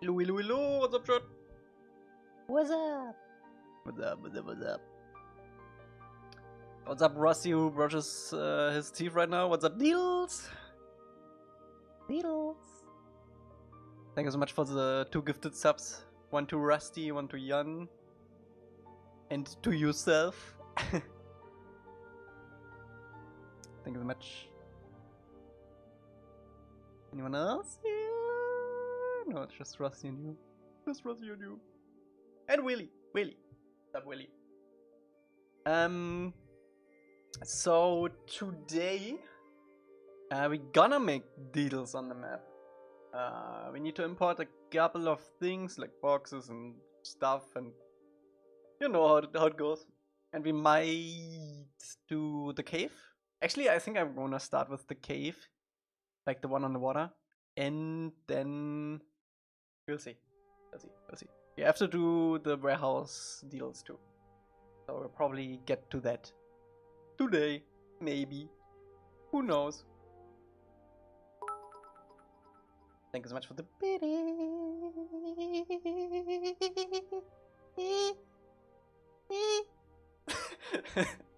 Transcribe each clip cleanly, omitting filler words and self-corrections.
Hello, hello, hello, what's up, chat? What's up? What's up, what's up, what's up? What's up, Rusty, who brushes his teeth right now? What's up, Deals? Beatles. Thank you so much for the 2 gifted subs. 1 to Rusty, 1 to Jan. And to yourself. Thank you so much. Anyone else here? No, it's just Rusty and you. Just Rusty and you. And Willy. Willy. What's up, Willy? So today we're gonna make deals on the map. We need to import a couple of things like boxes and stuff, and you know how it goes. And we might do the cave. Actually, I think I'm gonna start with the cave, like the one on the water, and then we'll see. We'll see. We have to do the warehouse deals too, so we'll probably get to that today, maybe. Who knows? Thank you so much for the bidding.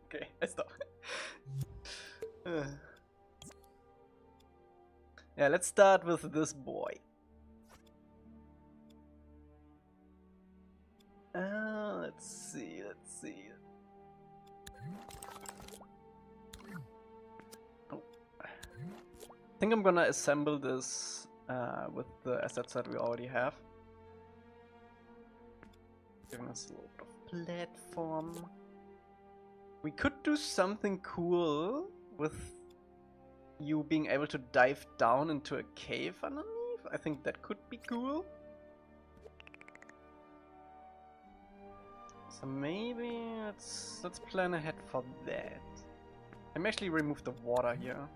Okay, I stop. Yeah, let's start with this boy. Let's see. Oh. I think I'm gonna assemble this with the assets that we already have. Giving us a little bit of platform. We could do something cool with you being able to dive down into a cave underneath. I think that could be cool. So maybe let's plan ahead for that. Let me actually remove the water here.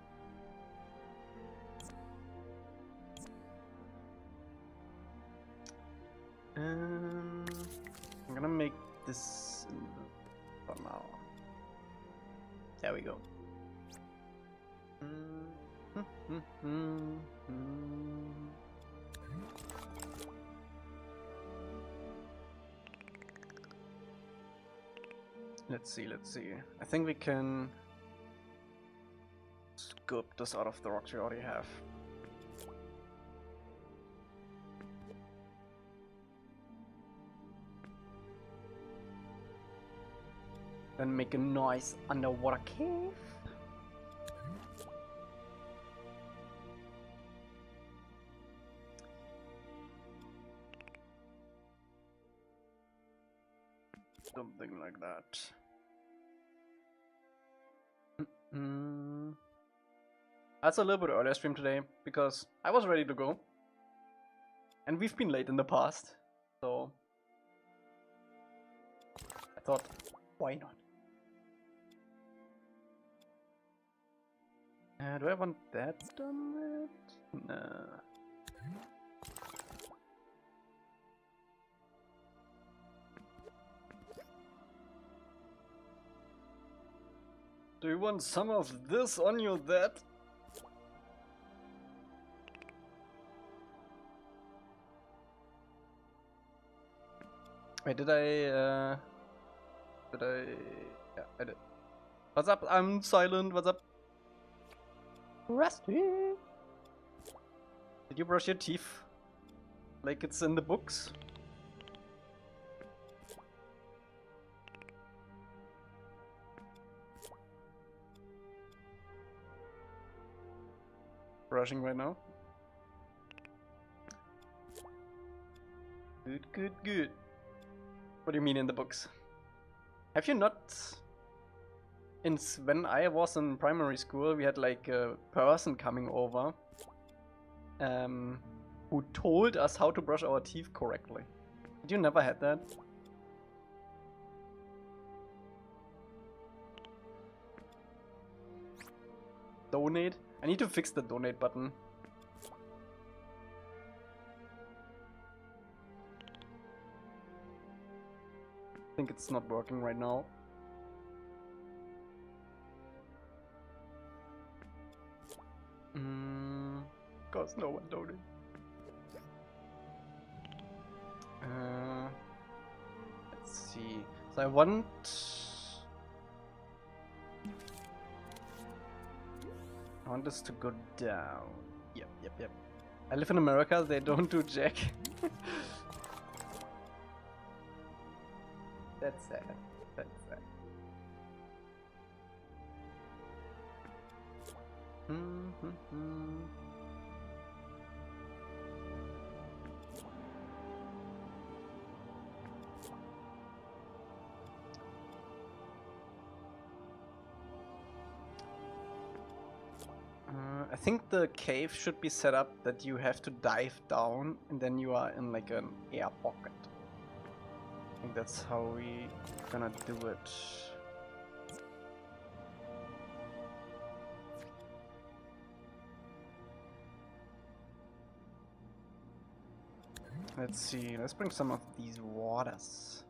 I'm gonna make this for now. There we go. Let's see. I think we can scoop this out of the rocks we already have. Then make a nice underwater cave. Something like that. That's a little bit earlier stream today because I was ready to go. And we've been late in the past. So I thought, why not? Do I want that done yet? Nah. Do you want some of this on your that? Wait, did I? Yeah, I did. What's up? I'm silent. What's up? Rusty. Did you brush your teeth? Like it's in the books? Brushing right now? Good. What do you mean in the books? Have you not... When I was in primary school, we had like a person coming over who told us how to brush our teeth correctly. Did you never had that? Donate? I need to fix the donate button. I think it's not working right now. Cause no one donated. Let's see. So I want this to go down. Yep. I live in America, they don't do jack. That's sad. That's sad. I think the cave should be set up that you have to dive down and then you are in like an air pocket. I think that's how we gonna do it. Let's see, let's bring some of these waters.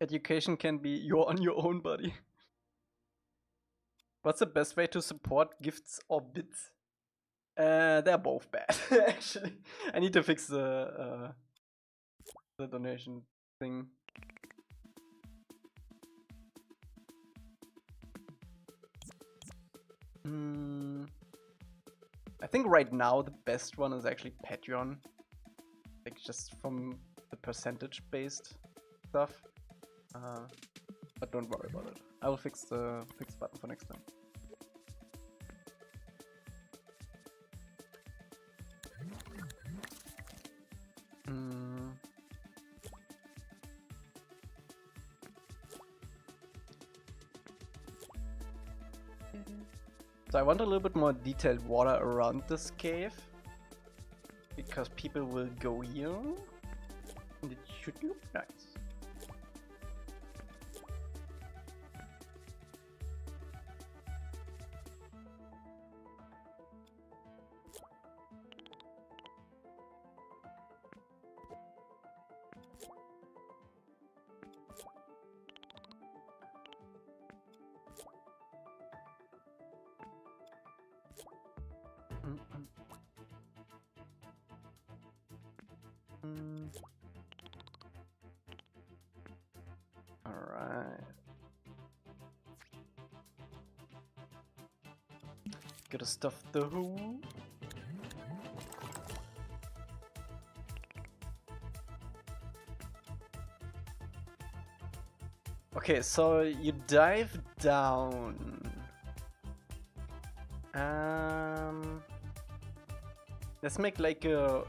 Education can be you're on your own, buddy. What's the best way to support gifts or bits? They're both bad, actually. I need to fix the donation thing. I think right now the best one is actually Patreon. Like just from the percentage based stuff. But don't worry about it. I will fix the button for next time. So I want a little bit more detailed water around this cave, because people will go here, and it should look nice. Alright. Gotta stuff the hole. Okay, so you dive down. Let's make like a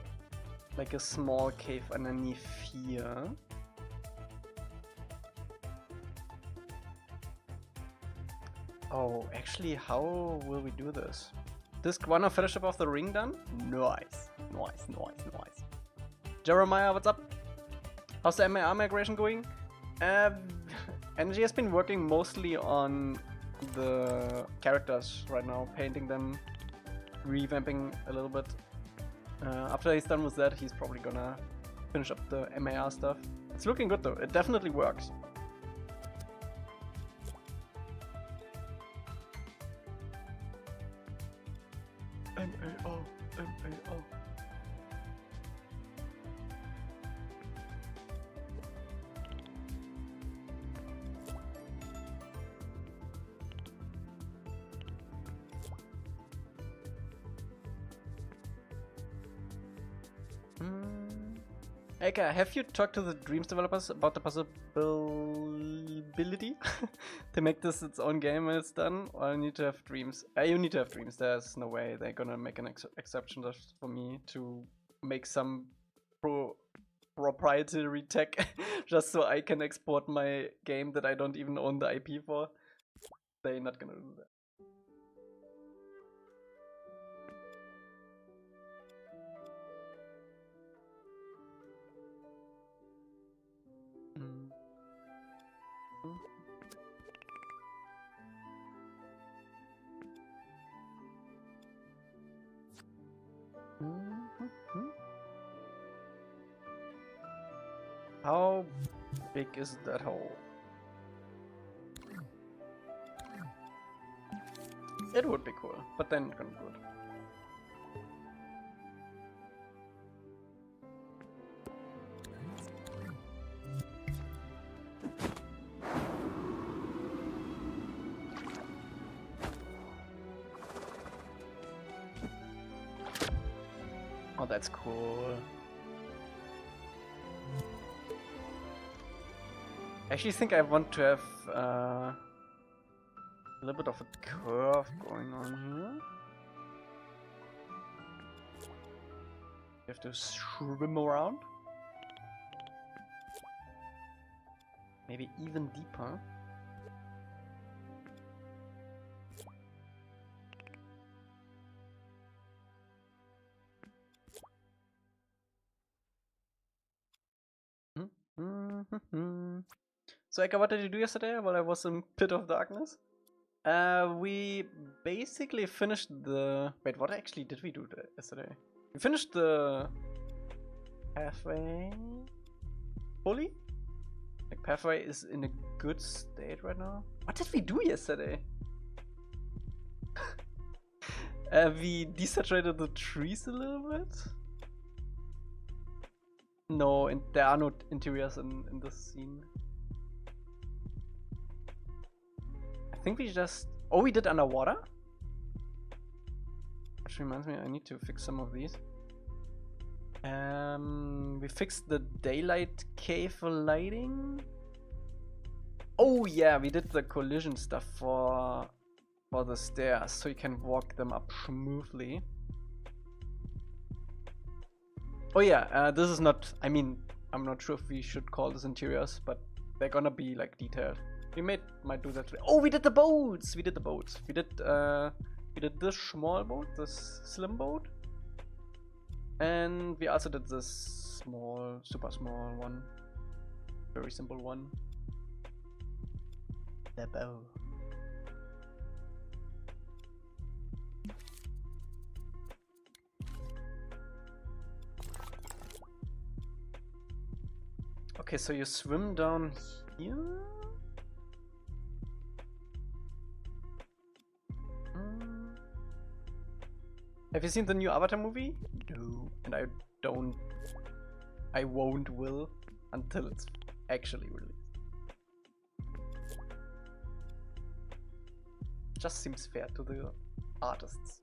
small cave underneath here. Oh, actually, how will we do this? This one of Fellowship of the Ring done? Nice. Jeremiah, what's up? How's the MAR migration going? Energy has been working mostly on the characters right now, painting them, revamping a little bit. After he's done with that, he's probably gonna finish up the MAR stuff. It's looking good though, it definitely works. MAR. Elca, have you talked to the Dreams developers about the possibility to make this its own game when it's done? Or you need to have Dreams? You need to have Dreams. There's no way they're gonna make an exception just for me to make some proprietary tech just so I can export my game that I don't even own the IP for. They're not gonna do that. How big is that hole? It would be cool, but then it couldn't do it. Oh, that's cool. I actually think I want to have a little bit of a curve going on here. You have to swim around. Maybe even deeper. So Elca, what did you do yesterday while I was in Pit of Darkness? We basically finished the... Wait, what actually did we do yesterday? We finished the pathway fully? Like, pathway is in a good state right now. What did we do yesterday? We desaturated the trees a little bit. No, there are no interiors in this scene. I think we just... Oh, we did underwater? Which reminds me, I need to fix some of these. We fixed the daylight cave lighting. Oh yeah, we did the collision stuff for the stairs, so you can walk them up smoothly. Oh yeah, this is not... I mean, I'm not sure if we should call this interiors, but they're gonna be like detailed. We might do that today. Oh, we did the boats! We did the boats. We did this small boat, this slim boat. And we also did this small, super small one. Very simple one. The bow. Okay, so you swim down here? Have you seen the new Avatar movie? No. And I won't until it's actually released. Just seems fair to the artists.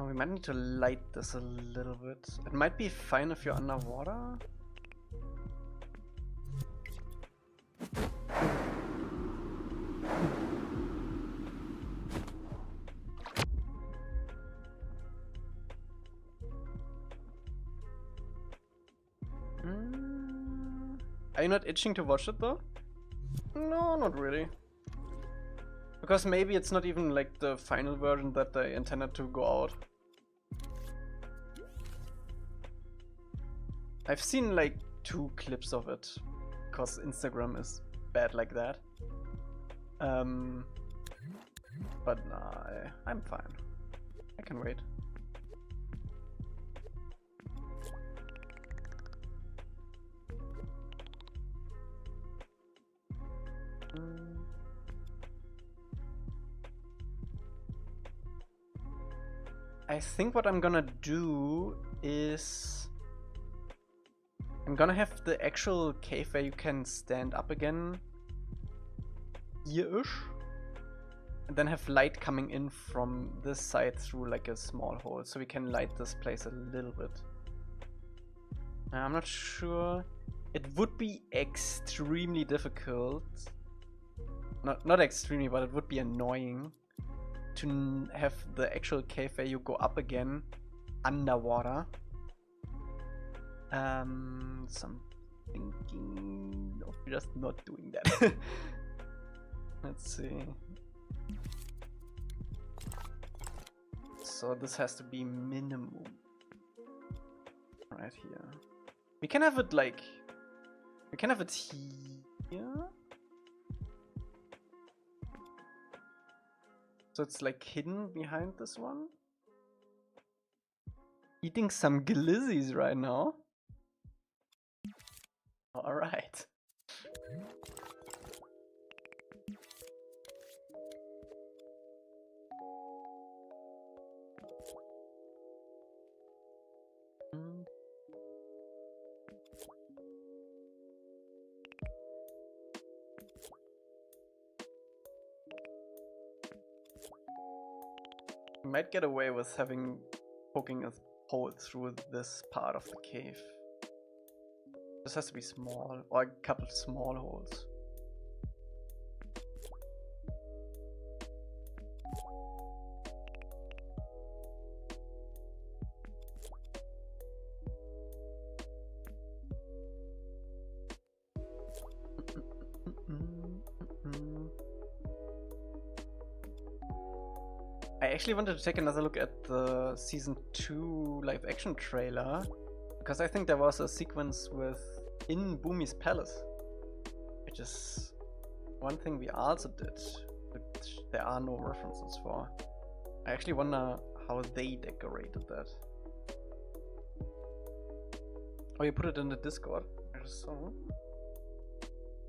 We might need to light this a little bit. It might be fine if you're underwater. Are you not itching to watch it though? No, not really. Because maybe it's not even like the final version that they intended to go out. I've seen like 2 clips of it, because Instagram is bad like that. But nah, I'm fine. I can wait. I think what I'm gonna do is I'm gonna have the actual cave where you can stand up again here-ish, and then have light coming in from this side through like a small hole, so we can light this place a little bit. I'm not sure. It would be extremely difficult. Not extremely, but it would be annoying to have the actual cave where you go up again underwater. Some thinking of just not doing that. Let's see. So this has to be minimum. Right here. We can have it like... We can have it here. So it's like hidden behind this one. Eating some glizzies right now. Alright. Might get away with poking a hole through this part of the cave. This has to be small, or a couple small holes. I actually wanted to take another look at the Season 2 live action trailer, because I think there was a sequence in Boomy's palace, which is one thing we also did, which there are no references for. I actually wonder how they decorated that. Oh, you put it in the Discord? I just saw.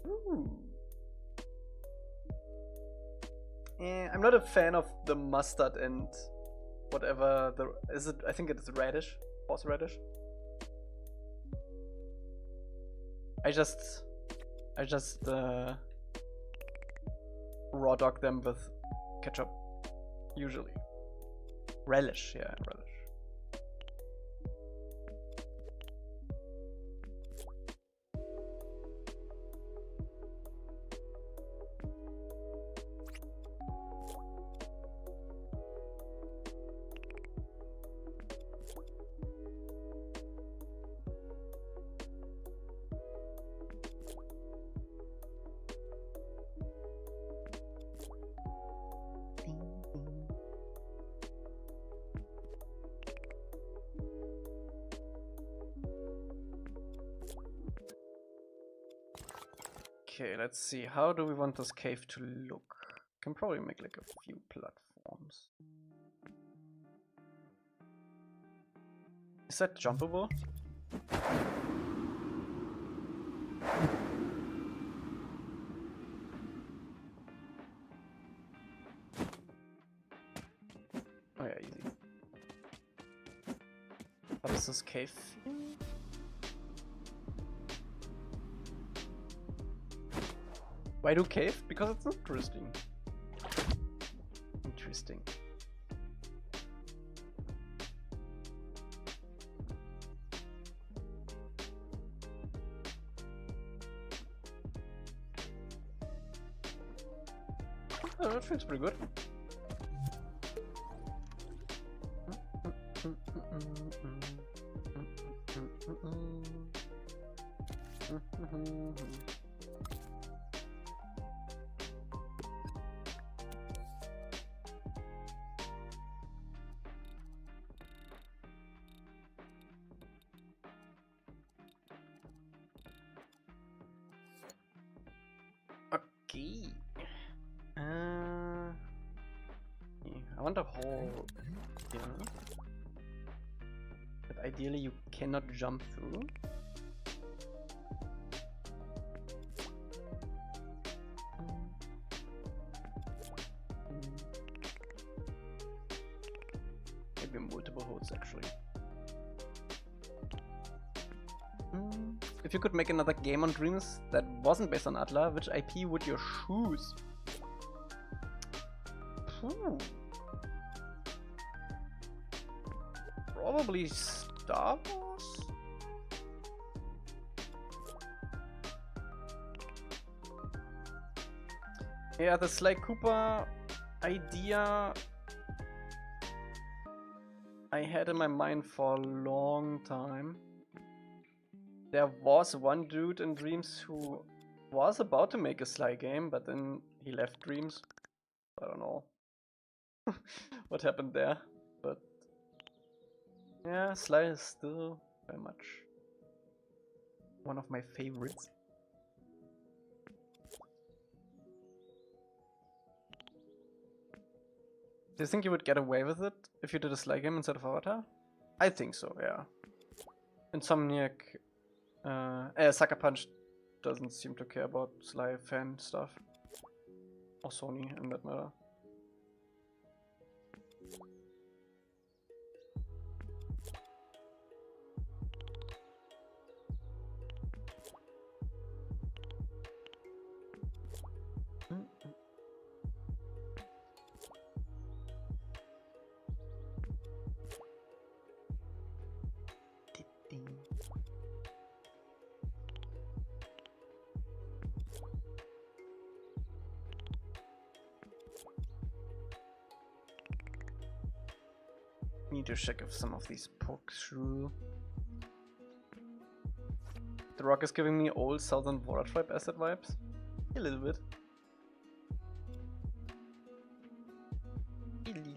Ooh. I'm not a fan of the mustard and whatever I think it is radish, horseradish. I just raw dog them with ketchup, usually. Relish, yeah, relish. Okay, let's see. How do we want this cave to look? Can probably make like a few platforms. Is that jumpable? Oh yeah, easy. What is this cave? Why do cave? Because it's interesting. Interesting. Oh, that feels pretty good. Okay. I want a hole here that ideally you cannot jump through. Maybe multiple holes actually. If you could make another game on Dreams that wasn't based on Atla, which IP would you choose? Probably Star Wars? Yeah, the Sly Cooper idea I had in my mind for a long time. There was one dude in Dreams who was about to make a Sly game, but then he left Dreams. I don't know what happened there, but yeah, Sly is still very much one of my favorites. Do you think you would get away with it if you did a Sly game instead of Avatar? I think so, yeah. Insomniac, Sucker Punch doesn't seem to care about Sly fan stuff. Or Sony, in that matter. Need to check if some of these poke through. The rock is giving me old Southern Water Tribe asset vibes. A little bit. A little bit.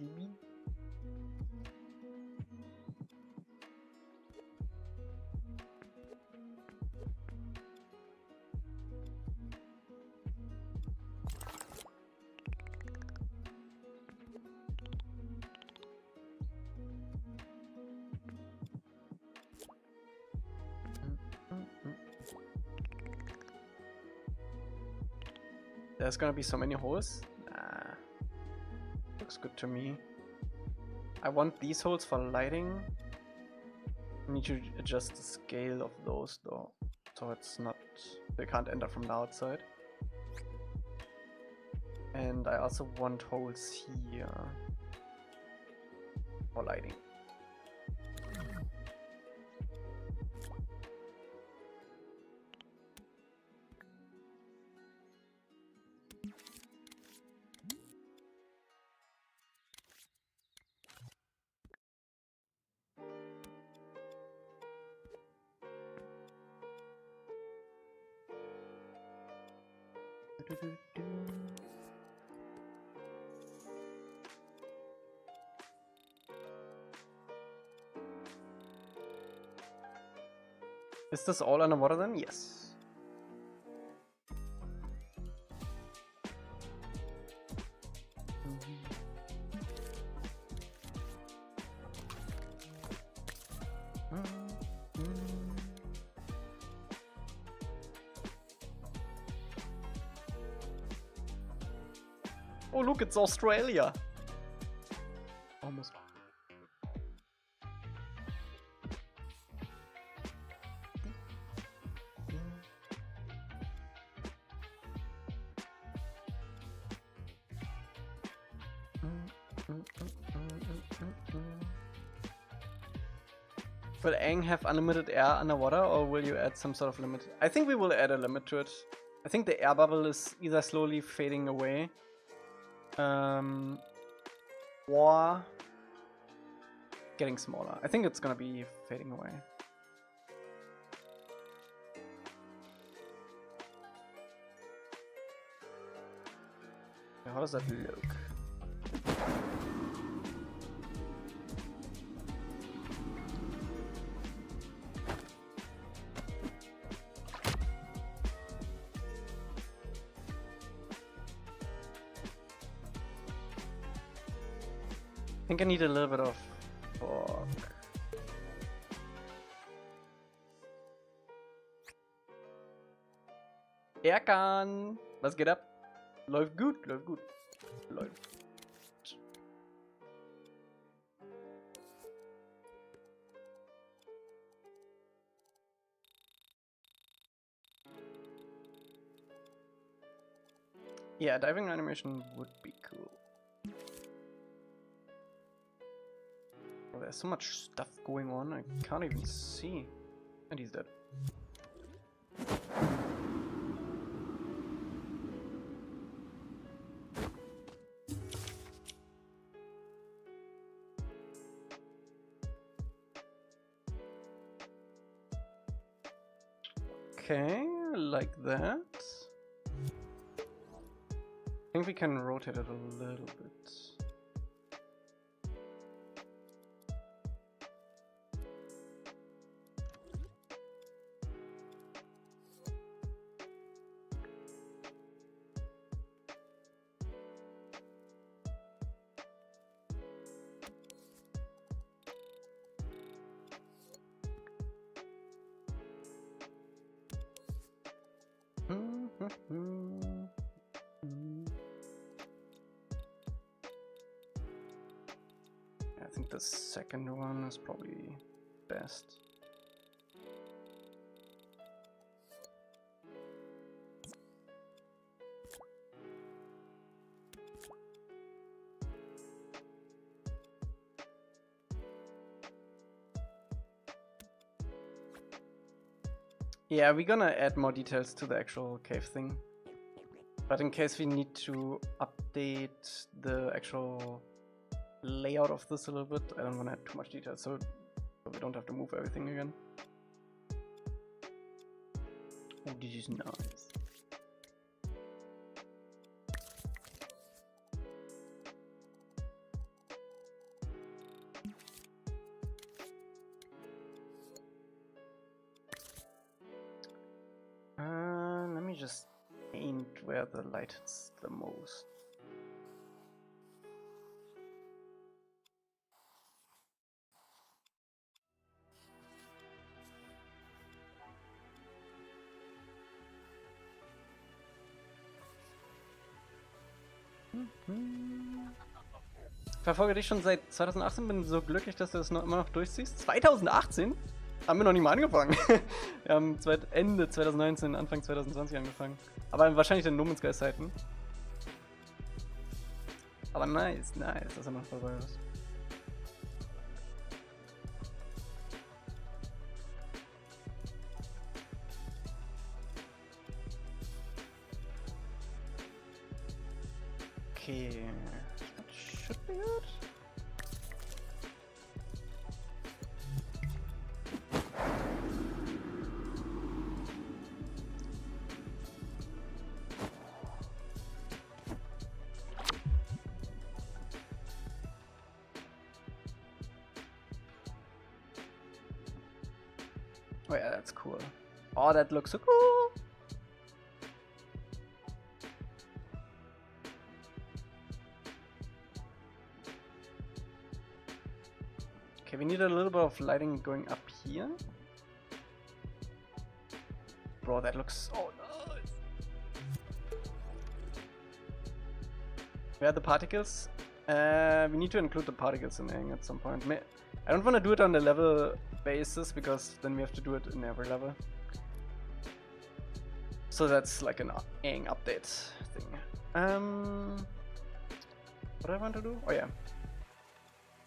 There's gonna be so many holes? Nah. Looks good to me. I want these holes for lighting. I need to adjust the scale of those though. So it's not... they can't enter from the outside. And I also want holes here for lighting. Is this all underwater then? Yes. Oh look, it's Australia! Almost. Will Aang have unlimited air underwater, or will you add some sort of limit? I think we will add a limit to it. I think the air bubble is either slowly fading away, or getting smaller. I think it's gonna be fading away. How does that look? I think I need a little bit of fog. Erkan! Was geht ab? Läuft gut, läuft gut. Läuft. Yeah, diving animation would be cool. Oh, there's so much stuff going on, I can't even see. And he's dead. Okay, like that. I think we can rotate it a little bit. I think the second one is probably best. Yeah, we're gonna add more details to the actual cave thing. But in case we need to update the actual layout of this a little bit, I don't want to add too much detail, so we don't have to move everything again. Oh, this is nice. Let me just paint where the light hits the most. Ich verfolge dich schon seit 2018, bin so glücklich, dass du das immer noch durchziehst. 2018? Haben wir noch nicht mal angefangen. Wir haben Ende 2019, Anfang 2020 angefangen. Aber wahrscheinlich in No Man's Sky Zeiten. Aber nice, dass er noch dabei ist. Okay, that should be good. Oh yeah, that's cool. Oh, that looks so cool. Okay, we need a little bit of lighting going up here. Bro, that looks so nice. Where are the particles? We need to include the particles in Aang at some point. I don't want to do it on the level basis because then we have to do it in every level. So that's like an Aang update thing. What do I want to do? Oh yeah.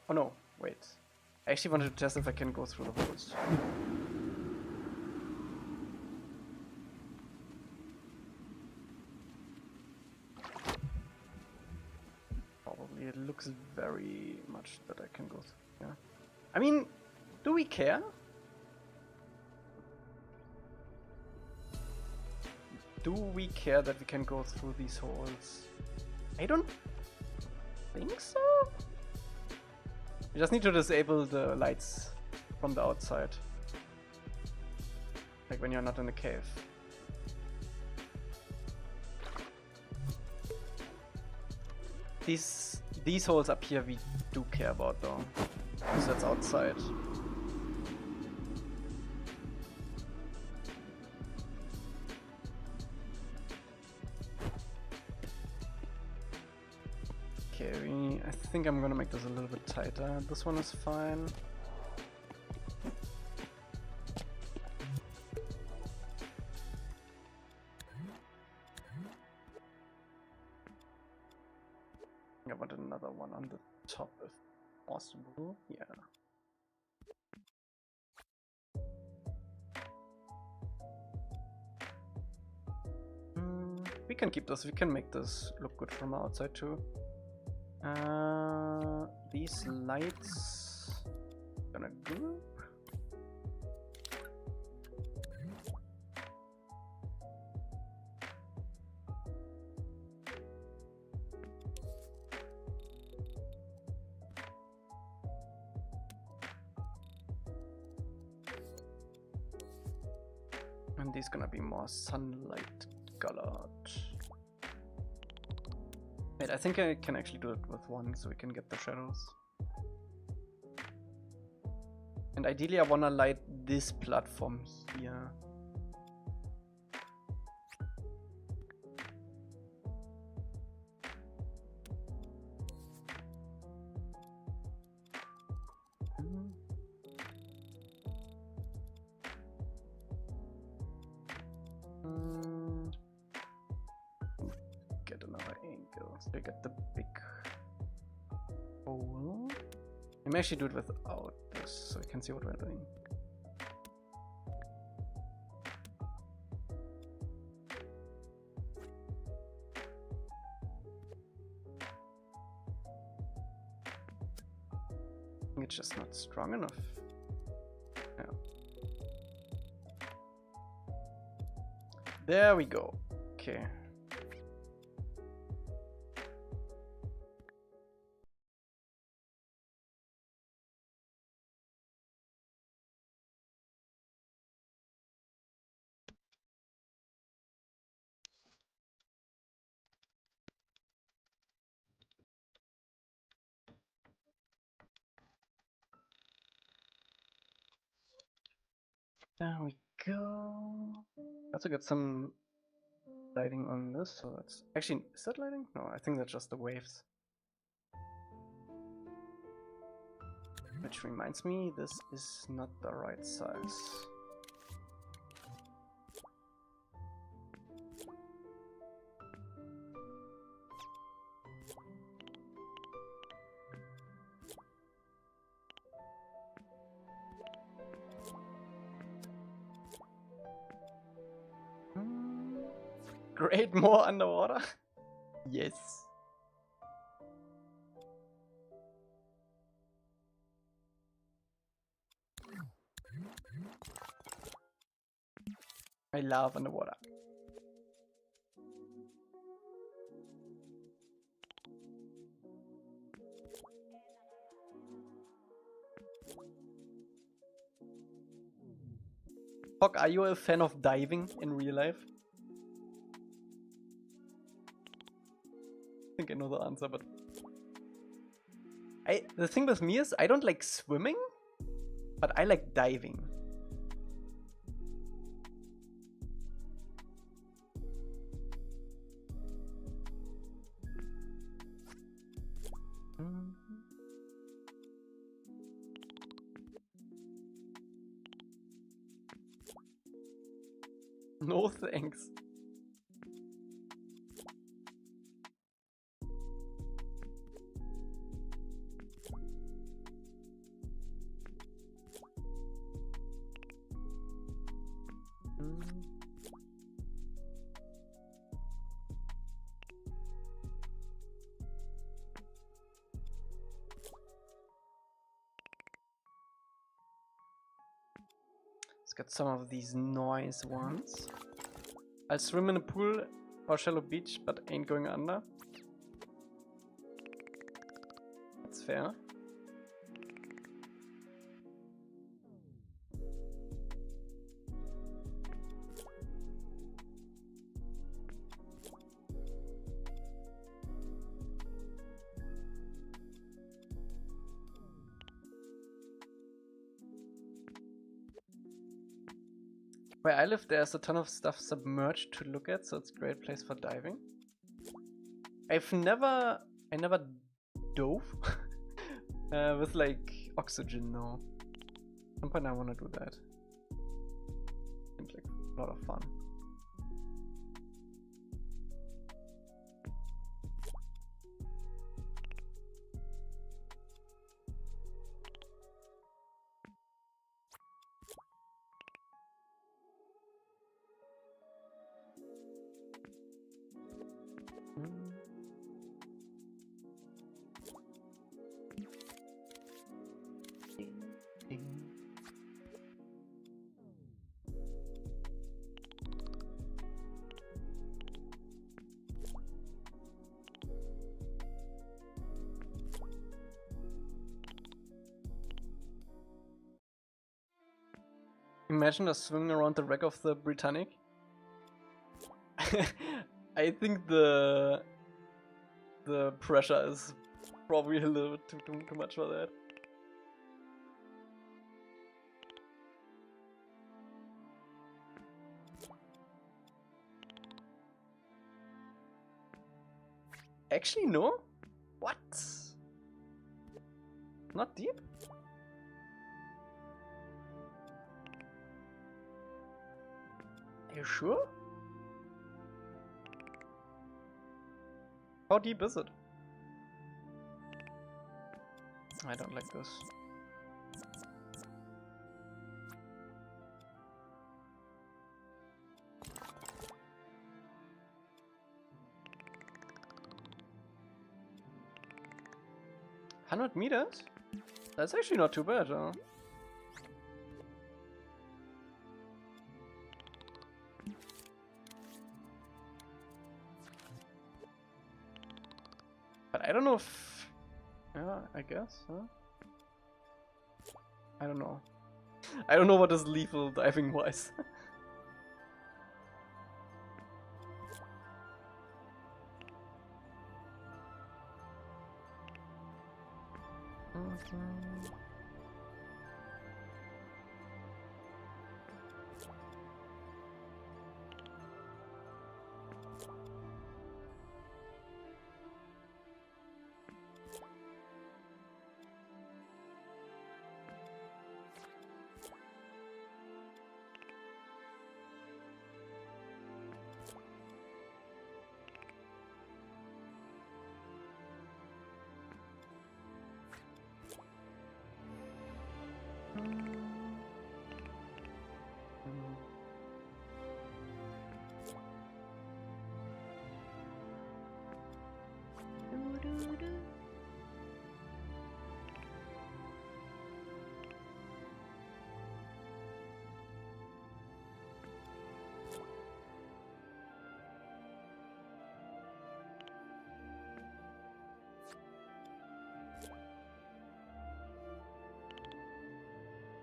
Oh no, wait. I actually wanted to test if I can go through the holes. Probably it looks very much that I can go through. Yeah. I mean, do we care? Do we care that we can go through these holes? I don't think so. We just need to disable the lights from the outside. Like when you're not in the cave. These holes up here we do care about though. Because that's outside. Okay, I think I'm gonna make this a little bit tighter. This one is fine. I want another one on the top if possible. Yeah. We can keep this. We can make this look good from outside too. These lights gonna group. And these gonna be more sunlight colored. Wait, I think I can actually do it with one so we can get the shadows. And ideally I wanna light this platform here. Get another angle. So we get the big hole. I may actually do it without this so we can see what we're doing. I think it's just not strong enough. Yeah. There we go. Okay. There we go. Also got some lighting on this, so that's actually, is that lighting? No, I think that's just the waves. Which reminds me, this is not the right size. Great, more underwater? Yes. I love underwater. Hawk, are you a fan of diving in real life? I think I know the answer, but the thing with me is I don't like swimming, but I like diving. No thanks. Let's get some of these noise ones. I'll swim in a pool or shallow beach, but ain't going under. That's fair. Where I live, there's a ton of stuff submerged to look at, so it's a great place for diving. I never dove with like oxygen though. At some point I want to do that. Seems like a lot of fun. Imagine us swinging around the wreck of the Britannic. I think the pressure is probably a little bit too much for that. Actually, no. What? Not deep? Are you sure? How deep is it? I don't like this. $100 meters? That's actually not too bad, huh? But I don't know if... Yeah, I guess, huh? I don't know. I don't know what is lethal diving-wise.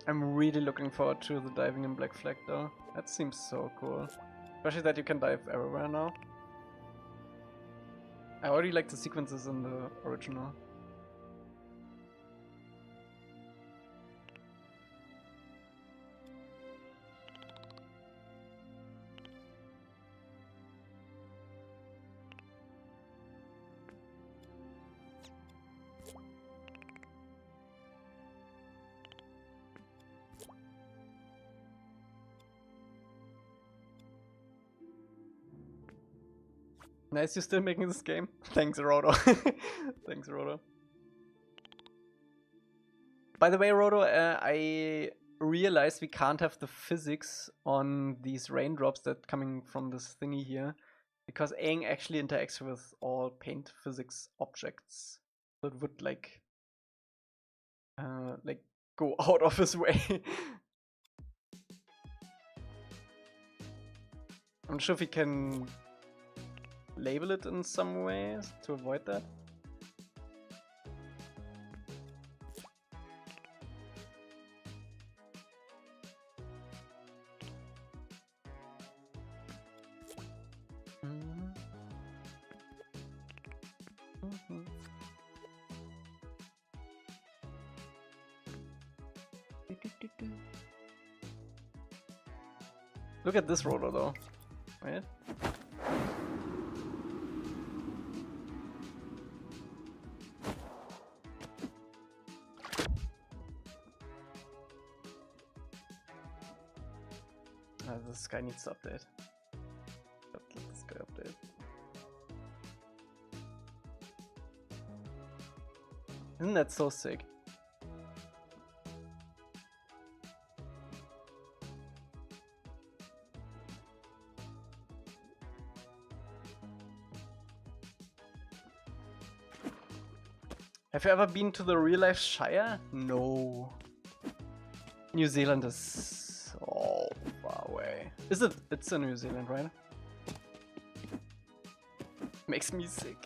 I'm really looking forward to the diving in Black Flag though. That seems so cool. Especially that you can dive everywhere now. I already like the sequences in the original. Nice, you're still making this game. Thanks, Rhodo. Thanks, Rhodo. By the way, Rhodo, I realized we can't have the physics on these raindrops that coming from this thingy here, because Aang actually interacts with all paint physics objects. So it would like go out of his way. I'm not sure if we can label it in some ways to avoid that. Look at this roller though, right? This guy needs to update. Let this guy update. Isn't that so sick? Have you ever been to the real life Shire? No. New Zealand is so far away. Is it? It's in New Zealand, right? Makes me sick.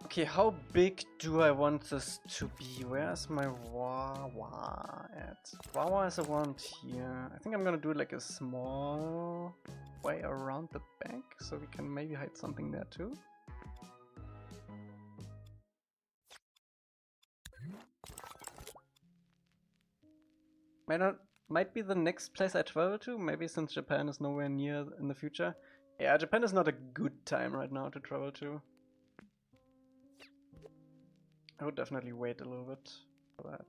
Okay, how big do I want this to be? Where's my Wawa at? Wawa is around here. I think I'm gonna do like a small way around the back, so we can maybe hide something there too. Might be the next place I travel to, maybe since Japan is nowhere near in the future. Yeah, Japan is not a good time right now to travel to. I would definitely wait a little bit for that.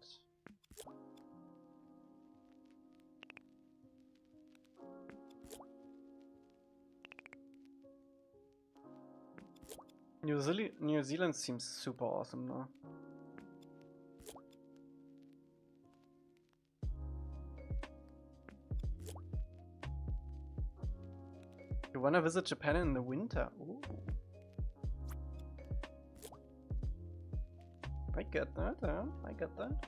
New Zealand seems super awesome now. You wanna visit Japan in the winter? Ooh. I get that, I get that.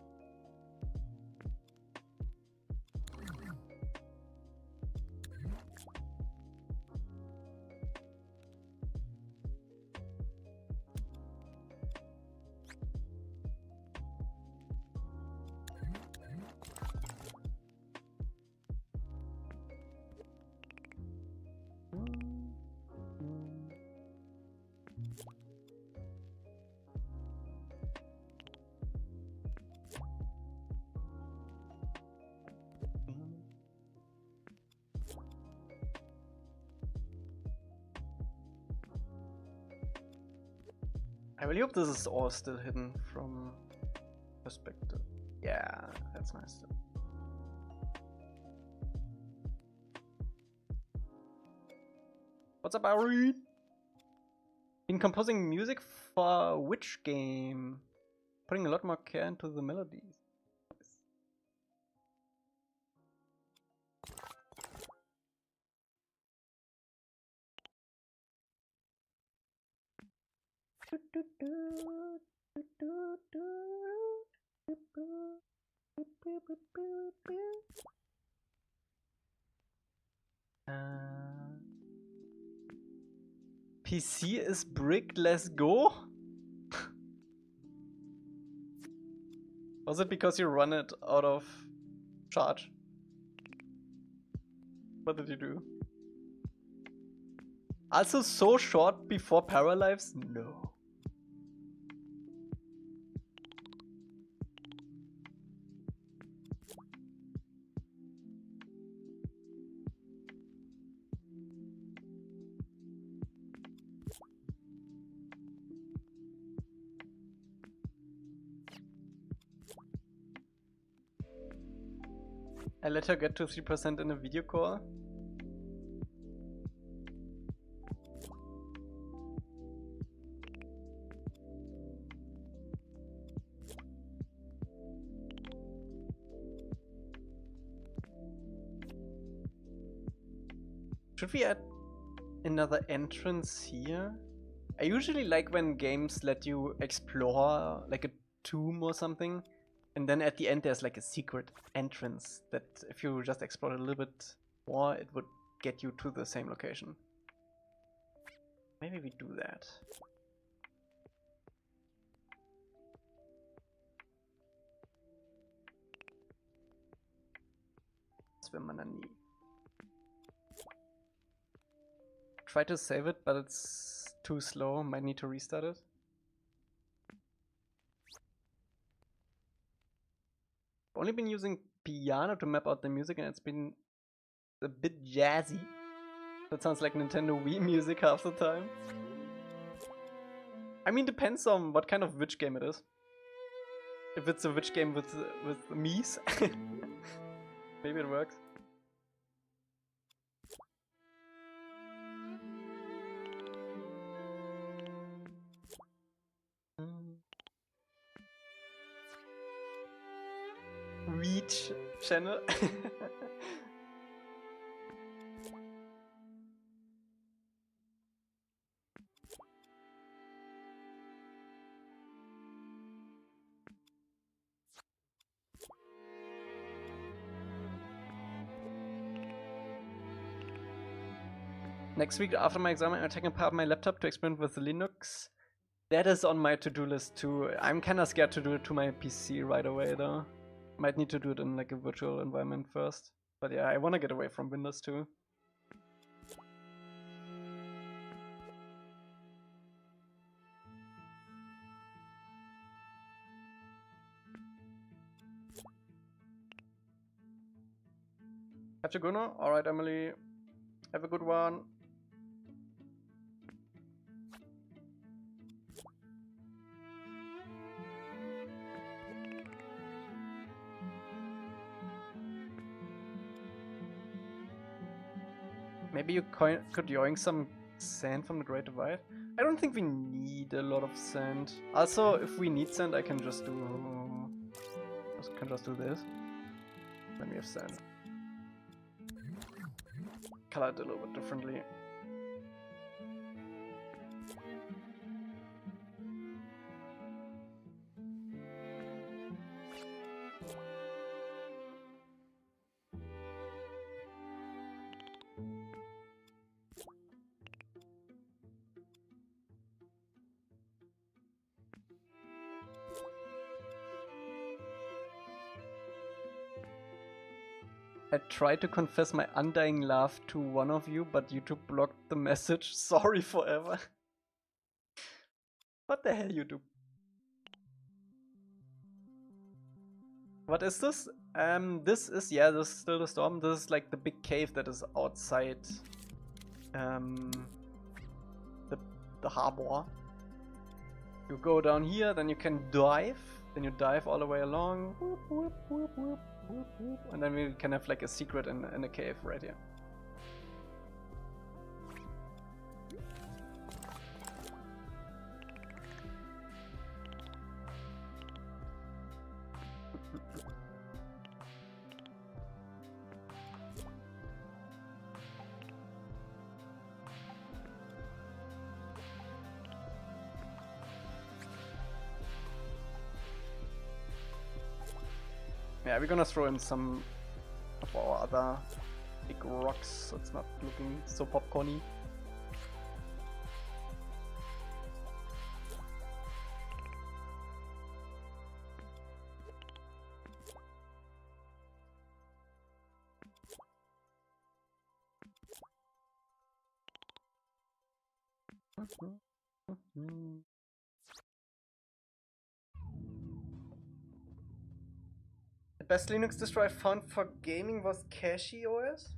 I really hope this is all still hidden from perspective. Yeah, that's nice. What's up, Ari? Been composing music for which game? Putting a lot more care into the melodies. PC is brick, let's go? Was it because you run it out of charge? What did you do? Also so short before Paralives? No. I let her get to 3% in a video call. Should we add another entrance here? I usually like when games let you explore like a tomb or something, and then at the end there's like a secret entrance that if you just explore a little bit more, it would get you to the same location. Maybe we do that. Swimmanani. Try to save it, but it's too slow. Might need to restart it. I've only been using piano to map out the music, and it's been a bit jazzy. That sounds like Nintendo Wii music half the time. I mean, depends on what kind of witch game it is. If it's a witch game with Mies, maybe it works. Reach channel. Next week after my exam, I'm taking apart my laptop to experiment with Linux. That is on my to-do list too. I'm kinda scared to do it to my PC right away though. Might need to do it in like a virtual environment first. But yeah, I wanna get away from Windows too. Have to go now? Alright, Emily. Have a good one. Maybe you could yoink some sand from the Great Divide? I don't think we need a lot of sand. Also, if we need sand, I can just do this. Then we have sand. Color it a little bit differently. I tried to confess my undying love to one of you, but YouTube blocked the message. Sorry forever. What the hell, YouTube? What is this? This is still the storm. This is like the big cave that is outside the harbor. You go down here, then you can dive. Then you dive all the way along. Whoop, whoop, whoop, whoop. And then we can have like a secret in a cave right here. Yeah, we're gonna throw in some of our other big rocks so it's not looking so popcorny. The best Linux distro I found for gaming was Cashy OS.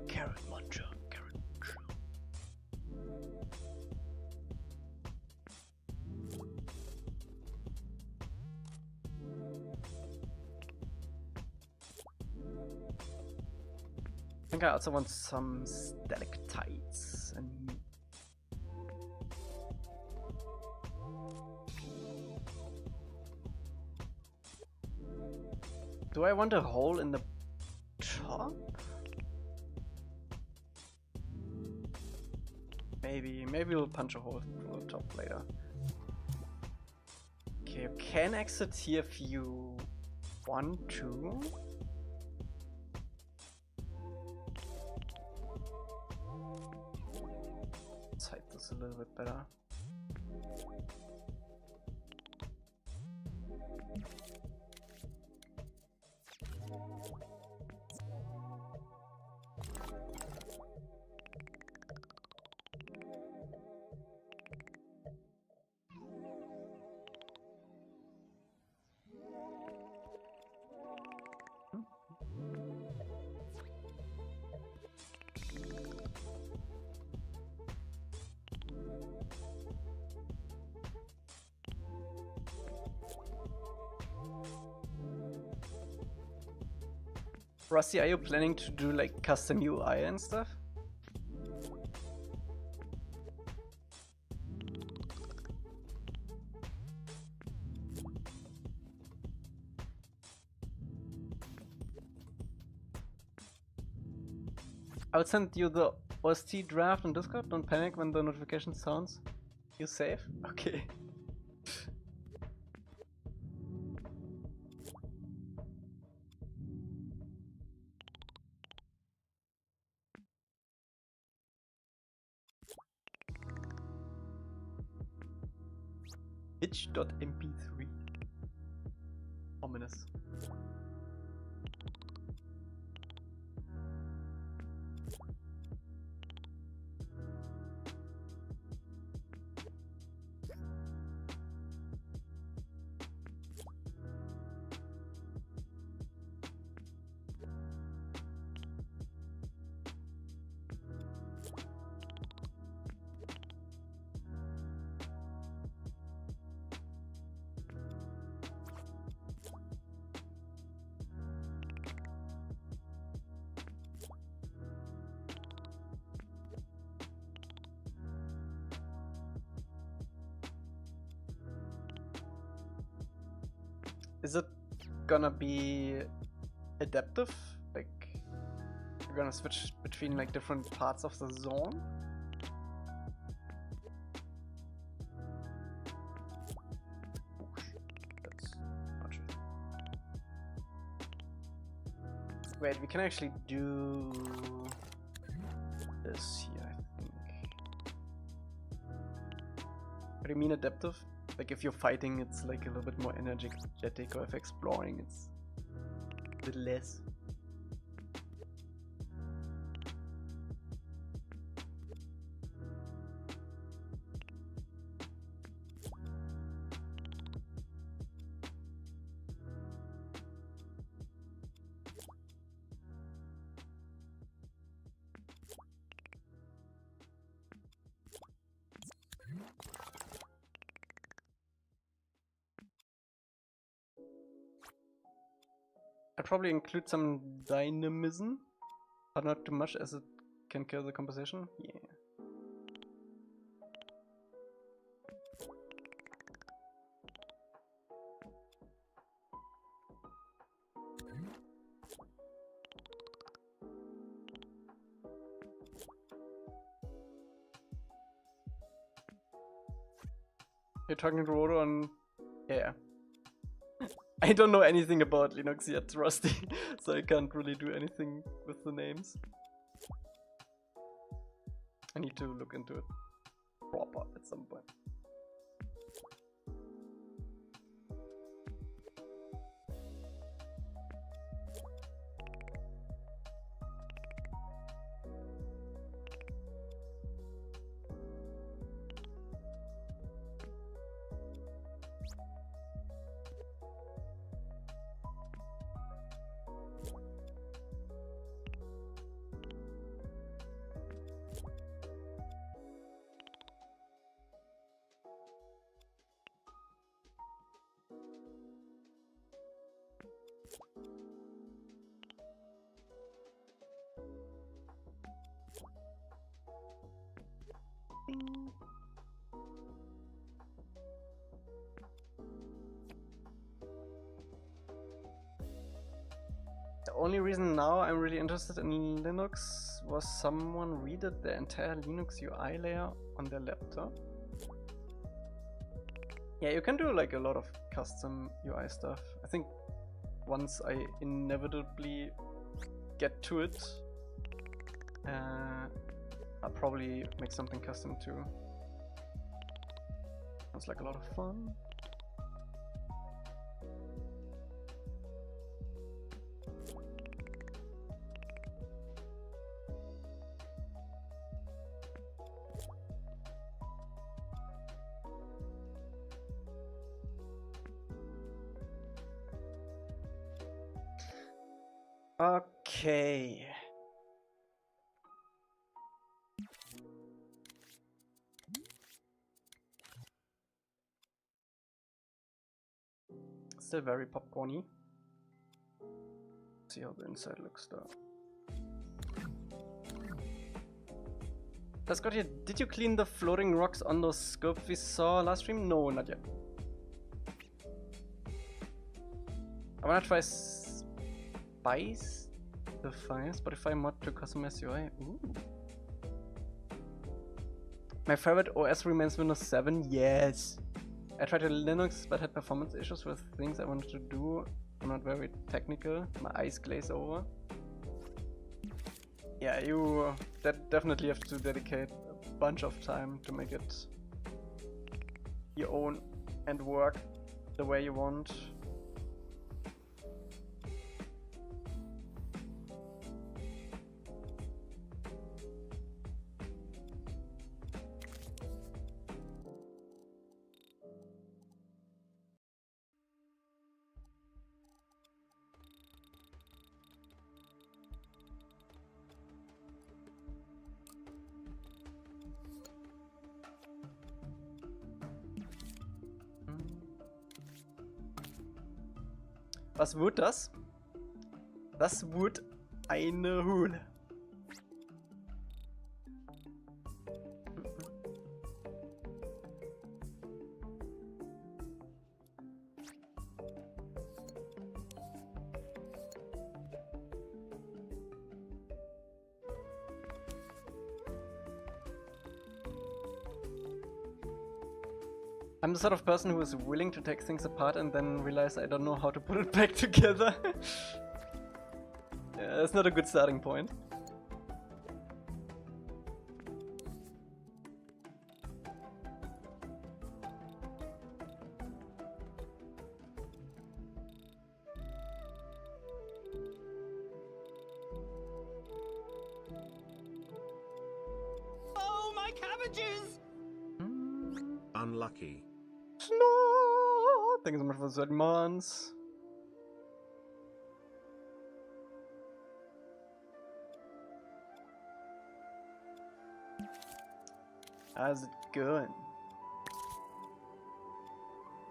Carrot muncher, carrot muncher. I think I also want some stalactites and do I want a hole in the top? Maybe we'll punch a hole through the top later. Okay, you can exit here if you want to. Let's hide this a little bit better. Rusty, are you planning to do like custom UI and stuff? I would send you the OST draft on Discord. Don't panic when the notification sounds. You safe? Okay. itch.mp3. Ominous. Is it gonna be adaptive? Like, you're gonna switch between like different parts of the zone? That's not true. Wait, we can actually do this here, I think. What do you mean adaptive? Like if you're fighting, it's like a little bit more energetic, or if exploring, it's a bit less. I'd probably include some dynamism, but not too much as it can kill the composition. Yeah. You're talking to Rhodo on... Yeah. I don't know anything about Linux yet, Rusty, so I can't really do anything with the names. I need to look into it proper at some point. The only reason now I'm really interested in Linux was someone redid the entire Linux UI layer on their laptop. Yeah, you can do like a lot of custom UI stuff. I think once I inevitably get to it, I'll probably make something custom too. Sounds like a lot of fun. Okay. Still very popcorny. See how the inside looks though. Let's go here. Did you clean the floating rocks on those scopes we saw last stream? No, not yet. I wanna try Spotify mod to customize UI. Ooh. My favorite OS remains Windows 7. Yes. I tried a Linux but had performance issues with things I wanted to do. I'm not very technical. My eyes glaze over. Yeah, you definitely have to dedicate a bunch of time to make it your own. and work the way you want. Was wird das? Das wird eine Höhle. I'm the sort of person who is willing to take things apart and then realize I don't know how to put it back together. Yeah, that's not a good starting point. Oh, my cabbages! Unlucky. No! Thank you so much for 30 months. How's it going?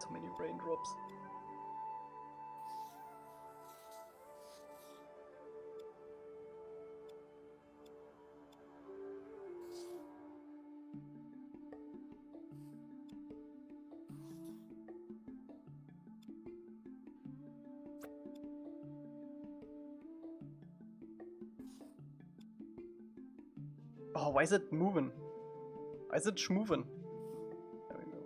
So many raindrops. Oh, why is it moving? Why is it schmoving? There we go.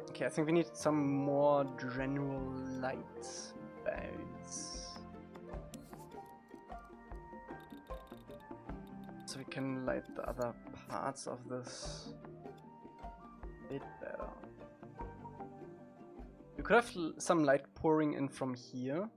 Okay, I think we need some more general light bulbs. So we can light the other parts of this a bit better. You could have some light pouring in from here.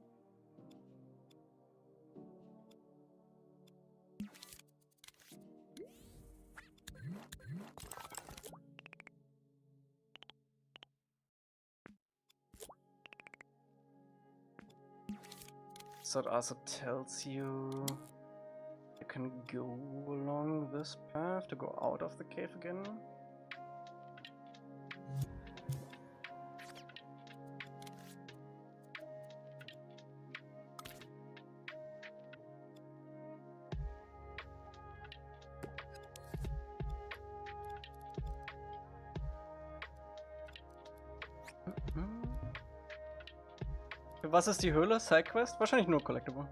So it also tells you you can go along this path to go out of the cave again. Was ist die Höhle? Sidequest? Wahrscheinlich nur Collectible.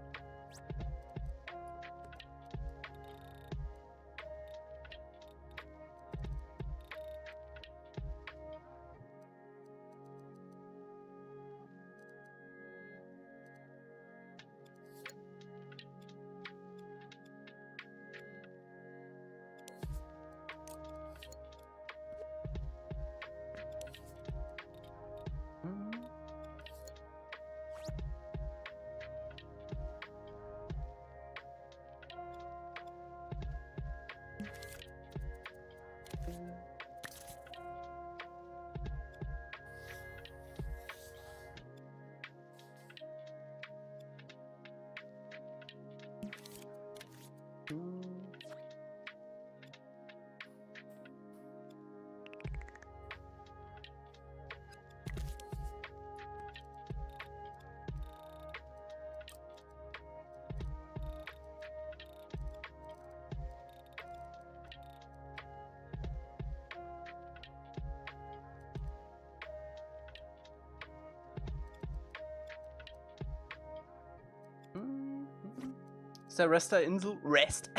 Ist der Rest der Insel? Rest!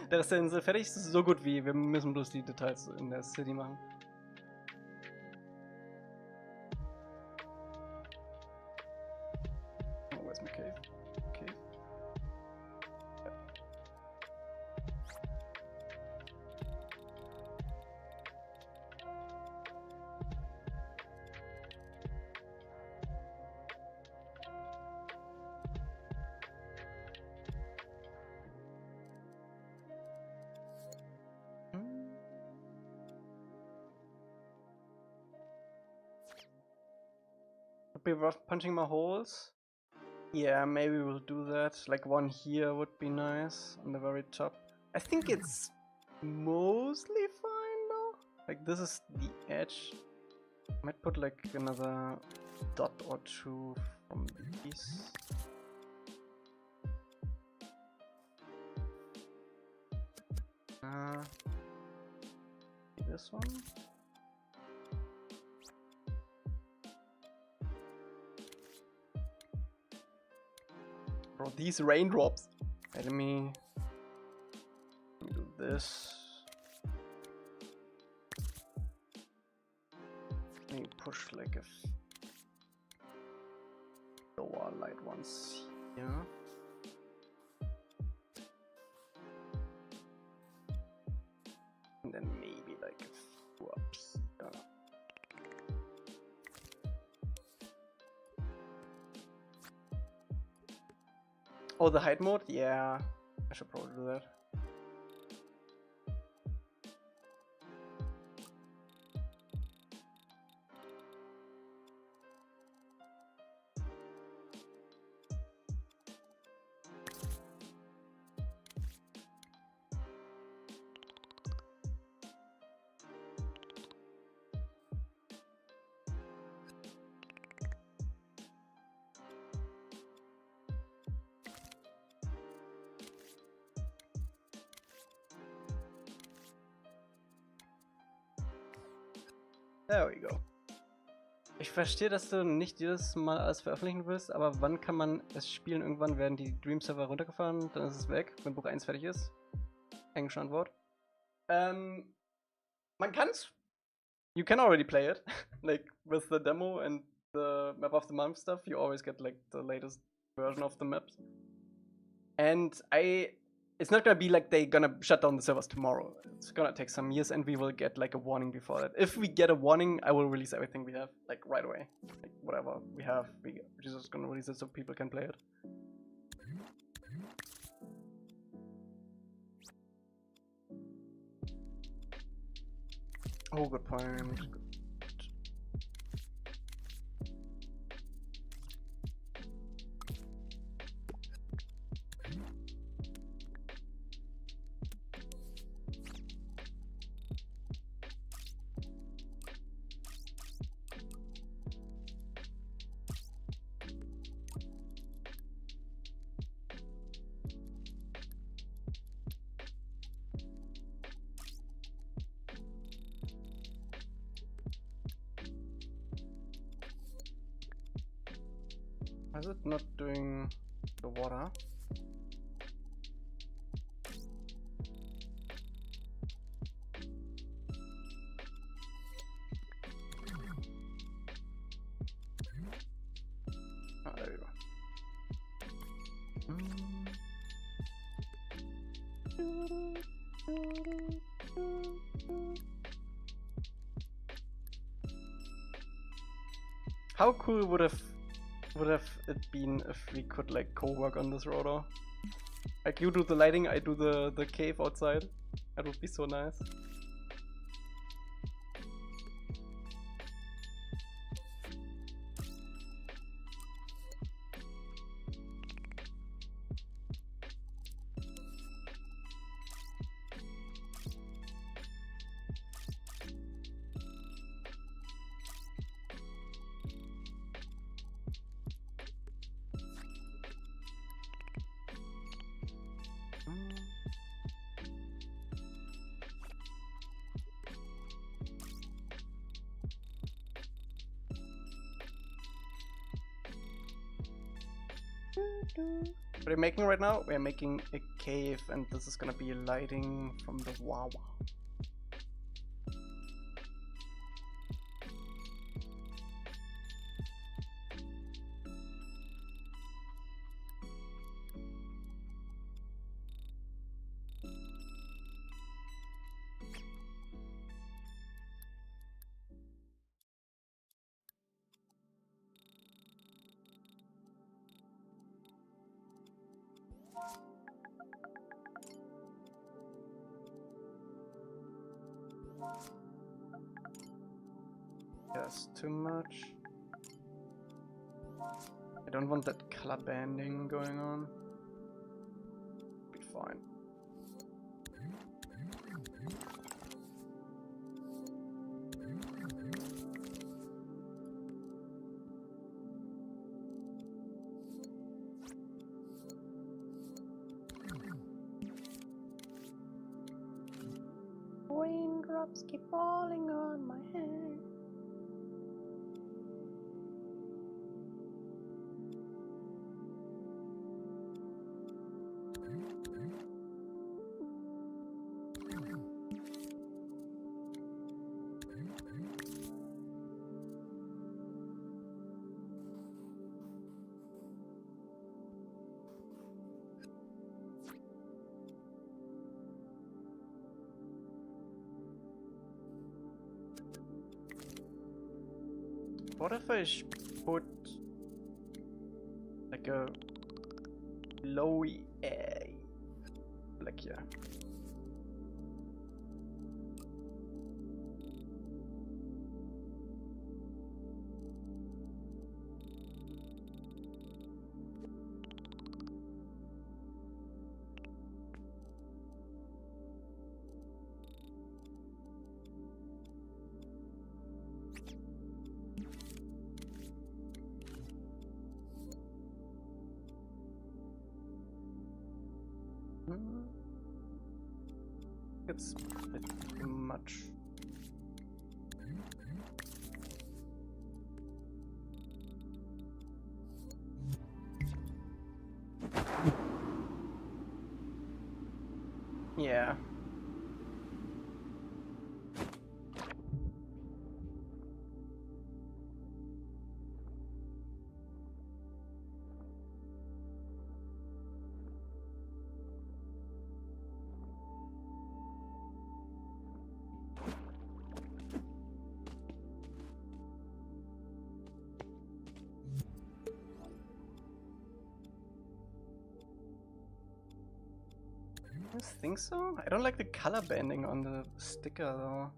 Der Rest der Insel fertig? Das ist so gut wie. Wir müssen bloß die Details in der City machen. Oh, where's my cave? Cave? Ja. Would be worth punching more holes. Yeah, maybe we'll do that. Like one here would be nice on the very top. I think it's mostly fine though. Like this is the edge. Might put like another dot or two from these. This one. Bro, these raindrops. Okay, let me do this. Let me push like a lower light ones here. And then maybe like a few up here. Oh, the height mode? Yeah, I should probably do that. There we go. Ich verstehe, dass du nicht jedes Mal alles veröffentlichen willst, aber wann kann man es spielen? Irgendwann werden die Dream-Server runtergefahren, dann ist es weg, wenn Buch 1 fertig ist. Englische Antwort. Man kann's. You can already play it. Like, with the demo and the Map of the Month stuff, you always get, like, the latest version of the maps. And it's not gonna be like they're gonna shut down the servers tomorrow. It's gonna take some years and we will get like a warning before that. If we get a warning, I will release everything we have, like right away. Like whatever we have, we're just gonna release it so people can play it. Oh, good point. Is it not doing the water? Oh, there we go. How cool would have it been if we could like co-work on this, Rhodo? Like you do the lighting, I do the cave outside. That would be so nice. What are we making right now? We're making a cave, and this is gonna be lighting from the Wawa. That's too much. I don't want that color banding going on. Be fine. Raindrops keep falling on my head. What if I put like a lowy A like here? It's a bit too much. Yeah. I think so. I don't like the color banding on the sticker though.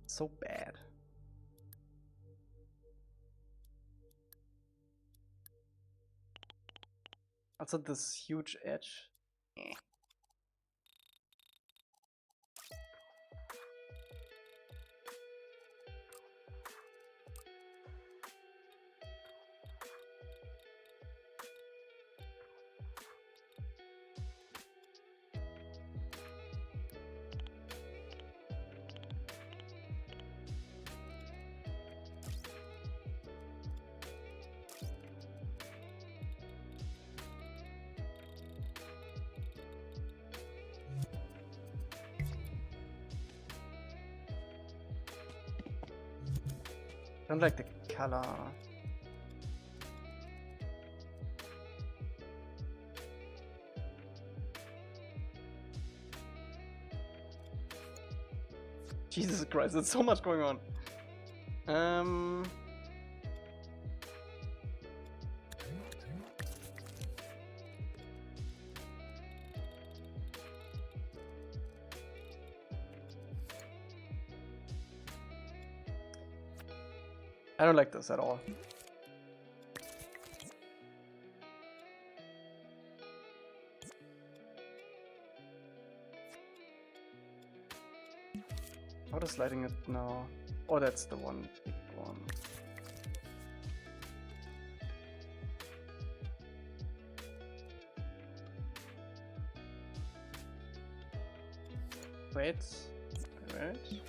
So bad. Also this huge edge. Eh. I don't like the color. Jesus Christ, there's so much going on. I don't like this at all. How is lighting it now? Oh, that's the one big one. Wait. Wait.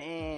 Nee.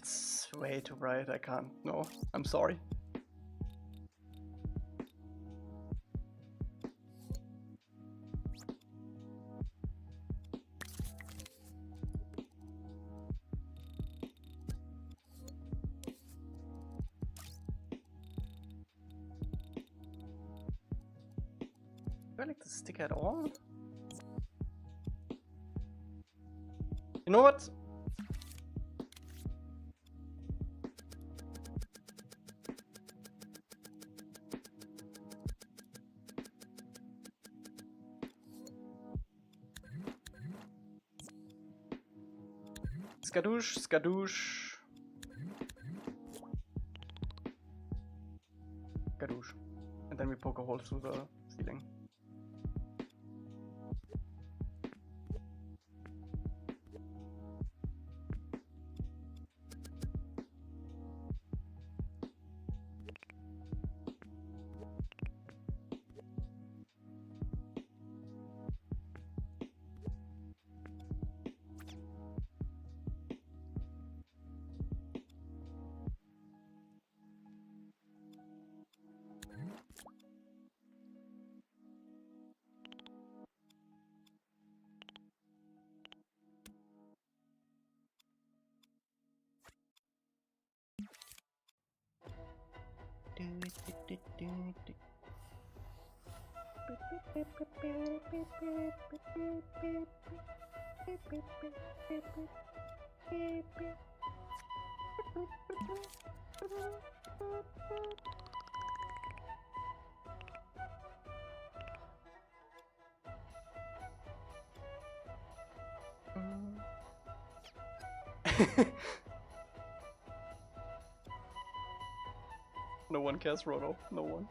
It's way too bright, I can't. No, I'm sorry. Do I like the stick at all? You know what? Skadoosh, skadoosh. Skadoosh. And then we poke a hole through the ceiling. No one cares, Rhodo. No one.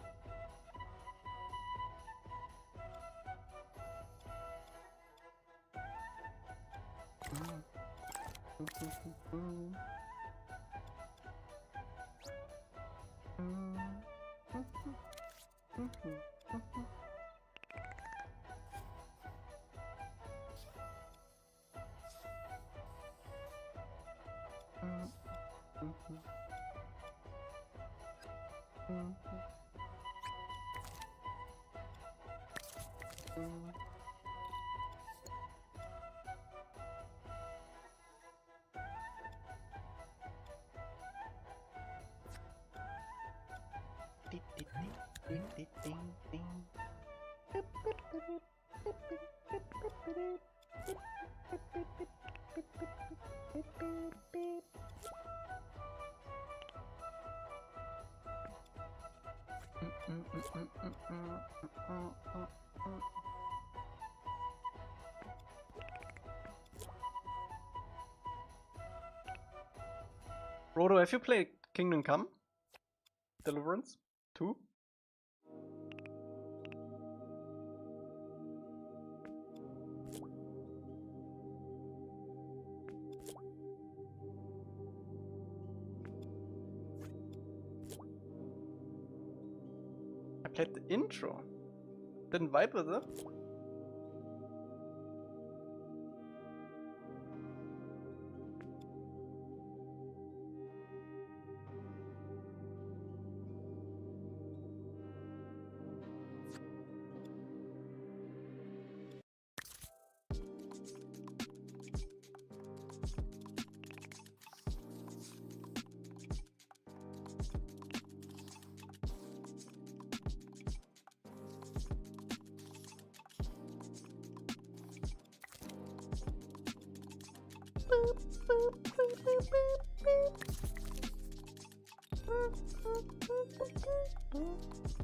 Rhodo, have you played Kingdom Come? Deliverance 2? I played the intro. Didn't vibe with it.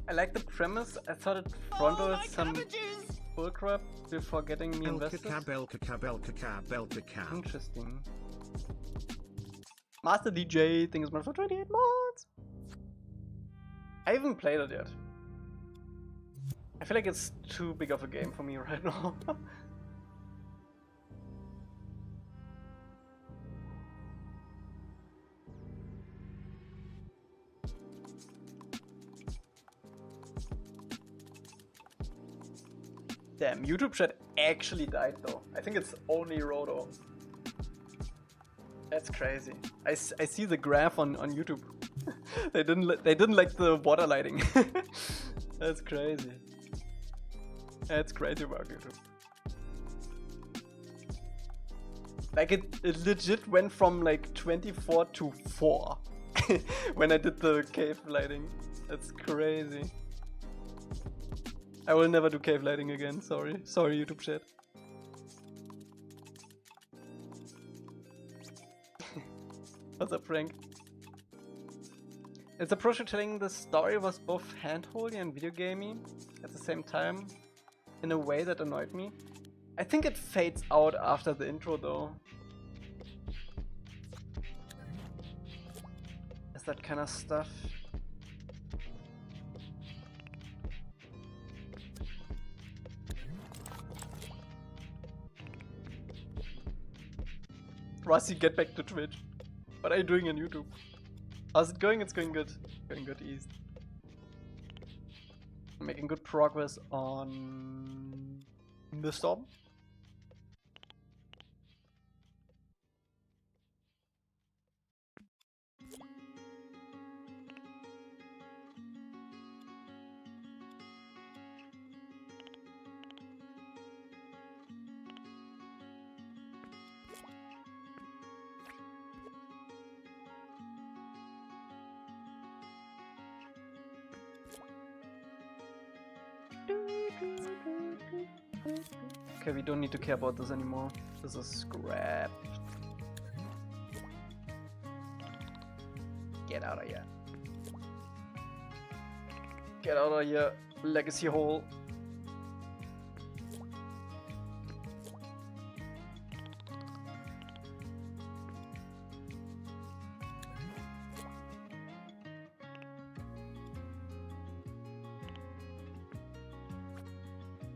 I like the premise. I thought it fronted my some cabbages! bullcrap before getting me invested. Elca. Interesting. Master DJ, thank you so much for 28 mods. I haven't played it yet. I feel like it's too big of a game for me right now. Damn, YouTube chat actually died though. I think it's only Rhodo. That's crazy. I see the graph on YouTube. they didn't like the water lighting. That's crazy. That's crazy about YouTube. Like it legit went from like 24 to 4 when I did the cave lighting. That's crazy. I will never do cave lighting again. Sorry, YouTube chat. What's up, Frank? Its approach to telling the story was both hand-holdy and video gamey at the same time, in a way that annoyed me. I think it fades out after the intro though. Is that kind of stuff. Rossi, get back to Twitch. What are you doing on YouTube? How's it going? It's going good. Going good, East. I'm making good progress on the storm. Okay, we don't need to care about this anymore. This is scrapped. Get out of here. Get out of here, legacy hole.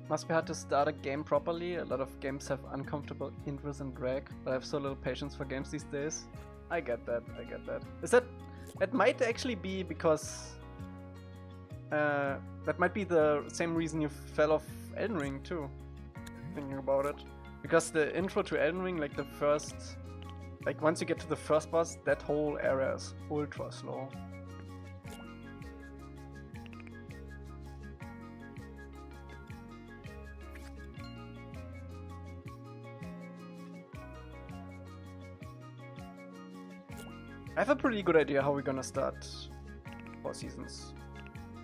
Must be hard to start a game properly. A lot of games have uncomfortable intros and drag, but I have so little patience for games these days. I get that, I get that. Is that... That might actually be because... that might be the same reason you fell off Elden Ring too. Thinking about it. Because the intro to Elden Ring, like the first... Like once you get to the first boss, that whole area is ultra slow. I have a pretty good idea how we're gonna start 4 seasons.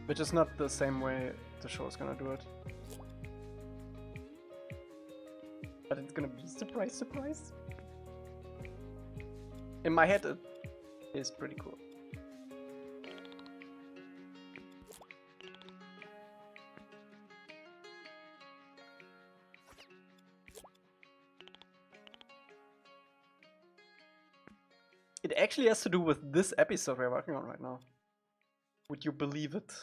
Which is not the same way the show is gonna do it. But it's gonna be surprise, surprise. In my head it is pretty cool. It actually has to do with this episode we're working on right now. Would you believe it?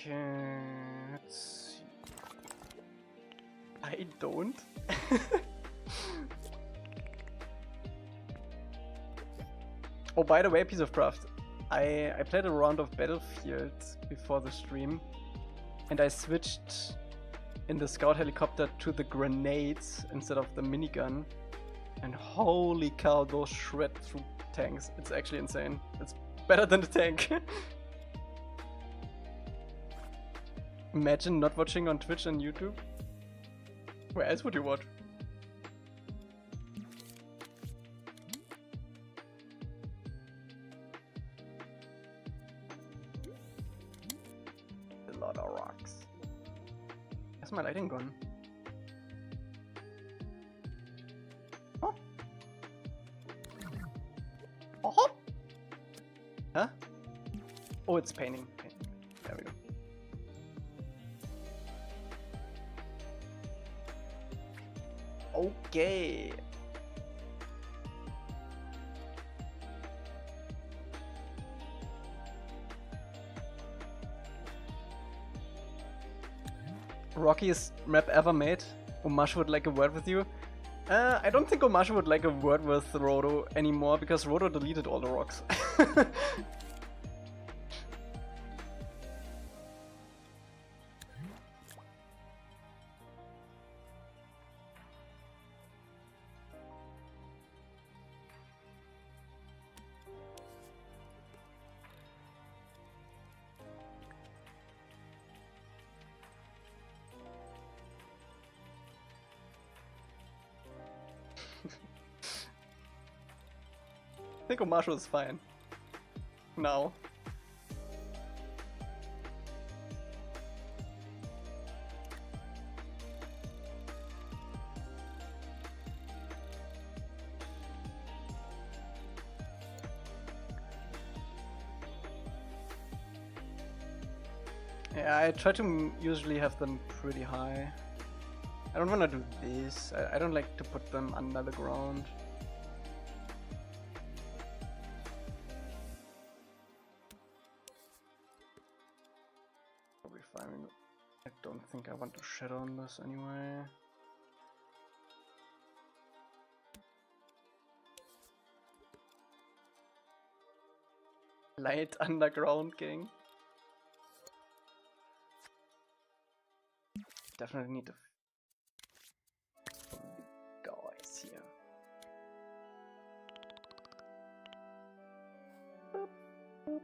Okay, let's see. I don't. Oh, by the way, piece of craft. I played a round of Battlefield before the stream, and I switched in the scout helicopter to the grenades instead of the minigun. And holy cow, those shred through tanks. It's actually insane. It's better than the tank. Imagine not watching on Twitch and YouTube. Where else would you watch? A lot of rocks. Where's my lighting gone? Oh. Oh. Huh? Oh, it's painting. There we go. Okay. Rockiest map ever made. Omash would like a word with you. I don't think Omash would like a word with Rhodo anymore because Rhodo deleted all the rocks. I think Omashu is fine. Now. Yeah, I try to usually have them pretty high. I don't want to do this. I don't like to put them under the ground. Probably fine. I don't think I want to shadow on this anyway. Light underground gang. Definitely need to guys here. Boop, boop.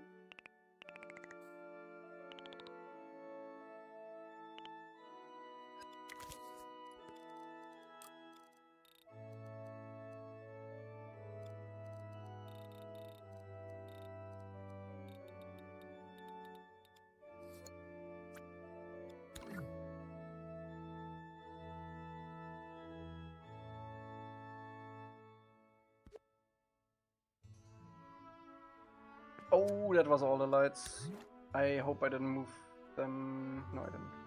Oh, that was all the lights. I hope I didn't move them. No, I didn't.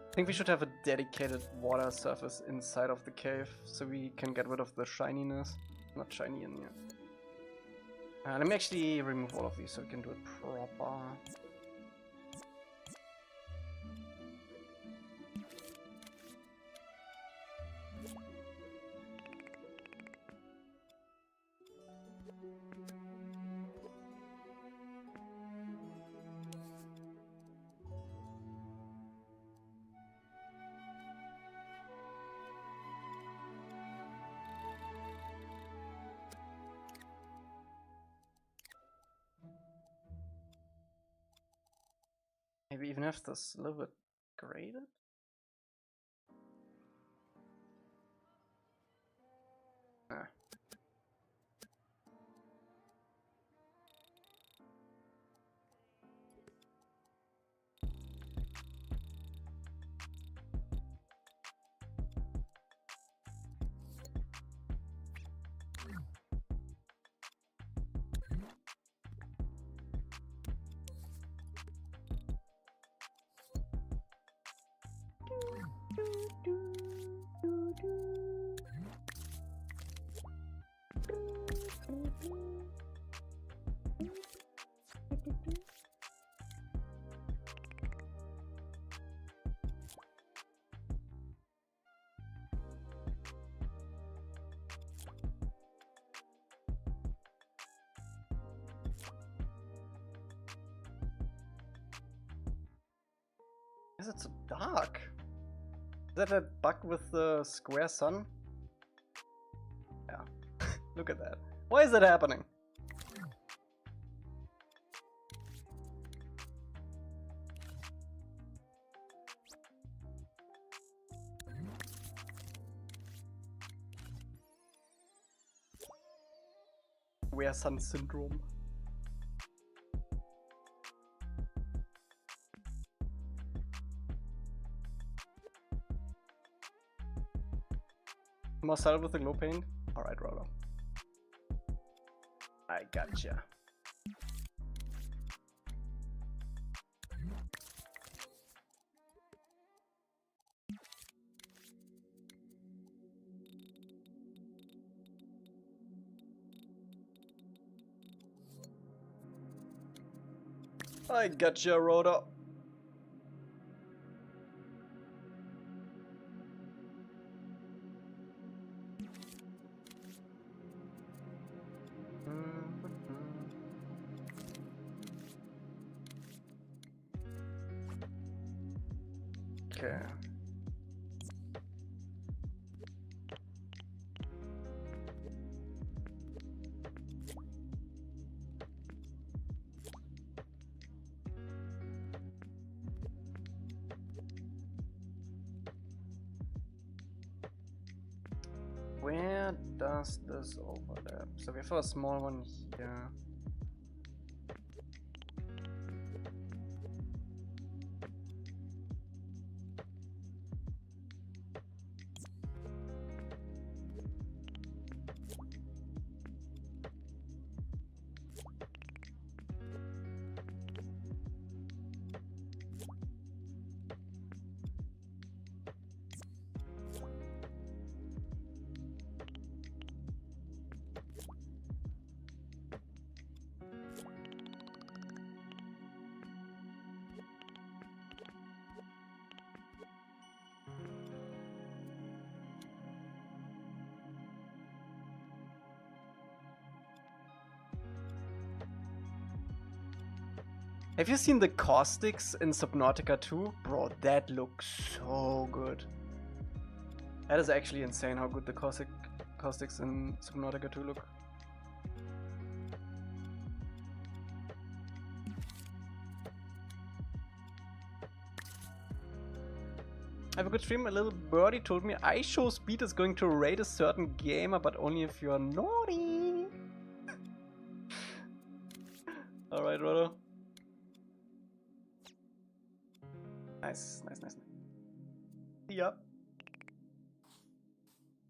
I think we should have a dedicated water surface inside of the cave so we can get rid of the shininess. Not shiny in here. Let me actually remove all of these so we can do it proper. Maybe even have this a little bit graded? Ah. Is it so dark? Is that a bug with the square sun? Yeah. Look at that. Why is that happening? Square sun syndrome. Marcel with the glow paint? Alright, Rhodo. I gotcha. I gotcha, Rhodo. Okay. Where does this overlap? So we have a small one here. Have you seen the caustics in Subnautica 2? Bro, that looks so good. That is actually insane how good the caustics in Subnautica 2 look. I have a good stream. A little birdie told me iShow Speed is going to rate a certain gamer, but only if you're naughty. Alright, Rhodo. Nice, nice, nice. Yep.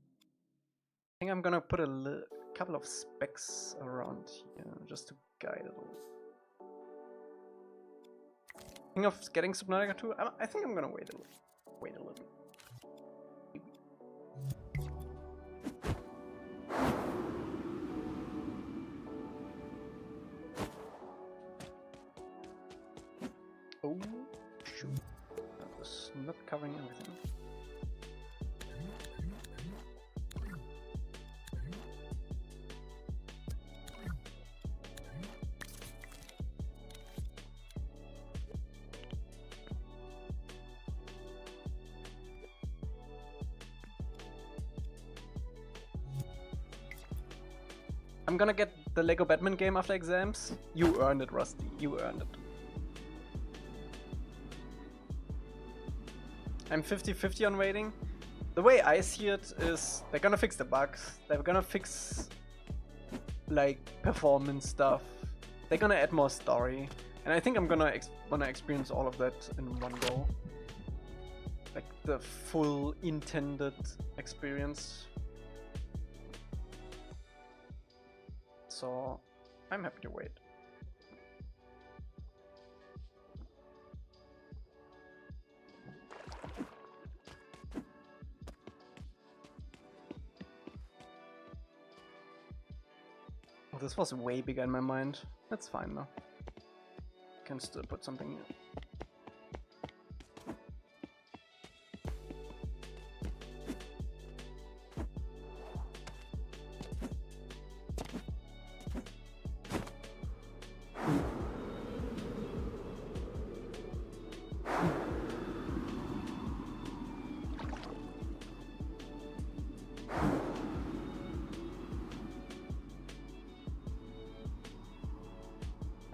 I think I'm gonna put a couple of specs around here just to guide it all. Think of getting Subnautica 2? I think I'm gonna wait a little bit. Oh, shoot. That was not covering everything. I'm gonna get the Lego Batman game after exams. You earned it, Rusty. You earned it. I'm 50-50 on waiting. The way I see it is they're gonna fix the bugs. They're gonna fix like performance stuff. They're gonna add more story. And I think I'm gonna wanna experience all of that in one go. Like the full intended experience. So I'm happy to wait. Oh, this was way bigger in my mind. That's fine though. Can still put something here.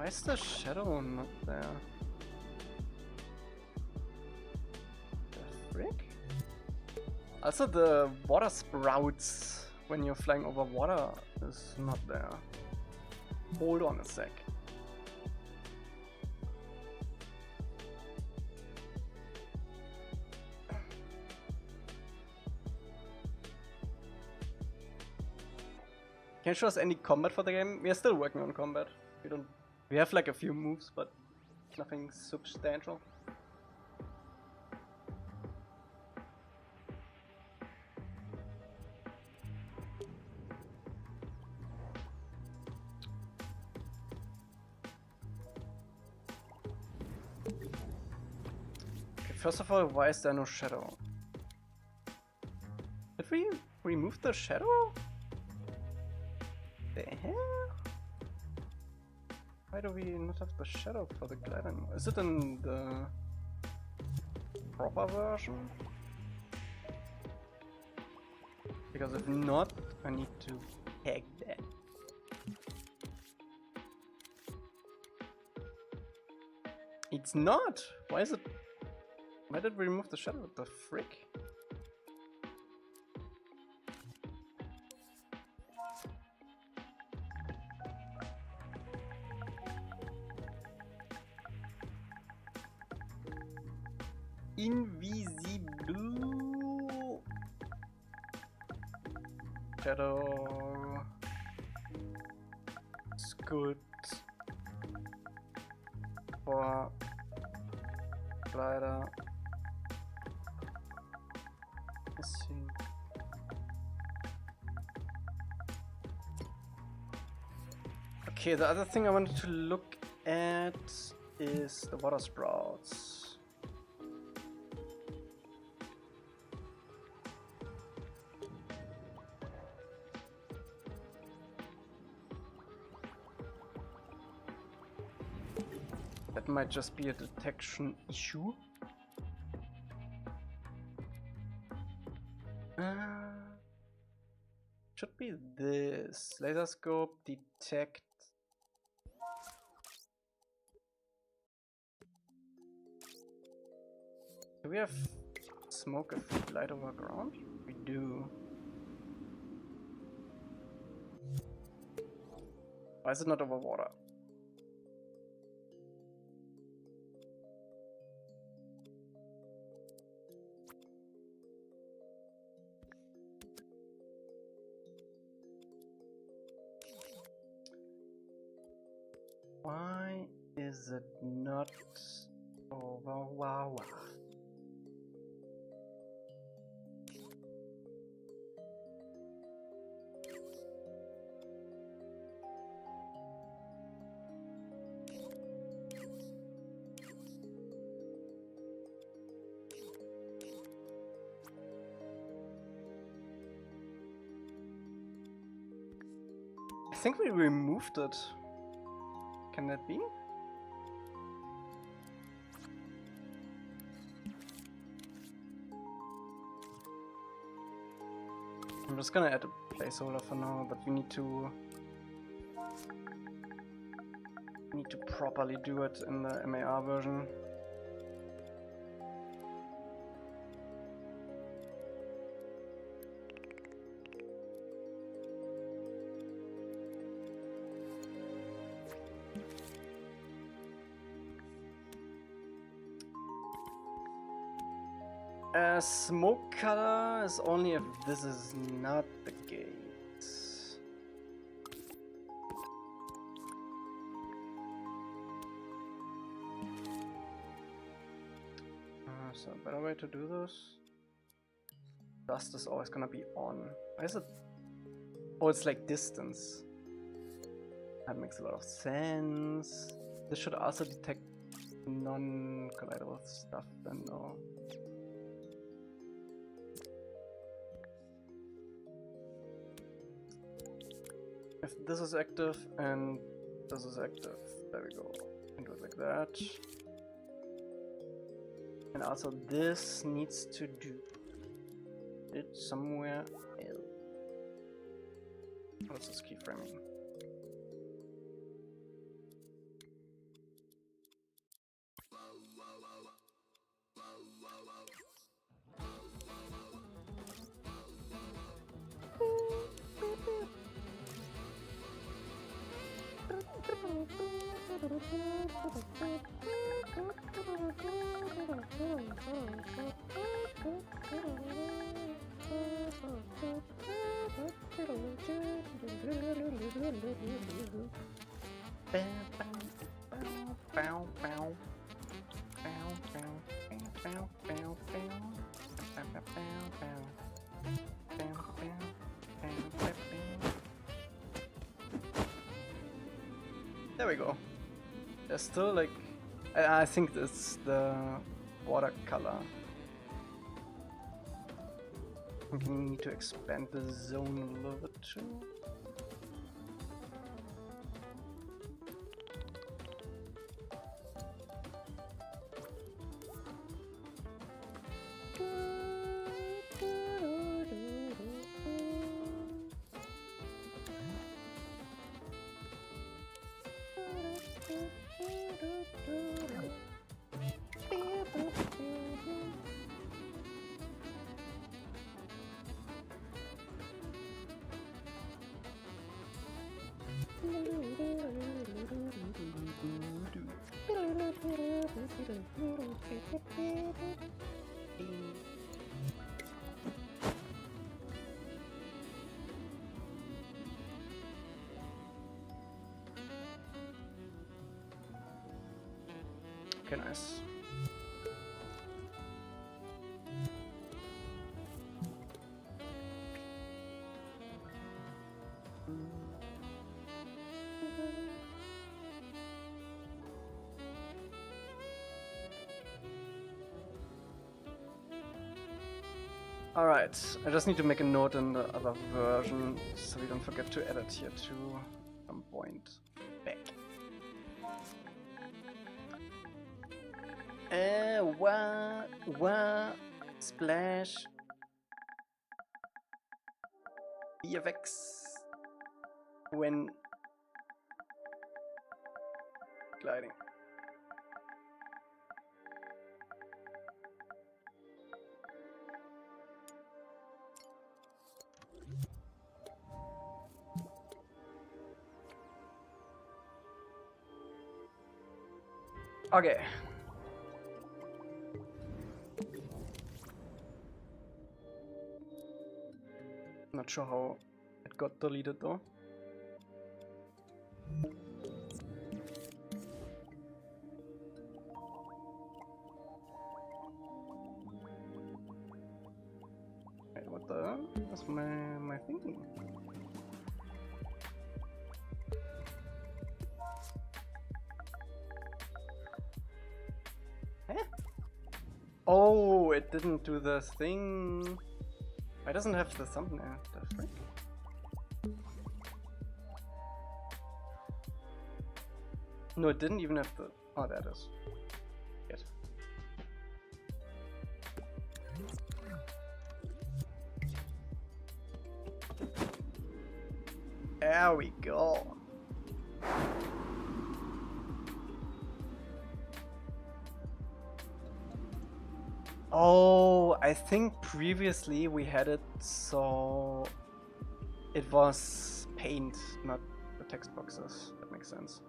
Why is the shadow not there? The frick? Also the water sprouts when you're flying over water is not there. Hold on a sec. Can you show us any combat for the game? We are still working on combat. We have like a few moves, but nothing substantial. Okay, first of all, why is there no shadow? Did we remove the shadow? The hell? Why do we not have the shadow for the glide anymore? Is it in the proper version? Because if not, I need to hack that. It's not! Why is it? Why did we remove the shadow? What the frick? Invisible shadow sculpt for glider. Let's see. Okay, the other thing I wanted to look at is the water sprouts. That might just be a detection issue. Should be this. Laser scope, detect. Do we have smoke if light over ground? We do. Why is it not over water? Why is it not over water? I think we removed it. Can that be? I'm just gonna add a placeholder for now, but we need to properly do it in the MAR version. Smoke color is only if this is not the case. So a better way to do this. Dust is always gonna be on. Why is it? Oh, it's like distance. That makes a lot of sense. This should also detect non-collidable stuff then, though. If this is active and this is active, there we go. And do it like that. And also this needs to do it somewhere else. What's this keyframing? There we go. There's still like, I think it's the watercolor. I think we need to expand the zone a little bit too. Okay, nice. Alright, I just need to make a note in the other version so we don't forget to edit here too at some point back. Splash VFX when gliding. Okay. Not sure how it got deleted though. Wait, what the? What's my thinking? Eh? Oh, it didn't do the thing. Why doesn't it have the thumbnail? The frick? No, it didn't even have the. Oh, there it is. Good. There we go. Oh, I think previously we had it so it was paint, not the text boxes. That makes sense.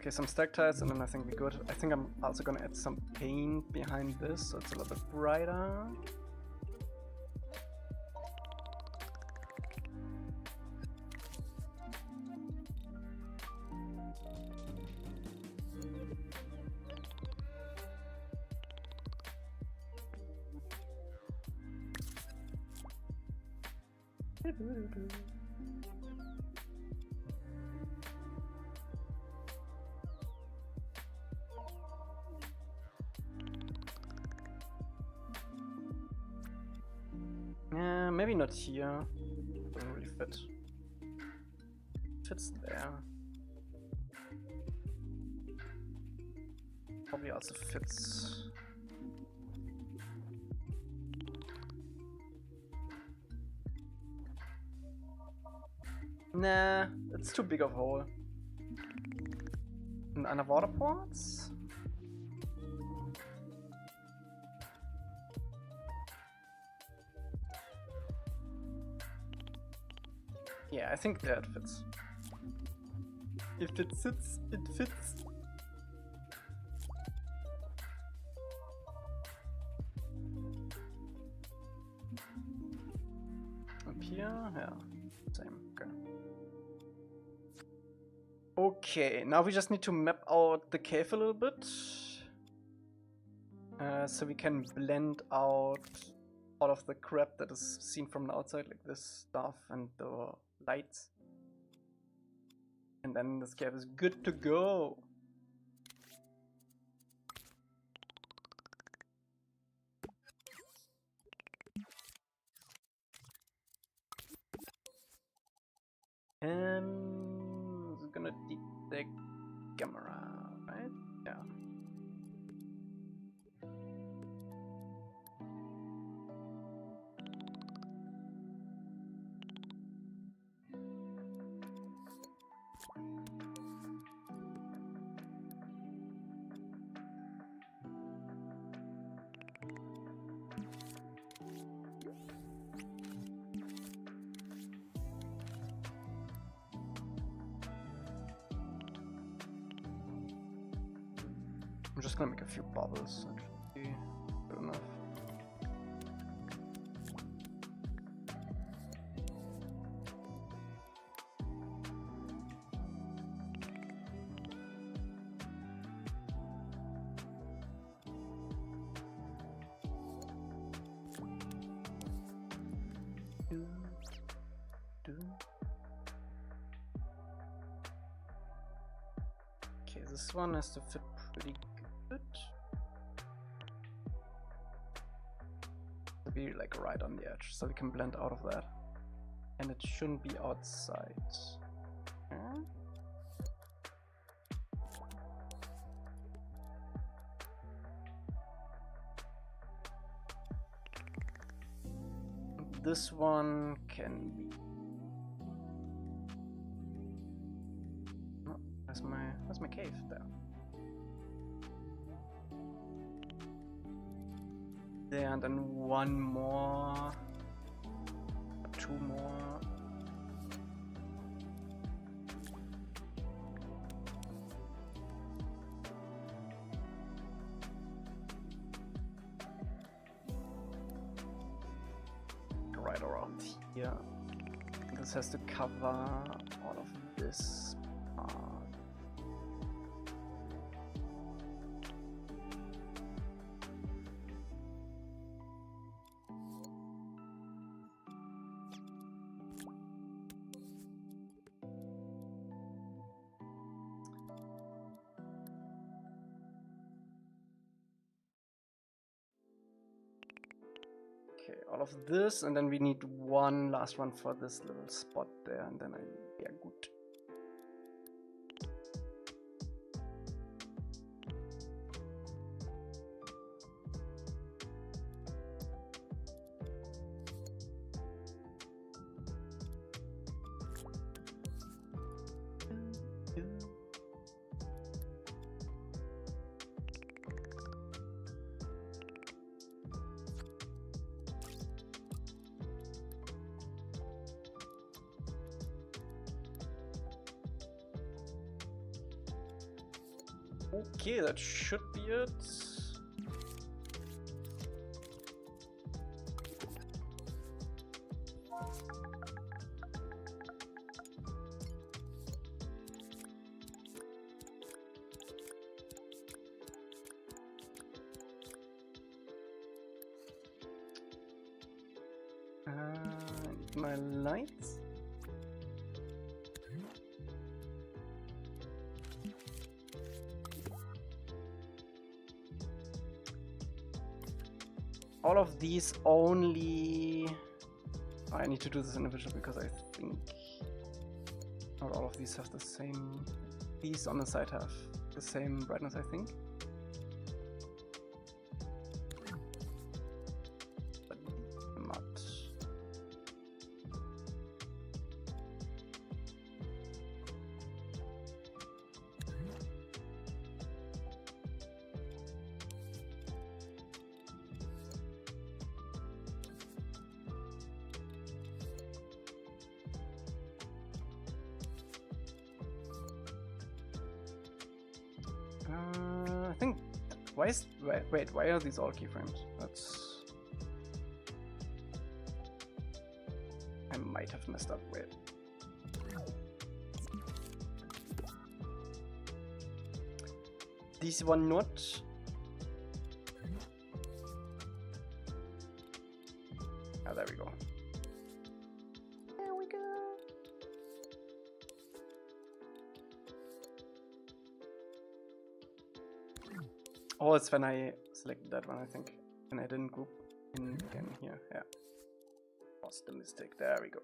Okay, some stack tiles and then I think we're good. I think I'm also gonna add some paint behind this so it's a little bit brighter. Yeah, maybe not here. Doesn't really fit. Fits there. probably also fits. Nah, it's too big of a hole. And underwater ports? Yeah, I think that fits. If it sits, it fits. Up here, yeah, same, okay. Okay, now we just need to map out the cave a little bit. So we can blend out all of the crap that is seen from the outside, like this stuff and the lights. And then this cave is good to go. And it's gonna detect camera, right? Yeah. I'm just gonna make a few bubbles. That should be good enough. Okay, this one has to fit pretty good. To be like right on the edge, so we can blend out of that. And it shouldn't be outside. Huh? This one can be. Oh, where's my cave? There. There, and then one more, two more. Right around here. This has to cover all of this part. Okay, all of this, and then we need one last one for this little spot there, and then yeah, good. Okay, that should be it. My lights. All of these only. Oh, I need to do this individually because I think not all of these have the same. These on the side have the same brightness, I think. I think. Wait, why are these all keyframes? That's. I might have messed up. Wait. These were not. Ah, there we go. There we go. Oh, it's when I selected that one, I think. And I didn't group in again here. Yeah. Was the mistake. There we go.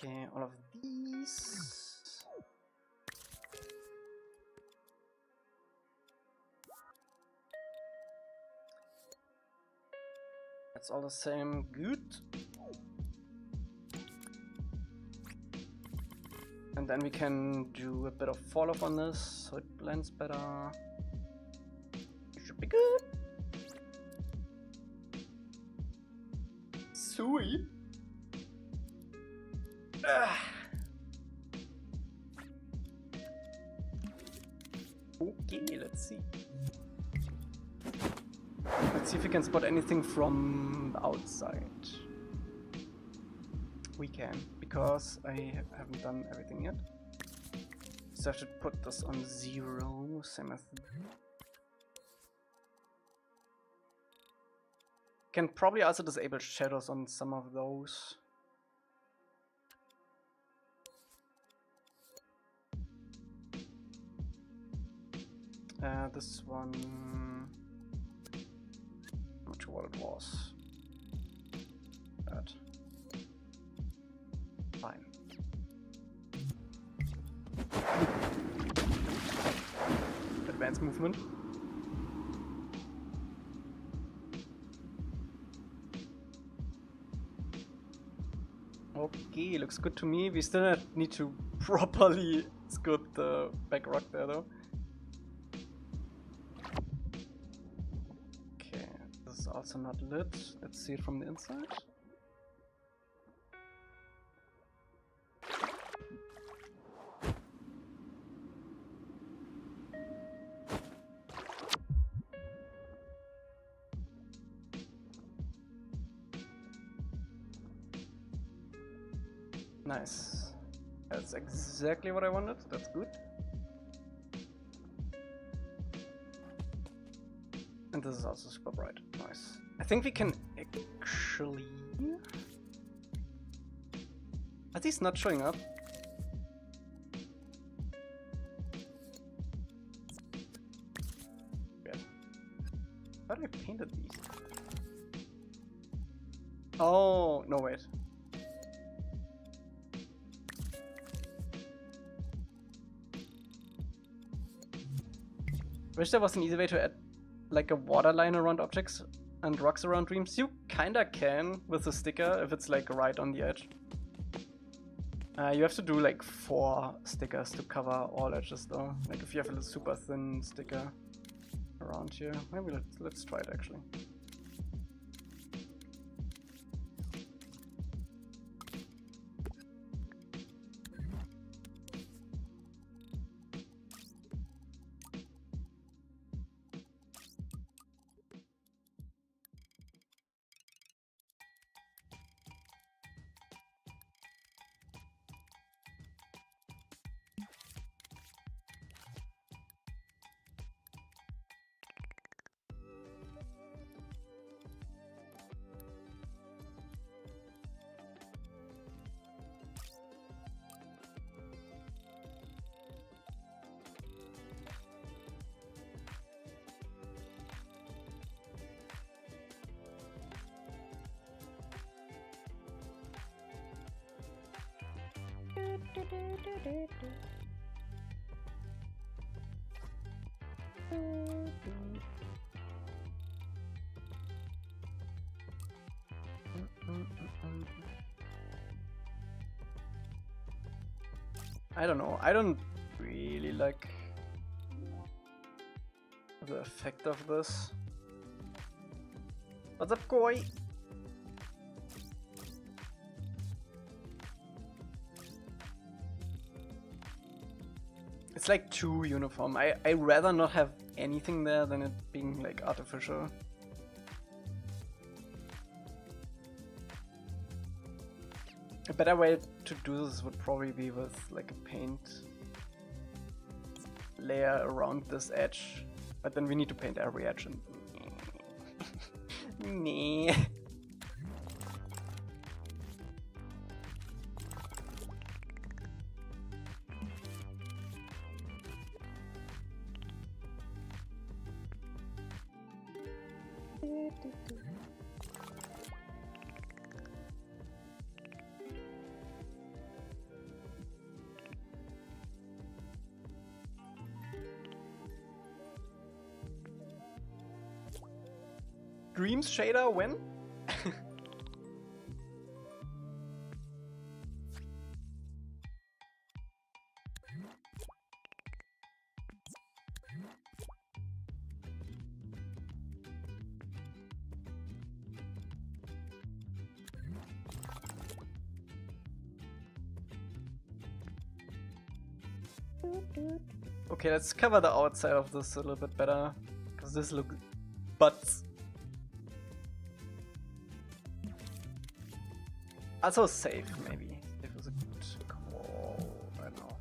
Okay, all of these. That's all the same. Good. And then we can do a bit of fall off on this so it blends better. It should be good. Sweet. Okay, let's see. Let's see if we can spot anything from the outside. We can, because I haven't done everything yet. So I should put this on 0, same as... Can probably also disable shadows on some of those. This one... not sure what it was. That. Fine. Advanced movement. Okay, looks good to me. We still need to properly sculpt the back rock there though. Okay, this is also not lit. Let's see it from the inside. Nice. That's exactly what I wanted. That's good. And this is also super bright. Nice. I think we can actually... Are these not showing up? Yeah. How did I painted these? Oh, no wait. Wish there was an easy way to add like a waterline around objects and rocks around dreams. You kinda can with the sticker if it's like right on the edge. You have to do like 4 stickers to cover all edges though. Like if you have a super thin sticker around here. Maybe let's try it actually. I don't know, I don't really like the effect of this. What's up, Koi? It's like too uniform. I rather not have anything there than it being like artificial. A better way to do this would probably be with like a paint layer around this edge, but then we need to paint every edge and nee. Dreams shader when? Okay, let's cover the outside of this a little bit better, because this looks butts. Also safe, maybe. Safe is a good call. I don't know.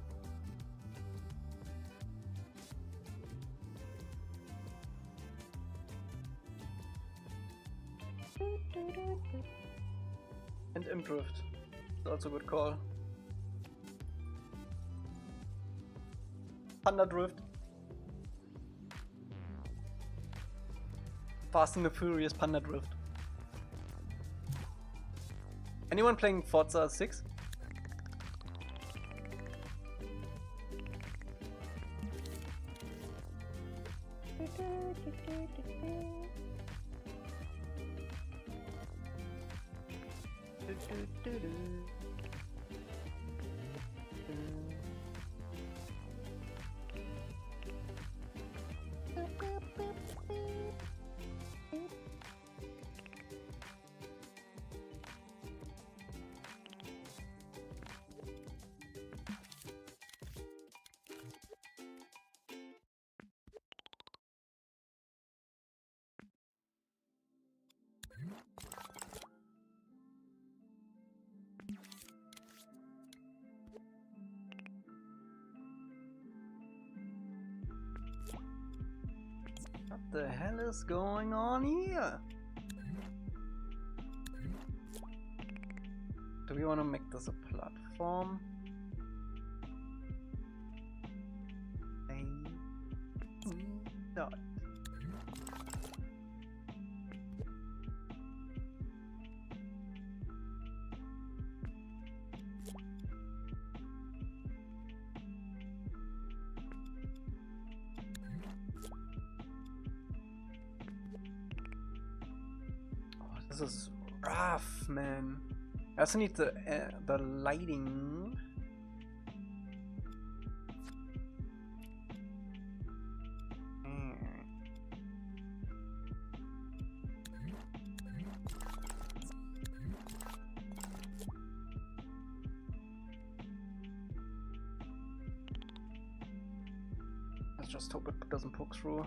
And improved. That's also a good call. Panda Drift. Fast and the Furious Panda Drift. Anyone playing Forza 6? What the hell is going on here? Do we want to make this a platform? Not. This is rough, man. I also need the lighting. Let's just hope it doesn't poke through.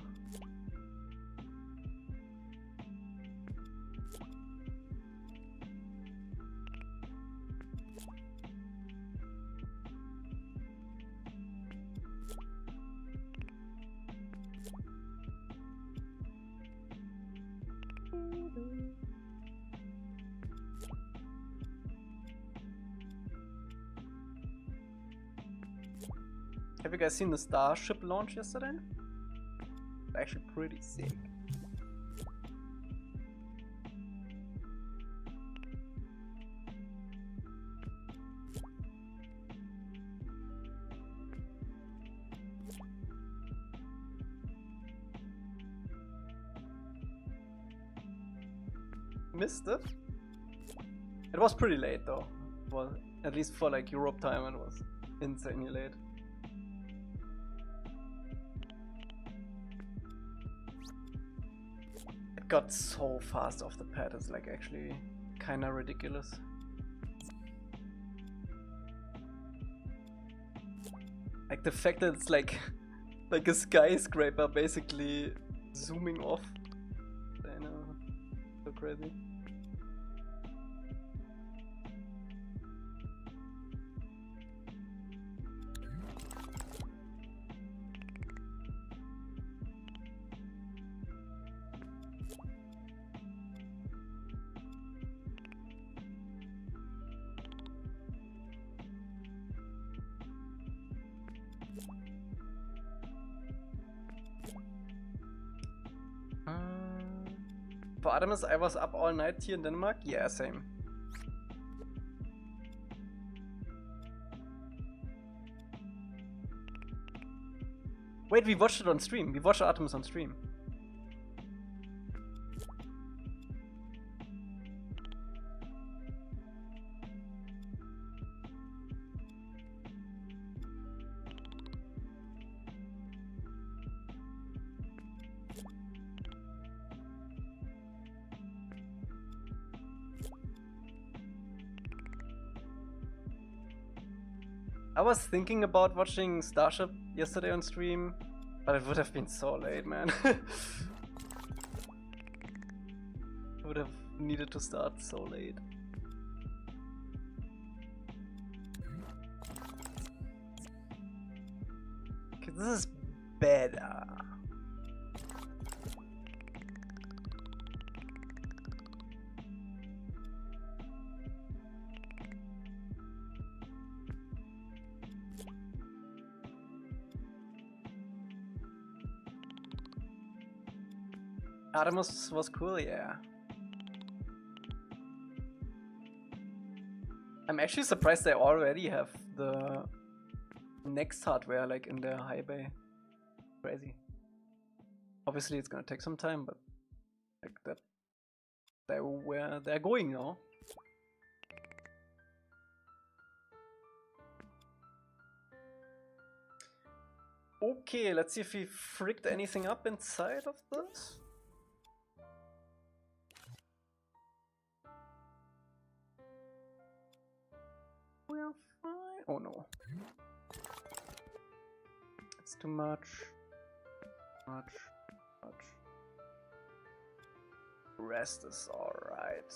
Have you guys seen the Starship launch yesterday? Actually pretty sick. Missed it? It was pretty late though. Well, at least for like Europe time it was insanely late. It got so fast off the pad, it's like actually kinda ridiculous. Like the fact that it's like like a skyscraper basically zooming off. I know. So crazy. For Artemis, I was up all night here in Denmark. Yeah, same. Wait, we watched it on stream. We watched Artemis on stream. I was thinking about watching Starship yesterday on stream, but it would have been so late, man. I would have needed to start so late. Okay, this is better. Artemis was cool, yeah. I'm actually surprised they already have the next hardware like in their high bay. Crazy. Obviously it's gonna take some time, but like that they're where they're going now. Okay, let's see if we fricked anything up inside of this. We are fine. Oh no. It's too much. Much. Rest is alright.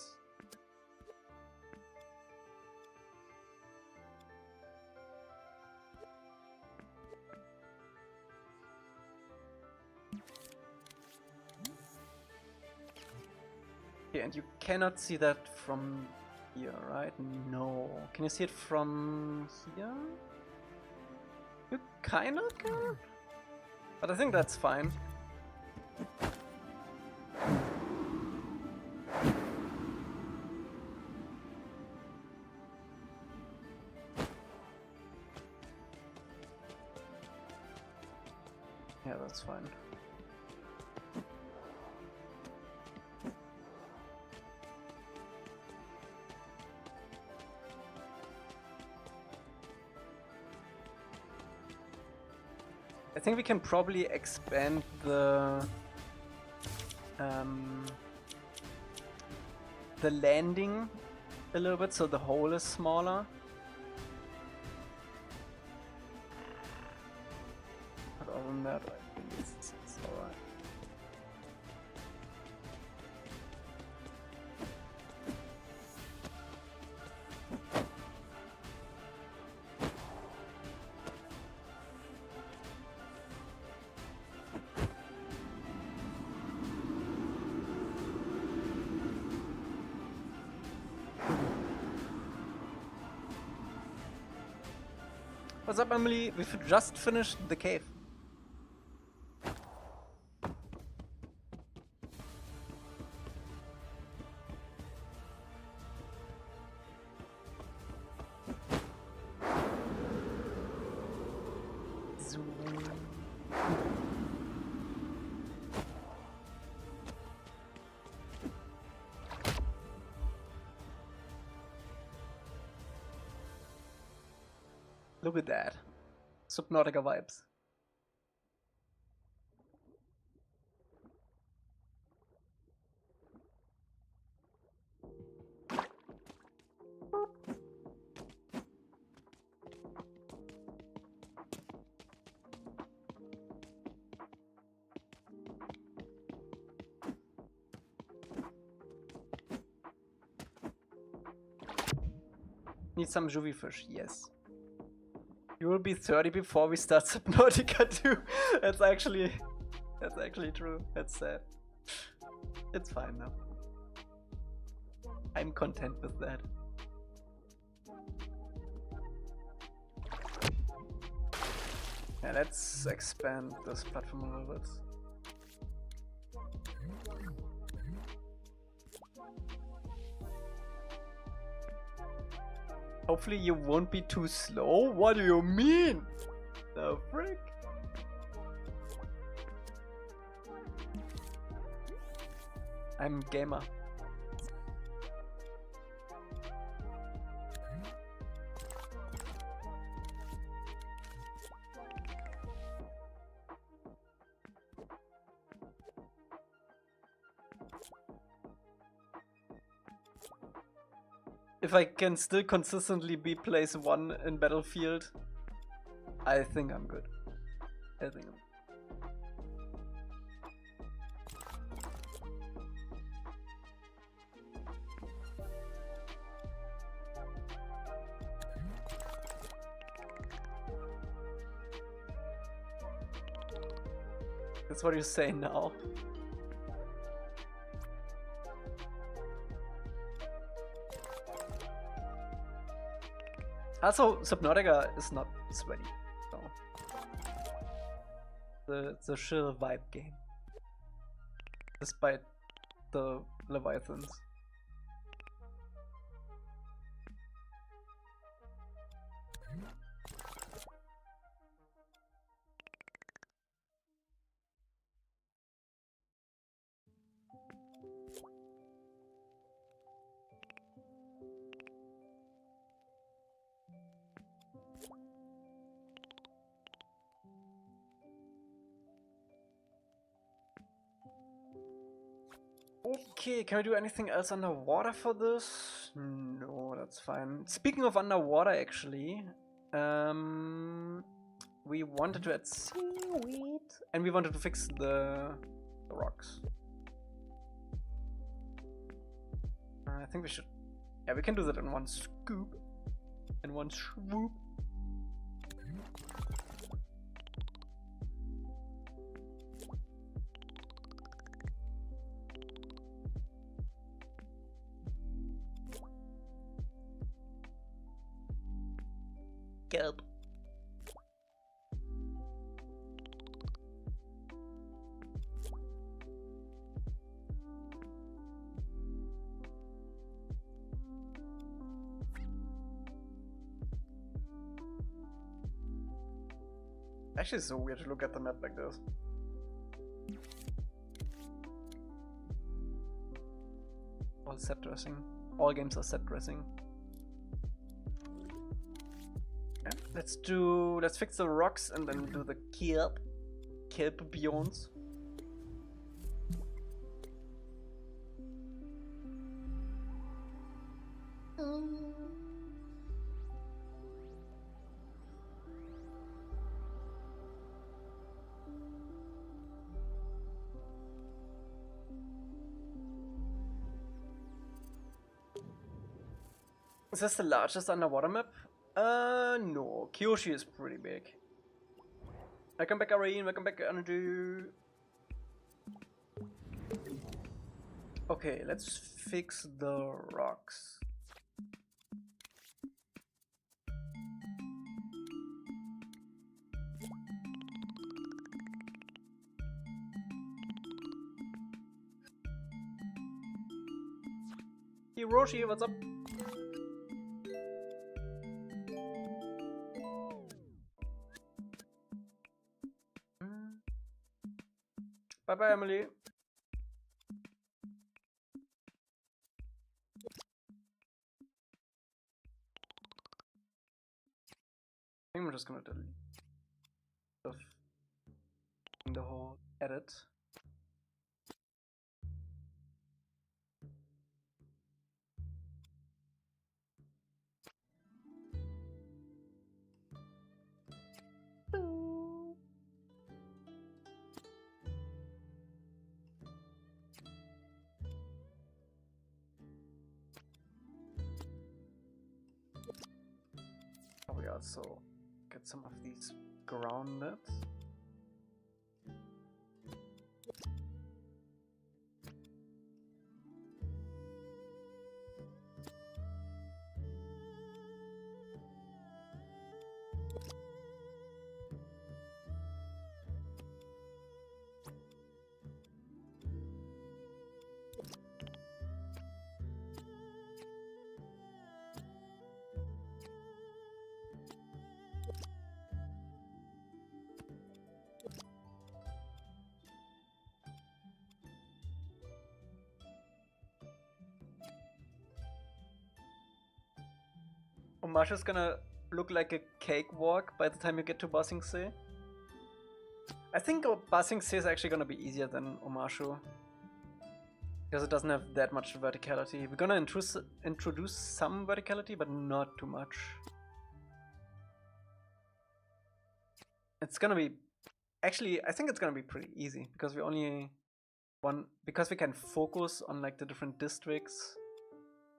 Okay, and you cannot see that from here, right? No. Can you see it from here? You kinda can. But I think that's fine. Yeah, that's fine. I think we can probably expand the landing a little bit so the hole is smaller. But other than that, I think it's alright. What's up, Emily? We've just finished the cave. Zoom. Look at that. Subnautica vibes. Need some Juvy fish, yes. You will be 30 before we start Subnautica 2. That's actually true. That's sad. It's fine now. I'm content with that. Yeah, let's expand this platform a little bit. Hopefully you won't be too slow. What do you mean? The frick? I'm gamer. If I can still consistently be place 1 in Battlefield, I think I'm good. I think I'm That's what you say now. Also, Subnautica is not sweaty, so it's a chill vibe game, despite the Leviathans. Okay, can we do anything else underwater for this? No, that's fine. Speaking of underwater, actually, we wanted to add seaweed, and we wanted to fix the rocks. I think we should. Yeah, we can do that in one scoop, in one swoop. Kelp. Actually, it's so weird to look at the map like this. All set dressing. All games are set dressing. Okay, let's fix the rocks and then do the kelp biomes. Is this the largest underwater map? No. Kyoshi is pretty big. Welcome back, Irene. Welcome back, Energy. Okay, let's fix the rocks. Hiroshi, what's up? Bye bye, Emily. I think I'm just gonna delete stuff in the whole edit. also get some of these grounded. Omashu's gonna look like a cakewalk by the time you get to Bossing C. I think Bossing C is actually gonna be easier than Omashu. Because it doesn't have that much verticality. We're gonna introduce some verticality, but not too much. It's gonna be... Actually, I think it's gonna be pretty easy, because we only... Because we can focus on like the different districts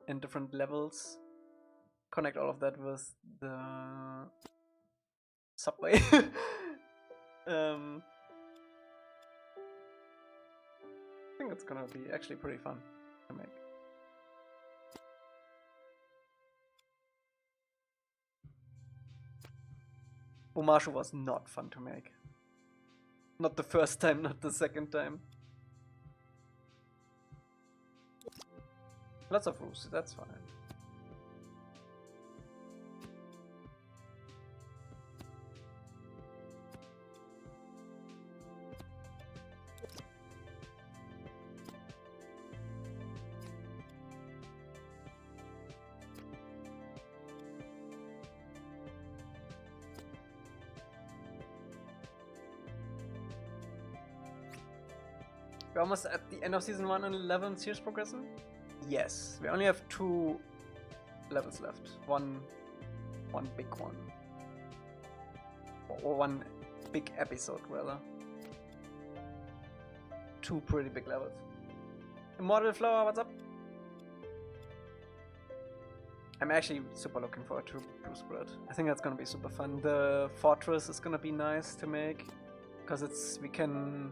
and different levels. Connect all of that with the subway. I think it's gonna be actually pretty fun to make. Omashu was not fun to make. Not the first time, not the second time. Lots of roofs, that's fine. We're almost at the end of season 1 and 11 series progression? Yes, we only have 2 levels left. One big one. Or one big episode, rather. 2 pretty big levels. Immortal Flower, what's up? I'm actually super looking forward to Blue Spirit. I think that's gonna be super fun. The fortress is gonna be nice to make. Because we can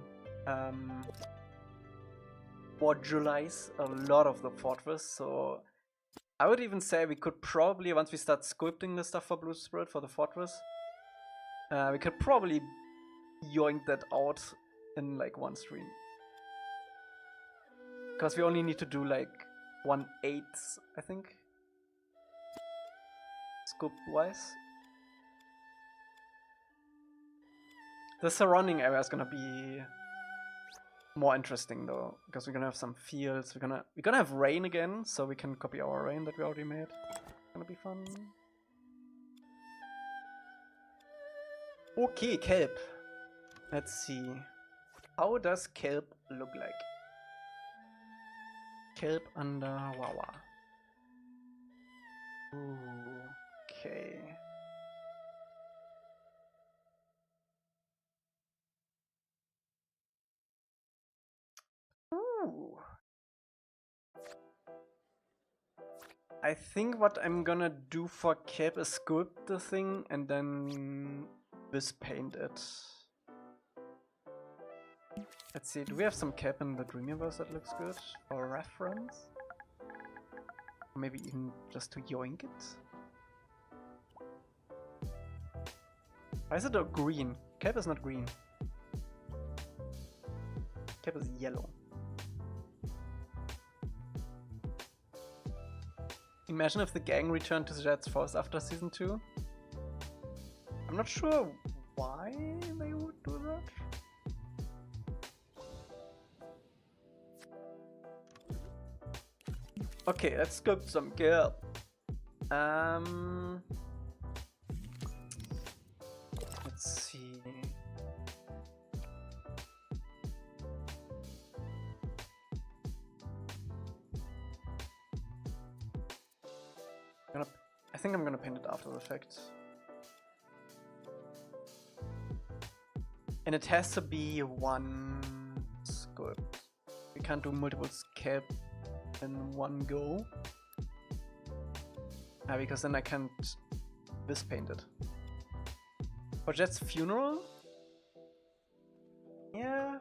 modulize a lot of the fortress, so I would even say we could probably, once we start sculpting the stuff for Blue Spirit for the fortress, we could probably yoink that out in like one stream. Because we only need to do like 1/8, I think, scope wise. The surrounding area is gonna be more interesting though, because we're gonna have some fields. We're gonna have rain again, so we can copy our rain that we already made. It's gonna be fun. Okay, kelp. Let's see. How does kelp look like? Kelp under Wawa. Ooh, okay. Ooh. I think what I'm gonna do for Cap is sculpt the thing and then paint it. Let's see, do we have some Cap in the Dreamiverse that looks good for reference? Or maybe even just to yoink it? Why is it a green? Cap is not green. Cap is yellow. Imagine if the gang returned to Jed's Forest after season 2. I'm not sure why they would do that. Okay, let's sculpt some kelp. Let's see. I think I'm gonna paint it after the fact. And it has to be one sculpt. We can't do multiple kelp in one go. Because then I can't this painted. For Jet's funeral? Yeah.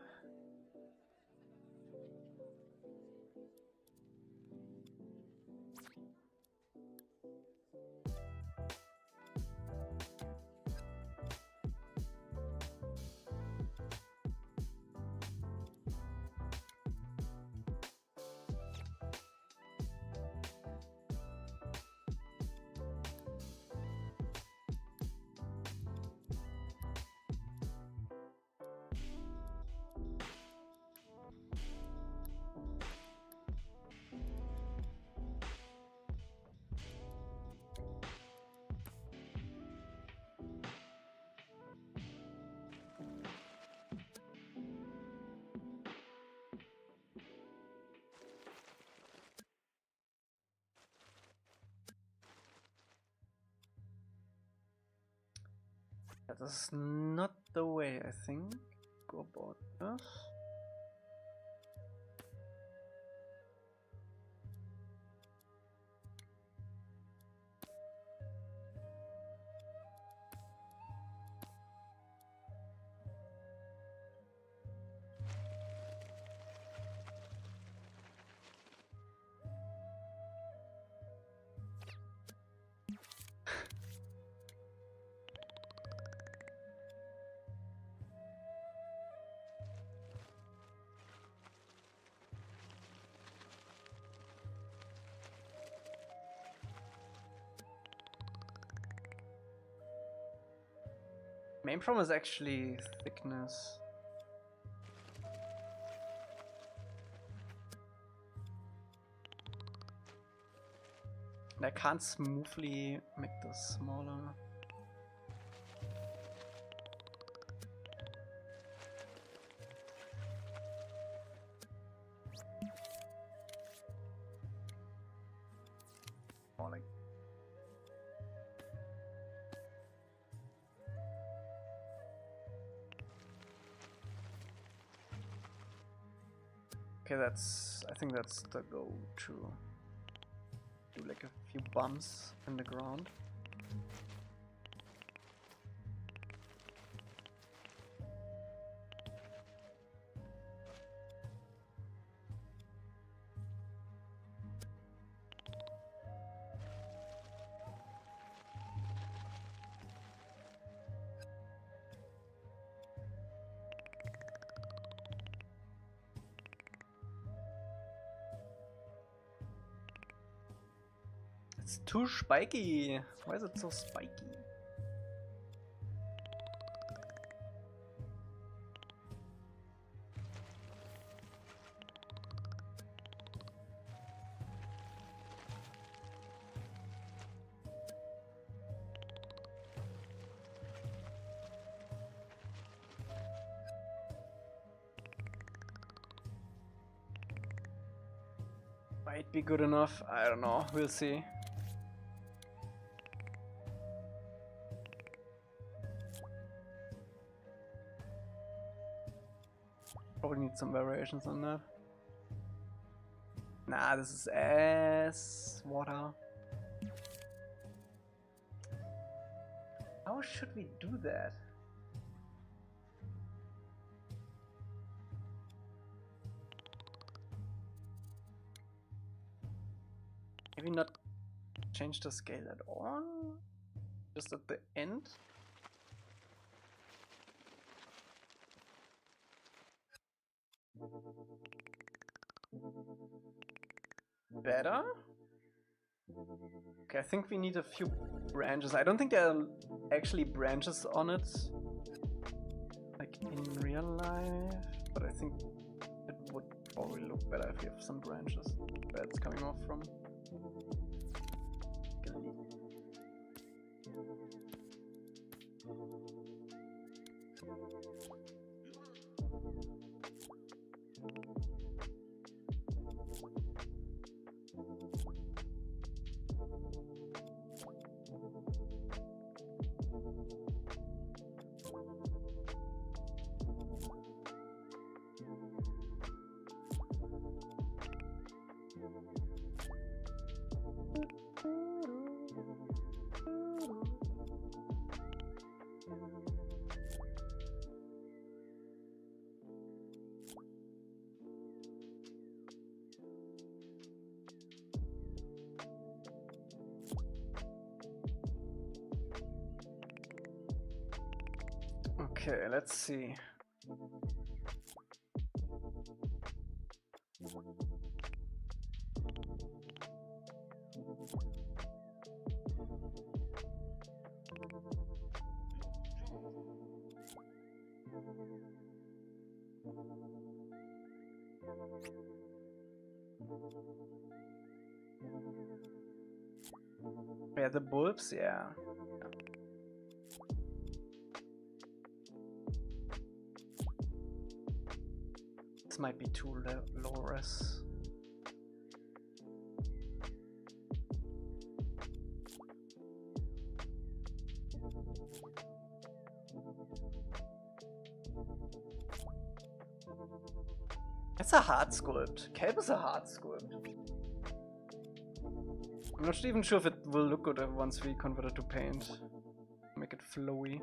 That is not the way I think. Go about this. Main problem is actually thickness. And I can't smoothly make this smaller. Or like okay, I think that's the go-to. Do like a few bumps in the ground. It's too spiky. Why is it so spiky? Might be good enough. I don't know. We'll see. Probably need some variations on that. Nah, this is ass water. How should we do that? Maybe not change the scale at all? Just at the end? Better? Okay, I think we need a few branches. I don't think there are actually branches on it, like in real life, but I think it would probably look better if we have some branches where it's coming off from. Okay, let's see. Yeah, the bulbs, yeah. This might be too low res. It's a hard sculpt. Kelp is a hard sculpt. I'm not even sure if it will look good once we convert it to paint. Make it flowy.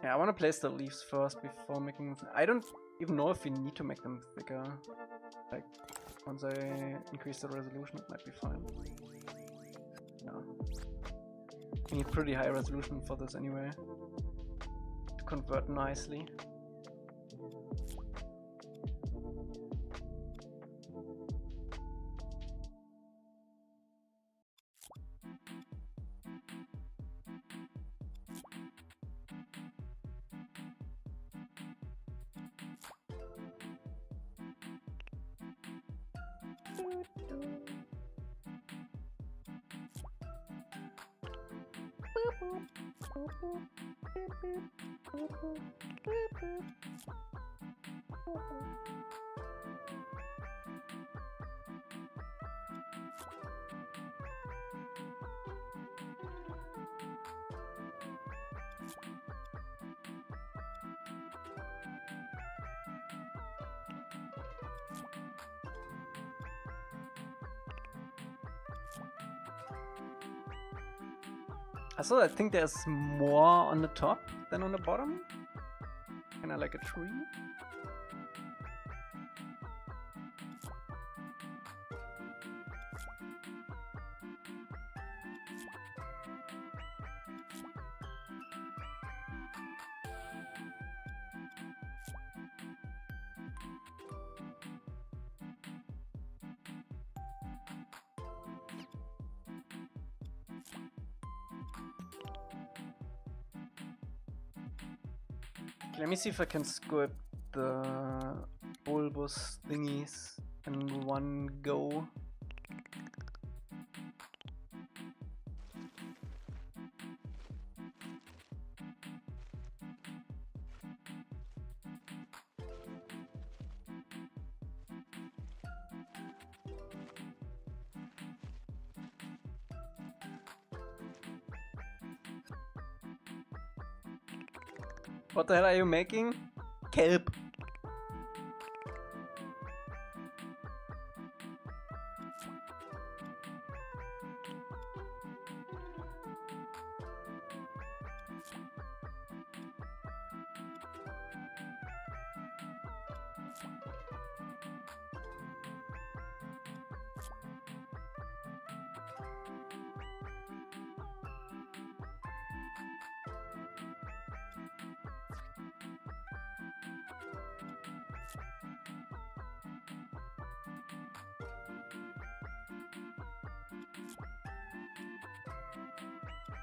Yeah, I want to place the leaves first before making them. I don't even know if we need to make them thicker. Like, once I increase the resolution, it might be fine. Yeah. We need pretty high resolution for this anyway. To convert nicely. Also, I think there's more on the top than on the bottom. Kinda like a tree. Let me see if I can sculpt the bulbous thingies in one go. What the hell are you making? Kelp.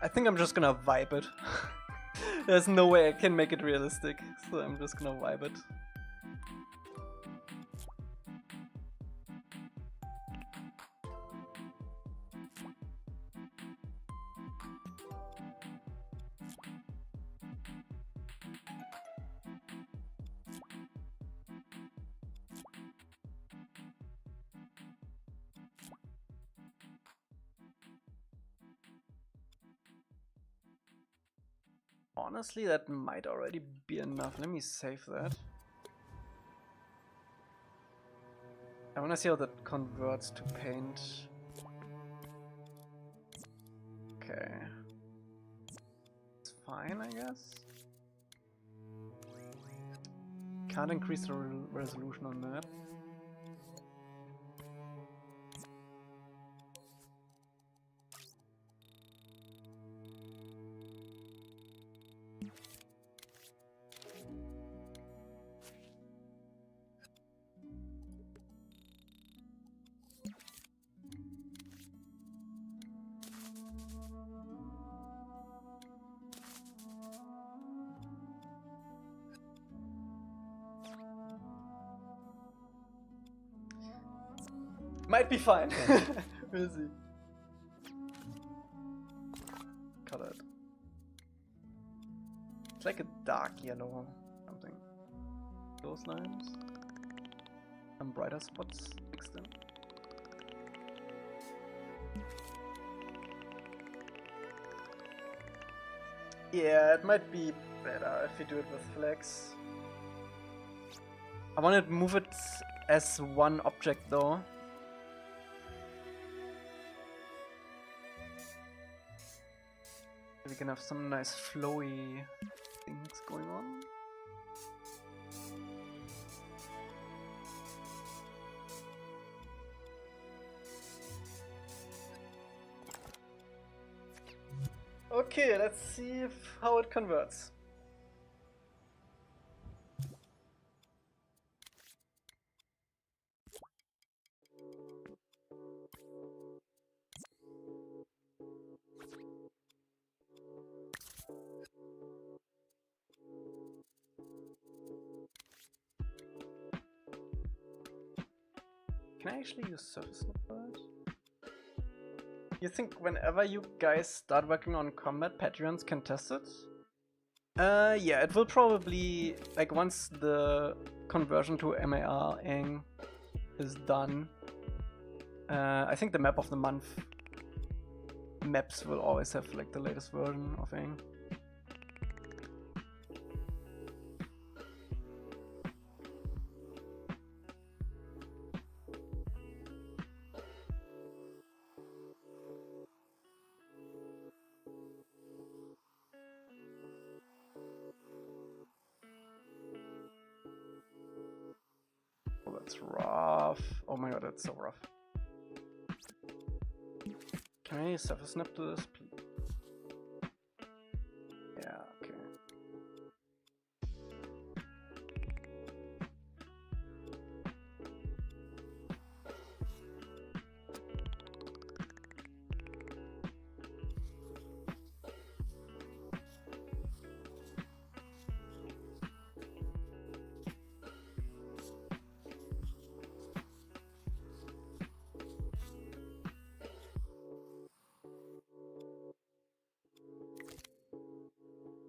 I think I'm just gonna vibe it. There's no way I can make it realistic, so I'm just gonna vibe it. Honestly, that might already be enough. Let me save that. I wanna see how that converts to paint. Okay. It's fine, I guess. Can't increase the resolution on that. Might be fine. We'll see. Colored. It's like a dark yellow something. Those lines. Some brighter spots mixed in. Yeah, it might be better if you do it with flex. I want to move it as one object though. We can have some nice flowy things going on. Okay, let's see how it converts. Can I actually use surface map for that? You think whenever you guys start working on combat, Patreons can test it? Yeah, it will probably, like once the conversion to MAR-ing is done, I think the map of the month maps will always have like the latest version of ing. Oh, that's rough. Oh my god, that's so rough. Can I surface snap to this, please? Yeah, okay.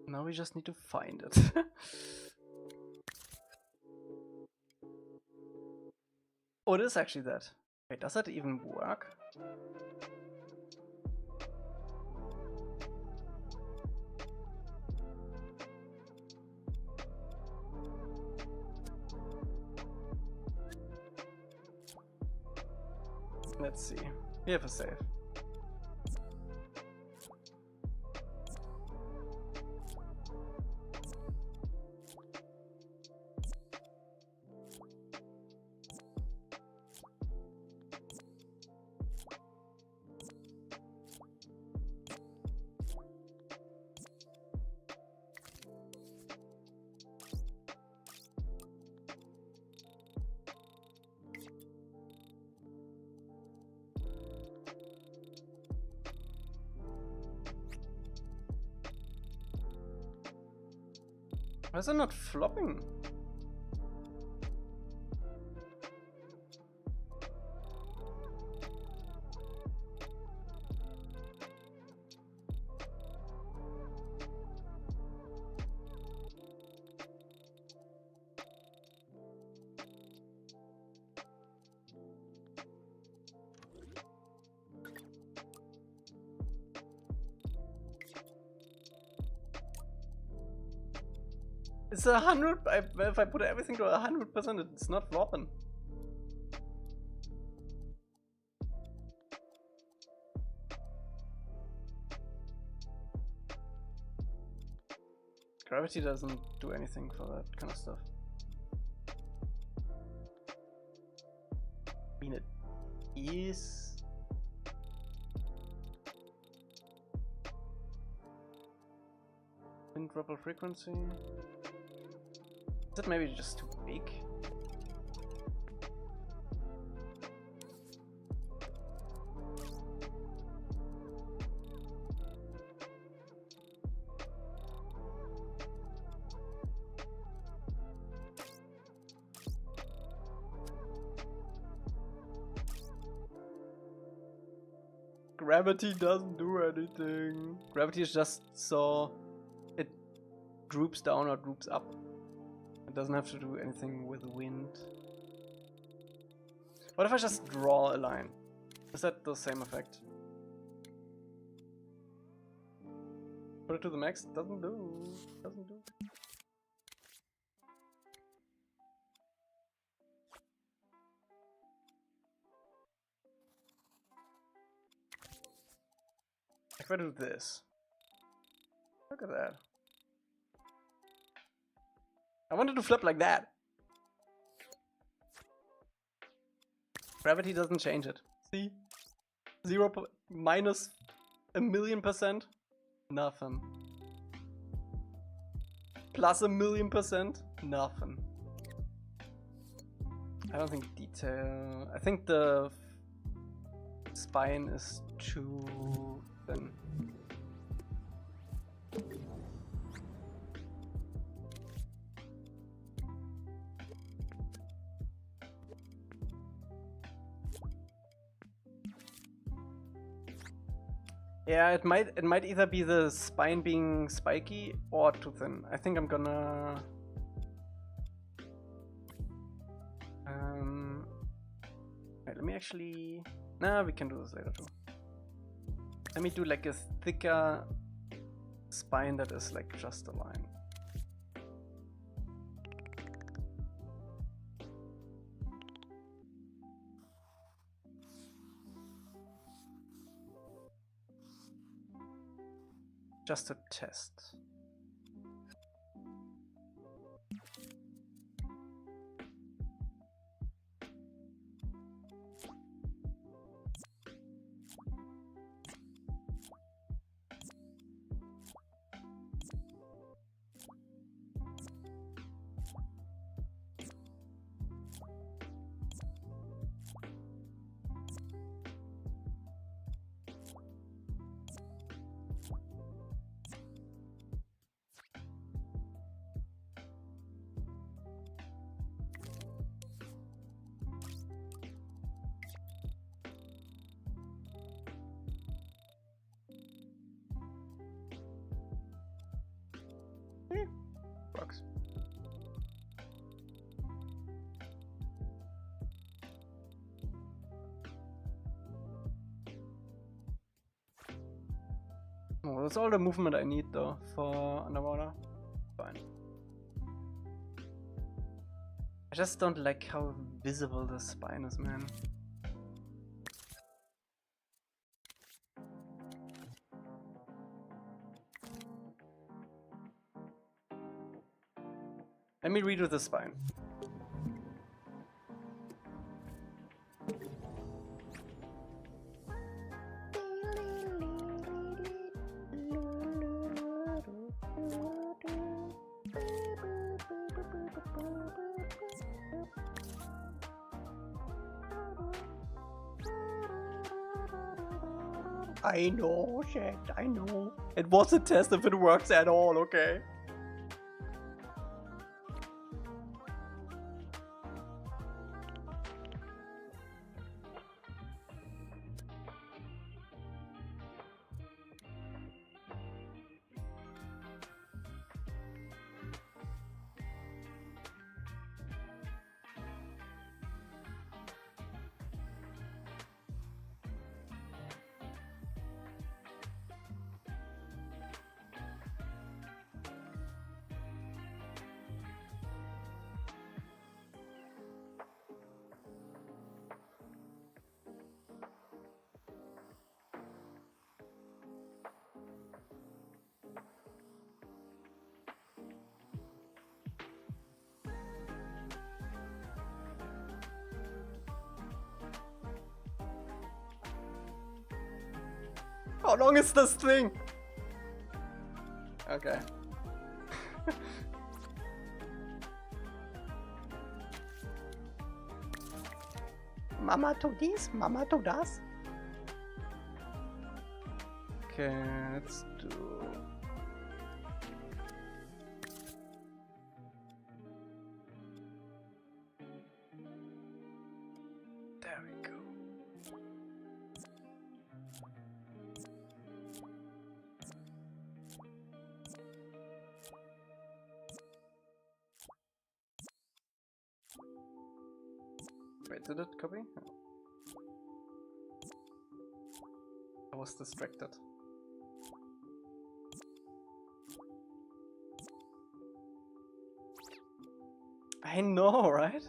Now we just need to find it. Oh, it is actually that. Wait, does that even work? Let's see. We have a save. Why is it not flopping? It's 100. If I put everything to 100%, it's not flopping. Gravity doesn't do anything for that kind of stuff. I mean, it is. Wind ripple frequency. Is it maybe just too big? Gravity doesn't do anything. Gravity is just so it droops down or droops up. It doesn't have to do anything with wind. What if I just draw a line? Is that the same effect? Put it to the max? Doesn't do. Doesn't do. If I do this, look at that. I wanted to flip like that. Gravity doesn't change it. See? Minus a million%? Nothing. Plus a million%? Nothing. I don't think detail. I think the spine is too thin. Yeah, it might either be the spine being spiky or too thin. I think I'm gonna wait, let me actually. Nah, we can do this later too. Let me do like a thicker spine that is like just a line. Just to test. Works. Oh, that's all the movement I need though for underwater. Fine. I just don't like how visible the spine is, man. Let me redo the spine. I know, shit, I know. It was a test if it works at all, okay? How long is this thing? Okay. Mama to this, Mama to das. Okay, let's do. There we go. Wait, did it copy? No. I was distracted. I know, right?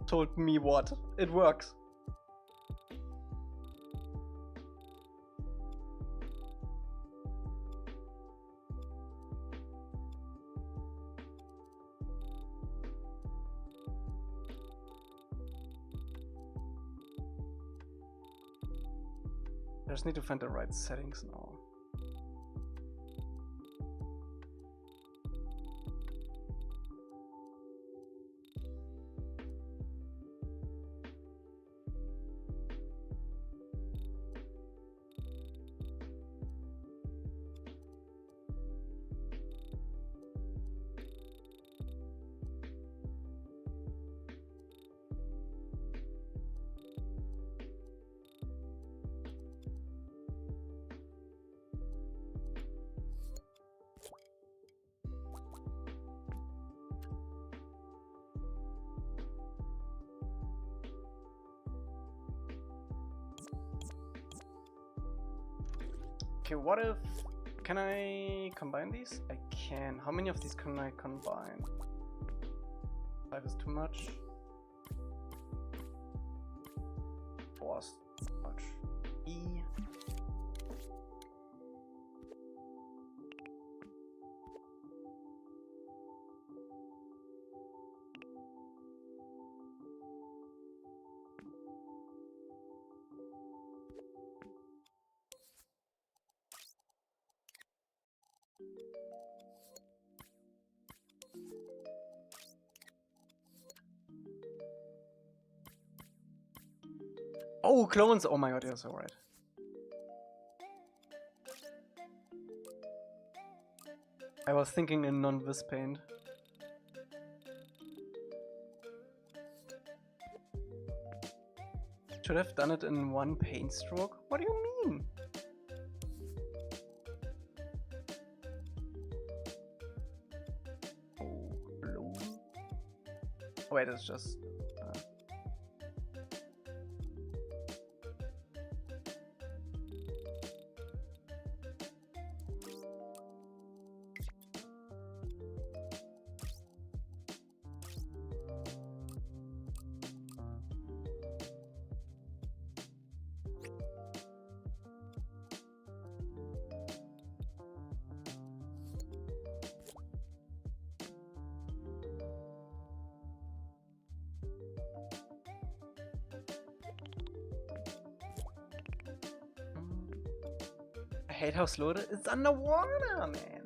Told me what? It works. I just need to find the right settings now. Okay, what if... Can I combine these? I can. How many of these can I combine? 5 is too much. 4 is too much. E. Oh, clones! Oh my god, you're so right. I was thinking in non-vis paint. Should have done it in one paint stroke? What do you mean? Oh, blue. Oh, wait, it's just... I hate how slow it is. It's underwater, man.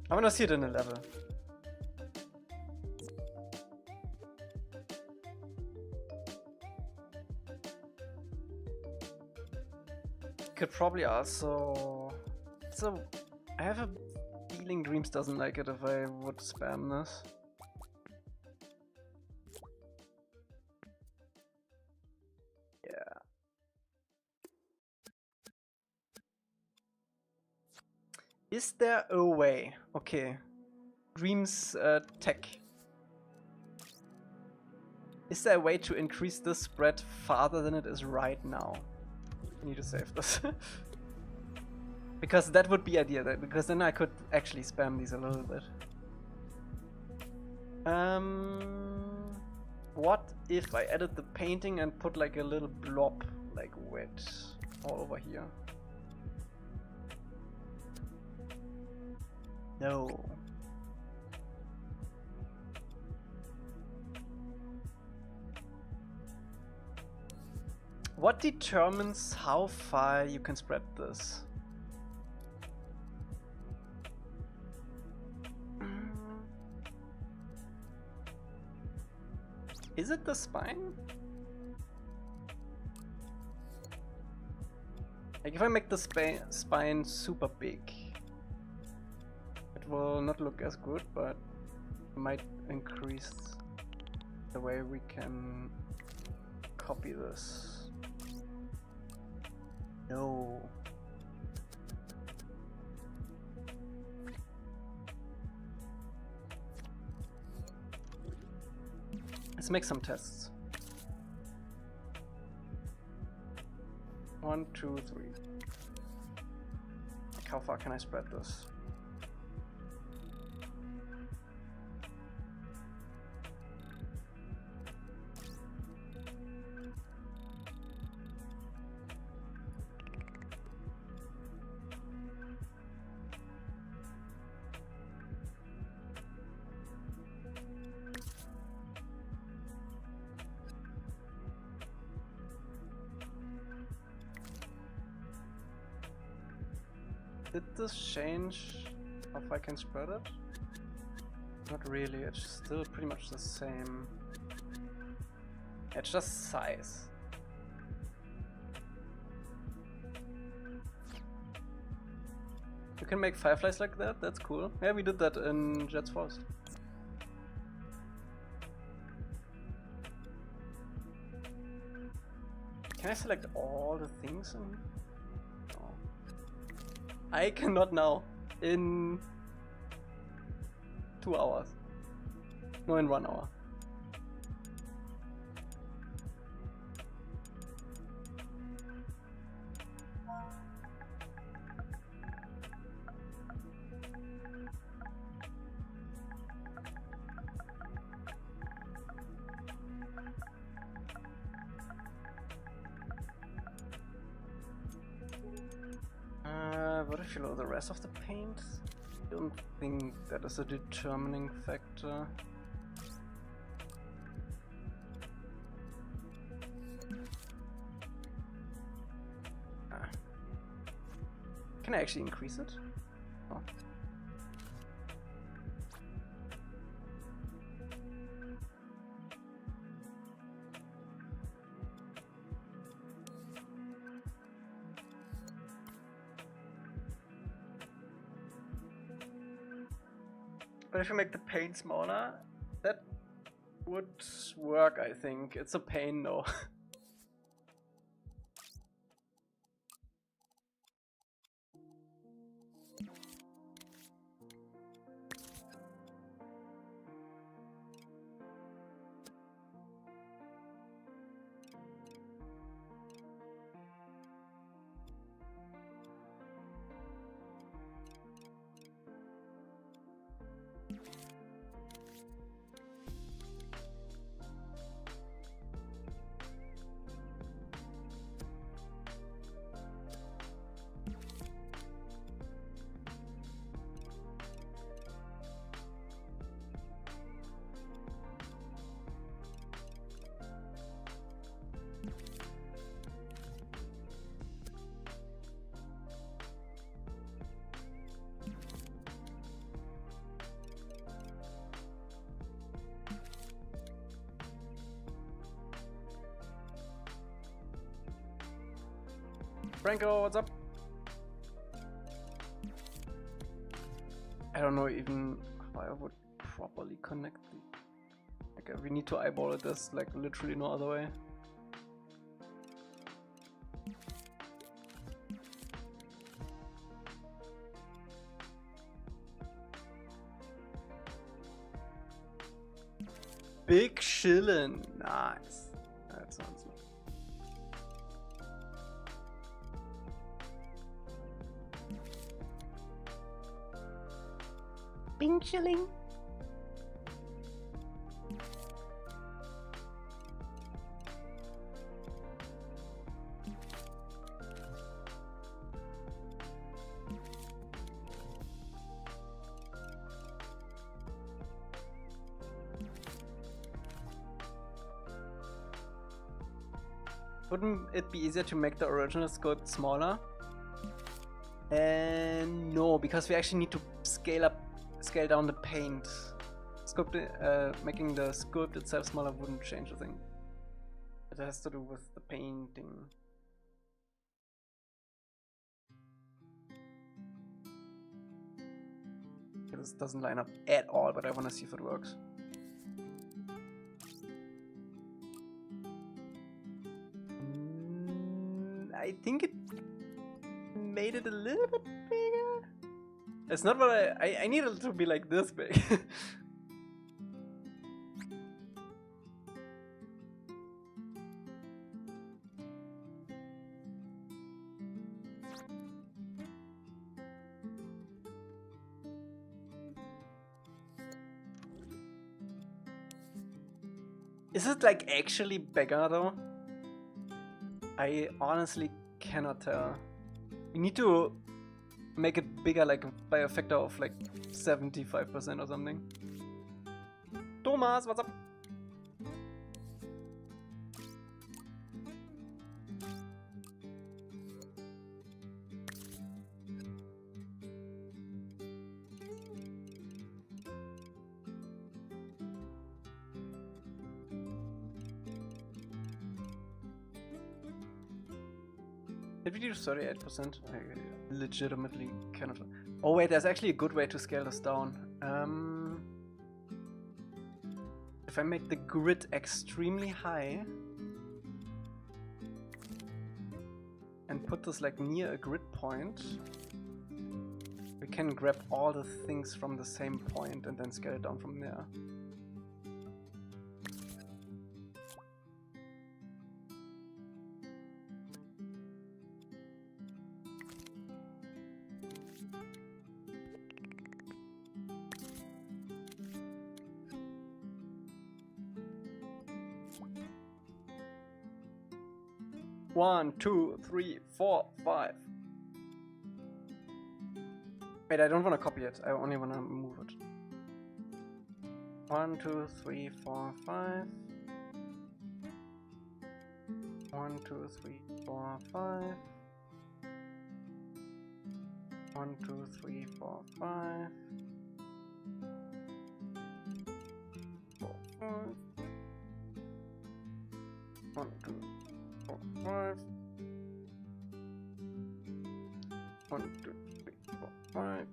I wanna see it in a level. Could probably also... So, I have a feeling Dreams doesn't like it if I would spam this. Yeah. Is there a way? Okay. Dreams tech. Is there a way to increase this spread farther than it is right now? I need to save this. Because that would be ideal, because then I could actually spam these a little bit. What if I added the painting and put like a little blob, like wet, all over here? No. What determines how far you can spread this? Is it the spine? Like if I make the spine super big, it will not look as good, but it might increase the way we can copy this. No. Let's make some tests. 1, 2, 3. Like how far can I spread this? Did this change how far I can spread it? Not really, it's still pretty much the same. It's just size. You can make fireflies like that, that's cool. Yeah, we did that in Jet's Forest. Can I select all the things in? No. I cannot now. In 2 hours. No, in 1 hour. What if you load the rest of the paint? I don't think that is a determining factor. Can I actually increase it? Oh. But if you make the paint smaller, that would work, I think. It's a pain though. Franco, what's up? I don't know even how I would properly connect the... Like, we need to eyeball it. There's like literally no other way. Big chillin', nice. That sounds like. Bing chilling. Wouldn't it be easier to make the original scope smaller? And no, because we actually need to scale down the paint. Making the sculpt itself smaller wouldn't change a thing. It has to do with the painting. This doesn't line up at all, but I want to see if it works. I think it made it a little bit bigger. It's not what I need it to be like this big. Is it like actually bigger though? I honestly cannot tell. We need to make it bigger, like by a factor of like 75% or something. Thomas, what's up? Did we do 38%? I legitimately cannot. Oh wait, there's actually a good way to scale this down. If I make the grid extremely high and put this like near a grid point, we can grab all the things from the same point and then scale it down from there. One, two, three, 4, 5. Wait, I don't want to copy it. I only want to move it. 1, 2, 3, 4, 5. 1, 2, 3, 4, 5. 1, 2, 3, 4, 5. 4, 5. 1, 2, 4, 5. 1, 2, 3, 4, 5.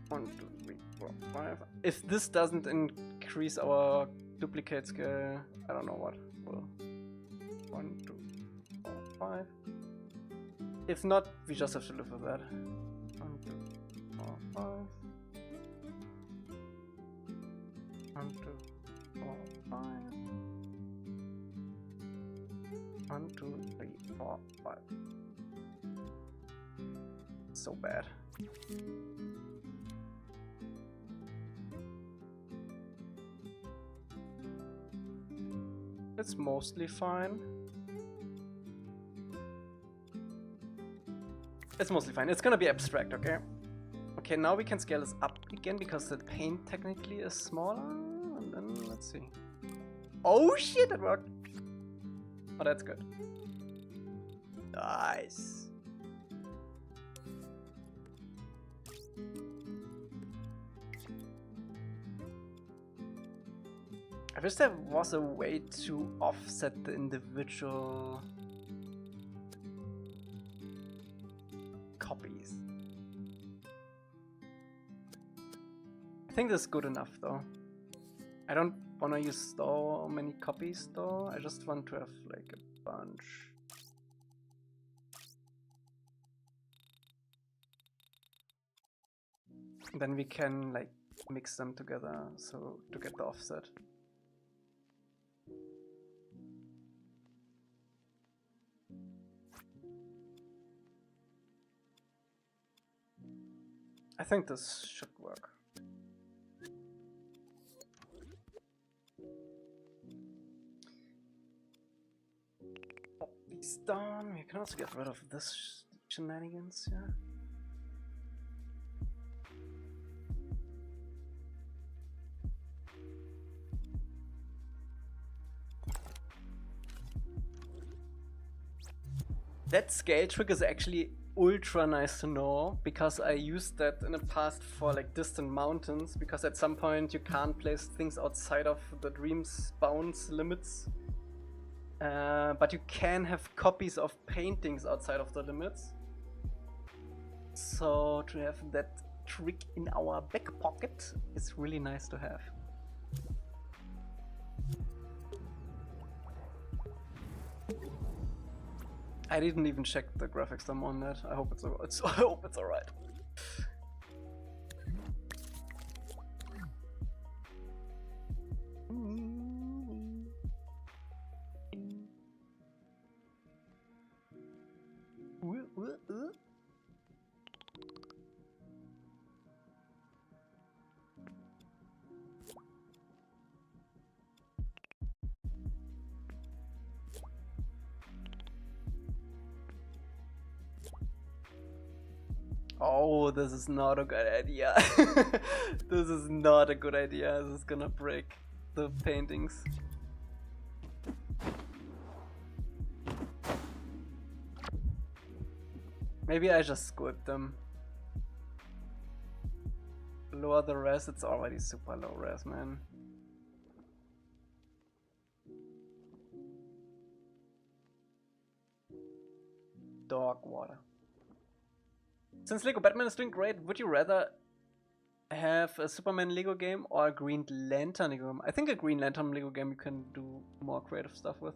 1, 2, 3, 4, 5. If this doesn't increase our duplicate scale, I don't know what will. 1, 2, 4, 5. If not, we just have to live with that. 1, 2, 4, 5. 1, 2, 4, 5. 1, 2, 3, 4, 5. So bad. It's mostly fine. It's mostly fine. It's gonna be abstract, okay? Okay, now we can scale this up again because the paint technically is smaller. And then let's see. Oh shit, it worked. Oh, that's good. Nice. I wish there was a way to offset the individual copies. I think this is good enough though. I don't want to use so many copies though. I just want to have like a bunch. Then we can like mix them together so to get the offset. I think this should work. Pop these down. We can also get rid of this shenanigans, yeah. That scale trick is actually ultra nice to know, because I used that in the past for like distant mountains, because at some point you can't place things outside of the dream's bounds limits. But you can have copies of paintings outside of the limits. So to have that trick in our back pocket is really nice to have. I didn't even check the graphics I'm on that. I hope it's I hope it's alright. Oh, this is not a good idea. This is not a good idea. This is gonna break the paintings. Maybe I just squib them. Lower the res, it's already super low res, man. Dog water. Since Lego Batman is doing great, would you rather have a Superman Lego game or a Green Lantern Lego game? I think a Green Lantern Lego game you can do more creative stuff with.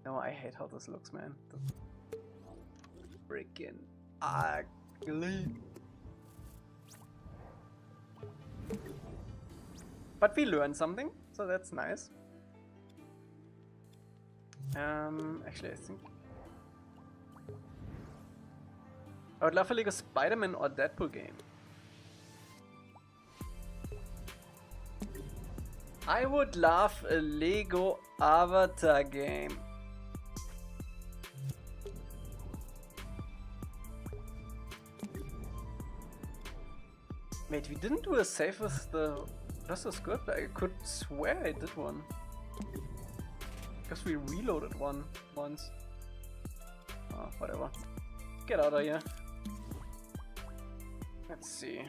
No, I hate how this looks, man. Freaking ugly. But we learned something, so that's nice. Actually, I think I would love a Lego Spider-Man or Deadpool game. I would love a Lego Avatar game. Wait, we didn't do a save with the Just As Good? I could swear I did one. Because we reloaded one once. Oh, whatever. Get out of here. Let's see.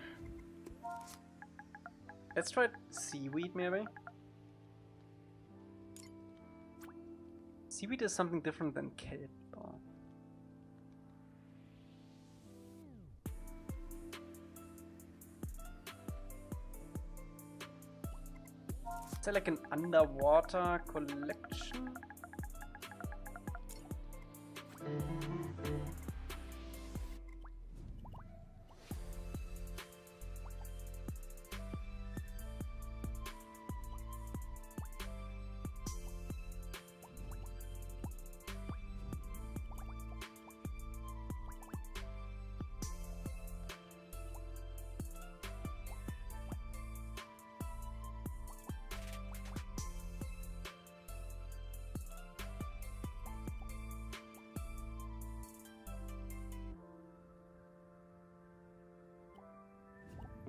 Let's try seaweed maybe. Seaweed is something different than kelp. Oh. Is there like an underwater collection?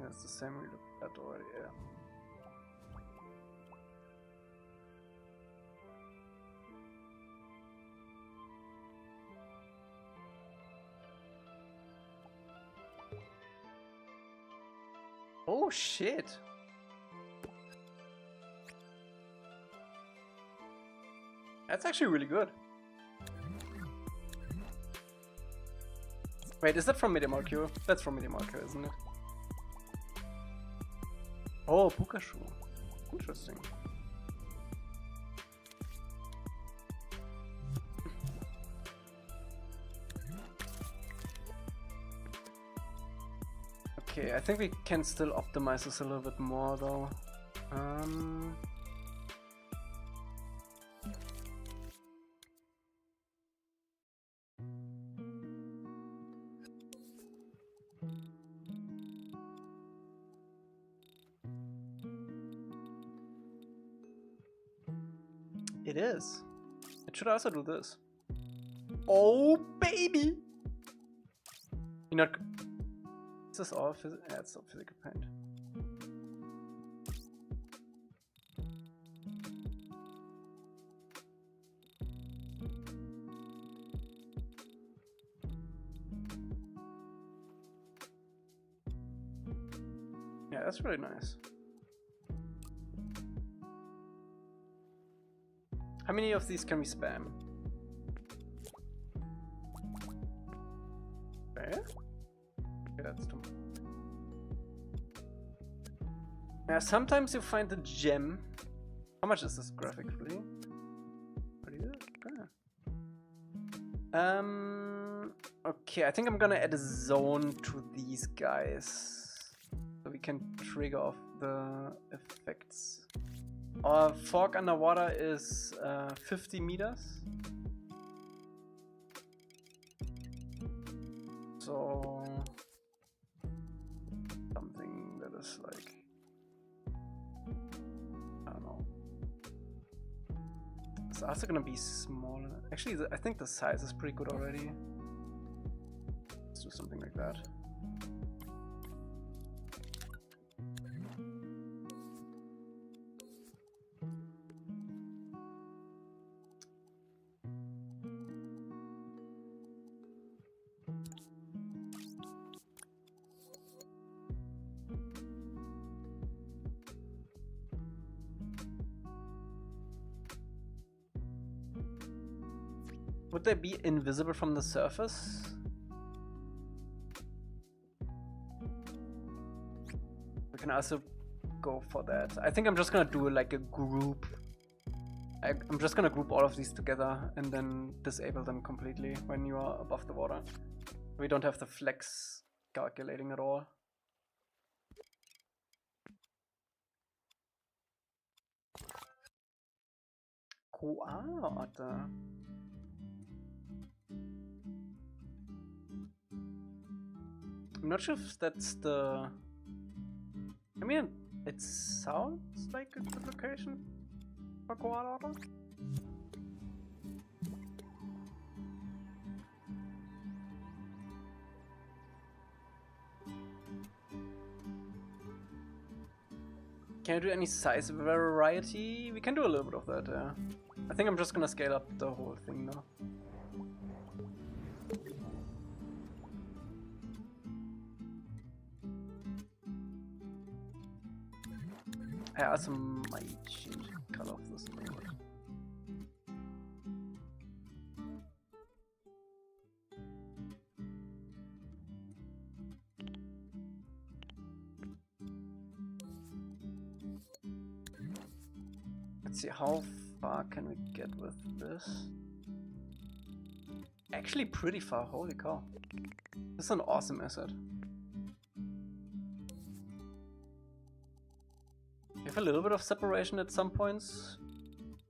That's the same we looked at already, yeah. Oh shit! That's actually really good. Wait, is that from MediaMarkt? That's from MediaMarkt, isn't it? Oh, Pukashu. Interesting. Okay, I think we can still optimize this a little bit more though. It is. It should also do this. Oh, baby! You're not. Is this all physical? Yeah, it's all physical paint. Yeah, that's really nice. How many of these can we spam? Okay. Okay, that's too much. Yeah, sometimes you find a gem. How much is this graphically? Pretty good. Okay. Okay, I think I'm gonna add a zone to these guys. So we can trigger off the effects. Our fog underwater is 50 meters. So something that is like, I don't know. It's also gonna be smaller. Actually, I think the size is pretty good already. Let's do something like that. Would they be invisible from the surface? We can also go for that. I think I'm just gonna do like a group. I'm just gonna group all of these together and then disable them completely when you are above the water. We don't have the flex calculating at all. Koala. I'm not sure if that's the... I mean, it sounds like a good location for koala otter. Can I do any size variety? We can do a little bit of that, yeah. I think I'm just gonna scale up the whole thing now. I also might change the color of this a little bit. Let's see, how far can we get with this? Actually pretty far, holy cow. This is an awesome asset. You have a little bit of separation at some points.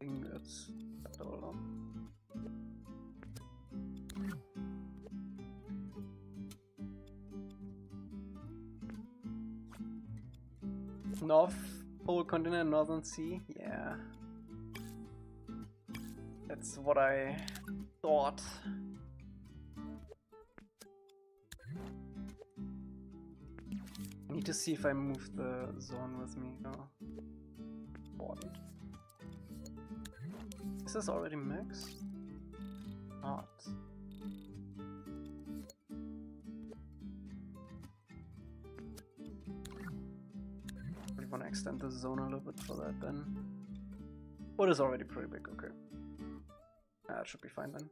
I think that's acceptable. North Pole continent, Northern Sea, yeah. That's what I thought. I need to see if I move the zone with me. No. Important. Is this already max? Not. I want to extend the zone a little bit for that then. What is already pretty big, okay. That should be fine then.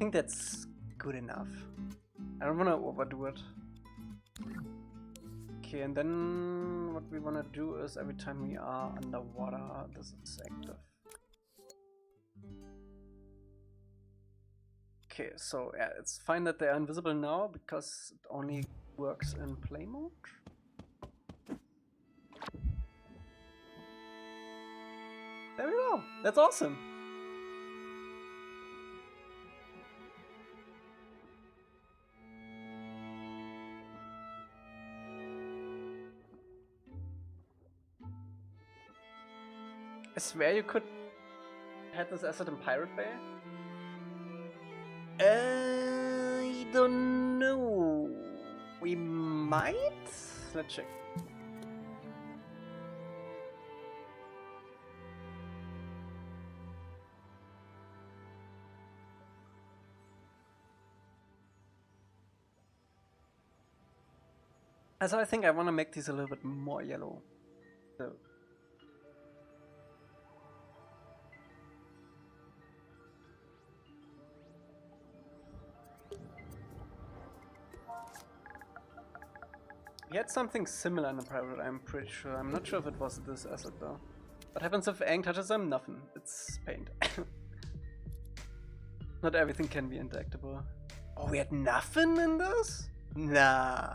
think that's good enough. I don't want to overdo it. Okay, and then what we want to do is every time we are underwater, this is active. Okay, so yeah, it's fine that they are invisible now because it only works in play mode. There we go. That's awesome. I swear you could have this asset in Pirate Bay. I don't know. We might? Let's check. So I think I want to make these a little bit more yellow. So. We had something similar in the private, I'm pretty sure. I'm not sure if it was this asset though. What happens if ink touches them? Nothing. It's paint. Not everything can be indictable. Oh, we had nothing in this? Nah.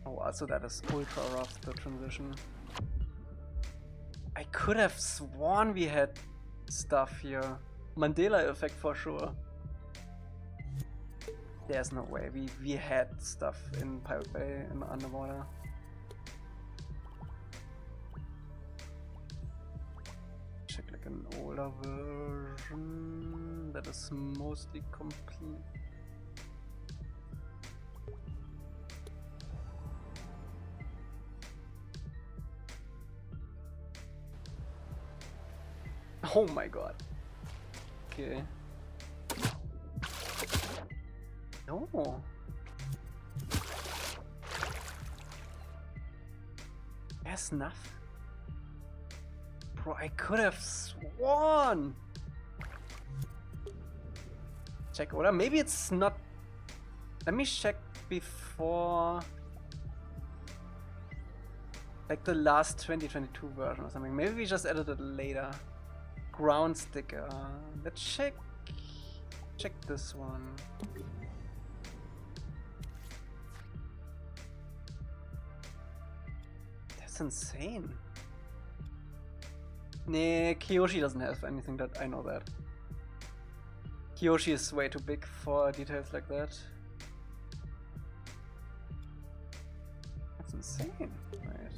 Oh, also that is ultra rough, the transition. I could have sworn we had stuff here. Mandela effect for sure. There's no way. We had stuff in Pirate Bay and underwater. Check like an older version that is mostly complete. Oh my god. Okay. No. There's nothing. Bro, I could have sworn. Check order. Maybe it's not. Let me check before. Like the last 2022 version or something. Maybe we just added it later. Ground sticker. Let's check this one. That's insane. Nah, Kyoshi doesn't have anything that I know that. Kyoshi is way too big for details like that. That's insane. Right.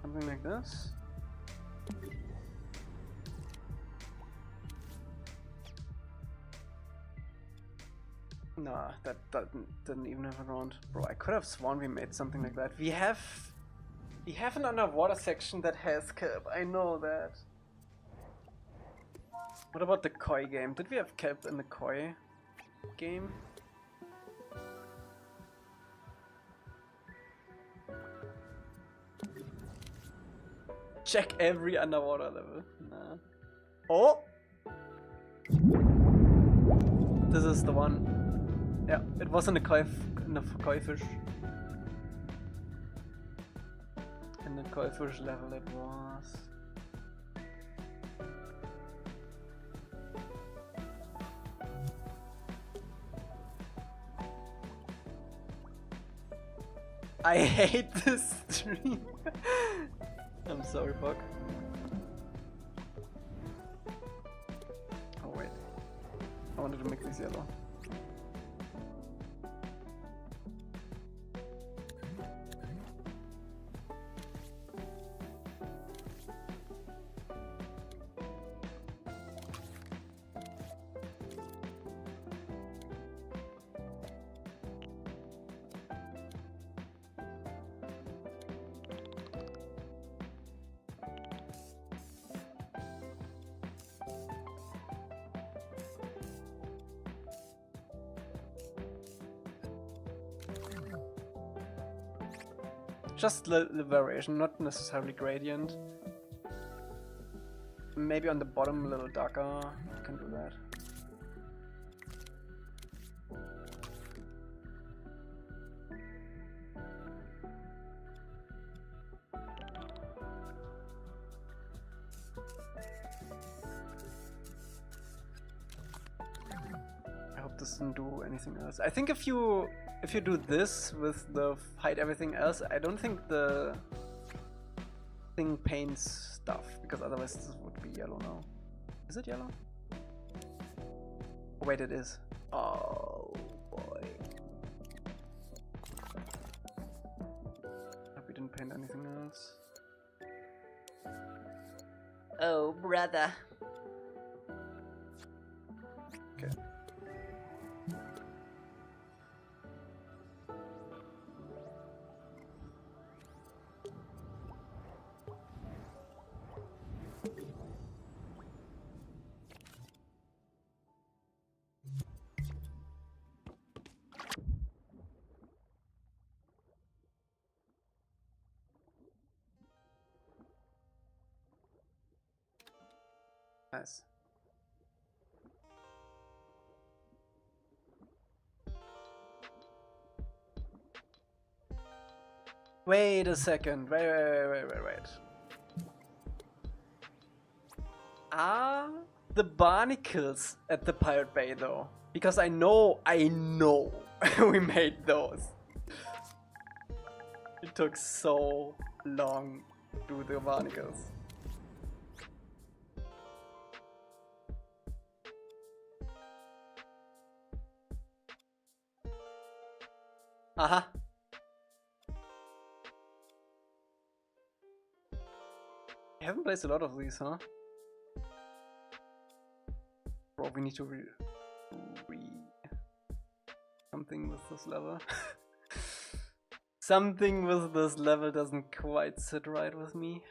Something like this. Nah, that didn't even have a round. Bro, I could have sworn we made something like that. We have an underwater section that has kelp. I know that. What about the koi game? Did we have kelp in the koi game? Check every underwater level. Nah. Oh! This is the one. Yeah, it was in the koi fish. In the koi fish level it was. I hate this stream. I'm sorry, Puck. Oh wait, I wanted to make this yellow. Just the variation, not necessarily gradient. Maybe on the bottom a little darker. I can do that. I hope this doesn't do anything else. I think if you do this with the hide everything else, I don't think the thing paints stuff, because otherwise this would be yellow now. Is it yellow? Oh, wait, it is. Oh boy. Hope we didn't paint anything else. Oh, brother. Okay. Nice. Wait a second. Wait. Are the barnacles at the Pirate Bay though? Because I know we made those. It took so long to do the barnacles. Uh-huh. I haven't placed a lot of these, huh? Bro, we need to re something with this level. Something with this level doesn't quite sit right with me.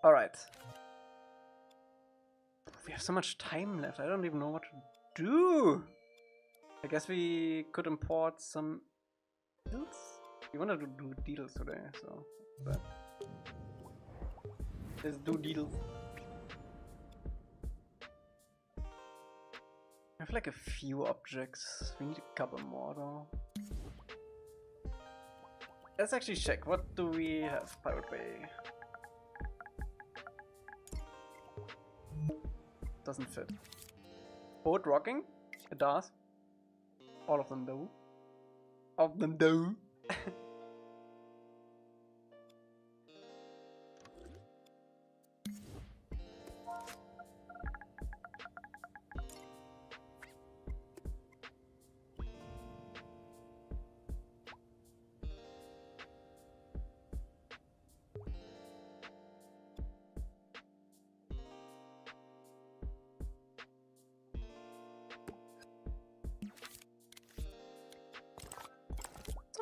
Alright. We have so much time left, I don't even know what to do. I guess we could import some deals? We wanted to do deals today, so but let's do deals. I have like a few objects. We need a couple more though. Let's actually check. What do we have? Pirate Bay. Doesn't fit. Boat rocking? It does. All of them do. All of them do.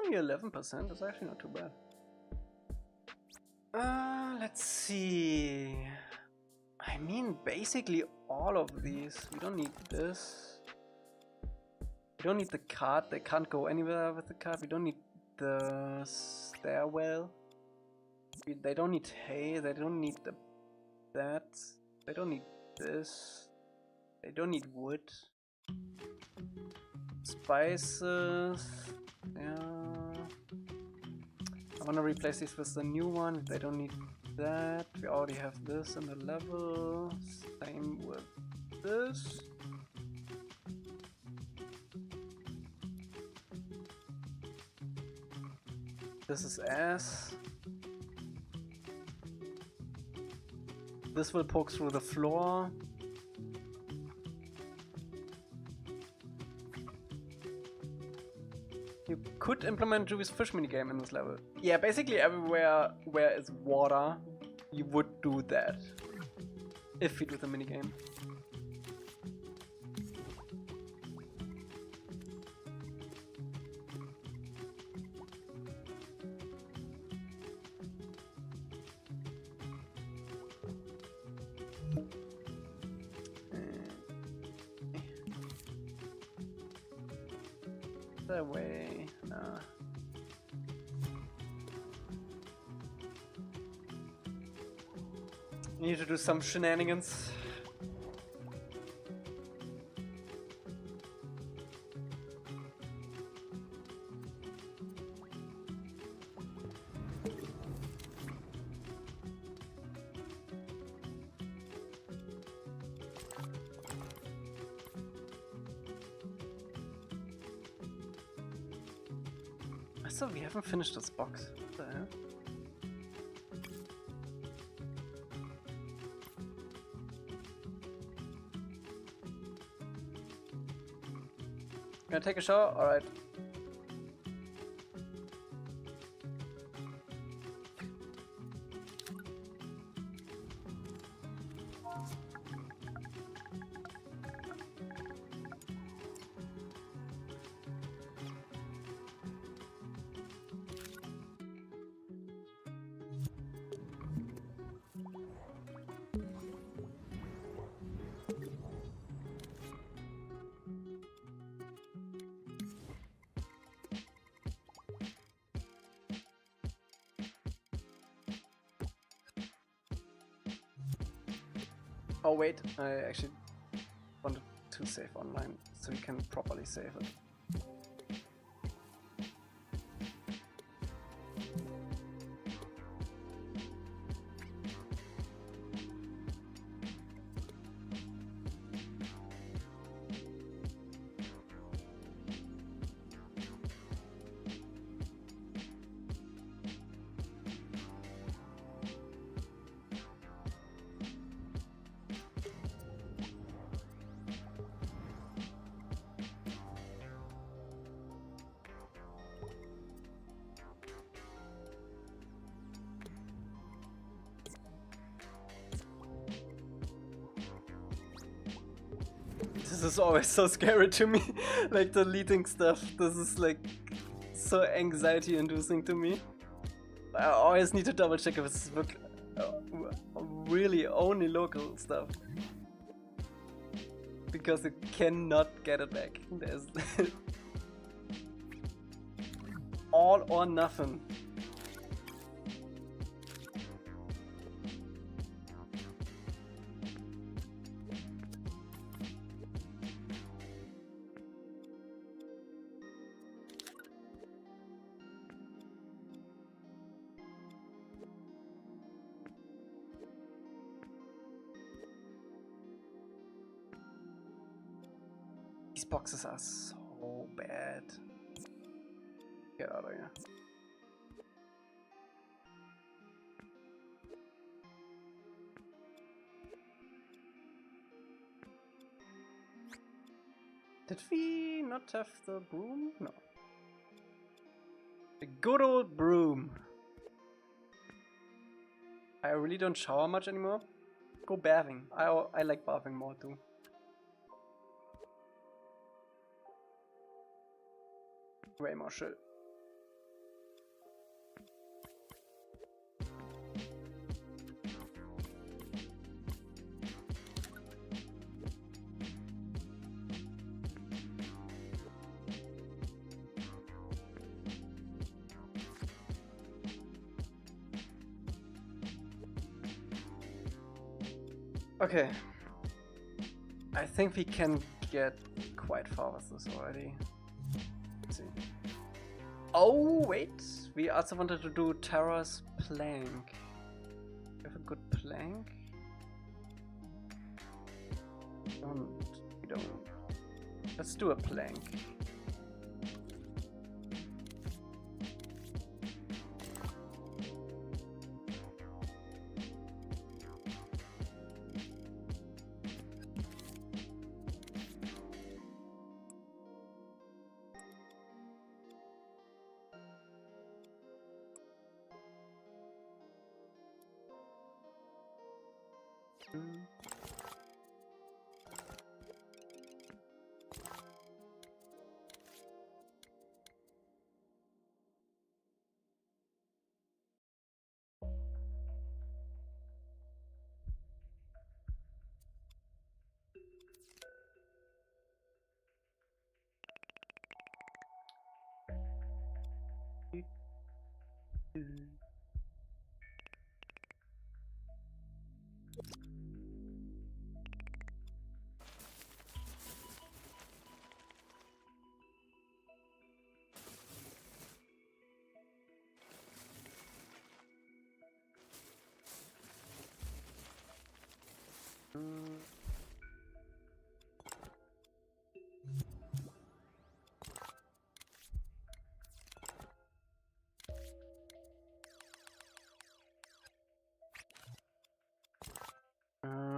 Only 11%, that's actually not too bad. Let's see. I mean, basically all of these. We don't need this. We don't need the cart. They can't go anywhere with the cart. We don't need the stairwell. They don't need hay. They don't need that. They don't need this. They don't need wood. Spices. Yeah. I want to replace these with the new one. They don't need that. We already have this in the level. Same with this. This is S. This will poke through the floor. You could implement Juvy's fish minigame in this level. Yeah, basically everywhere where is water, you would do that. If you do the minigame. That way. Need to do some shenanigans. So we haven't finished this box. What the hell? Gonna take a shower? Alright. Oh wait, I actually wanted to save online so you can properly save it. This is always so scary to me, like deleting stuff. This is like so anxiety inducing to me. I always need to double check if it's really only local stuff. Because you cannot get it back. There's all or nothing. These boxes are so bad. Get out of here. Did we not have the broom? No. The good old broom. I really don't shower much anymore. Go bathing. I like bathing more too. Way more shit. Okay. I think we can get quite far with this already. Let's see. Oh, wait. We also wanted to do Tara's plank. We have a good plank? We don't. Let's do a plank.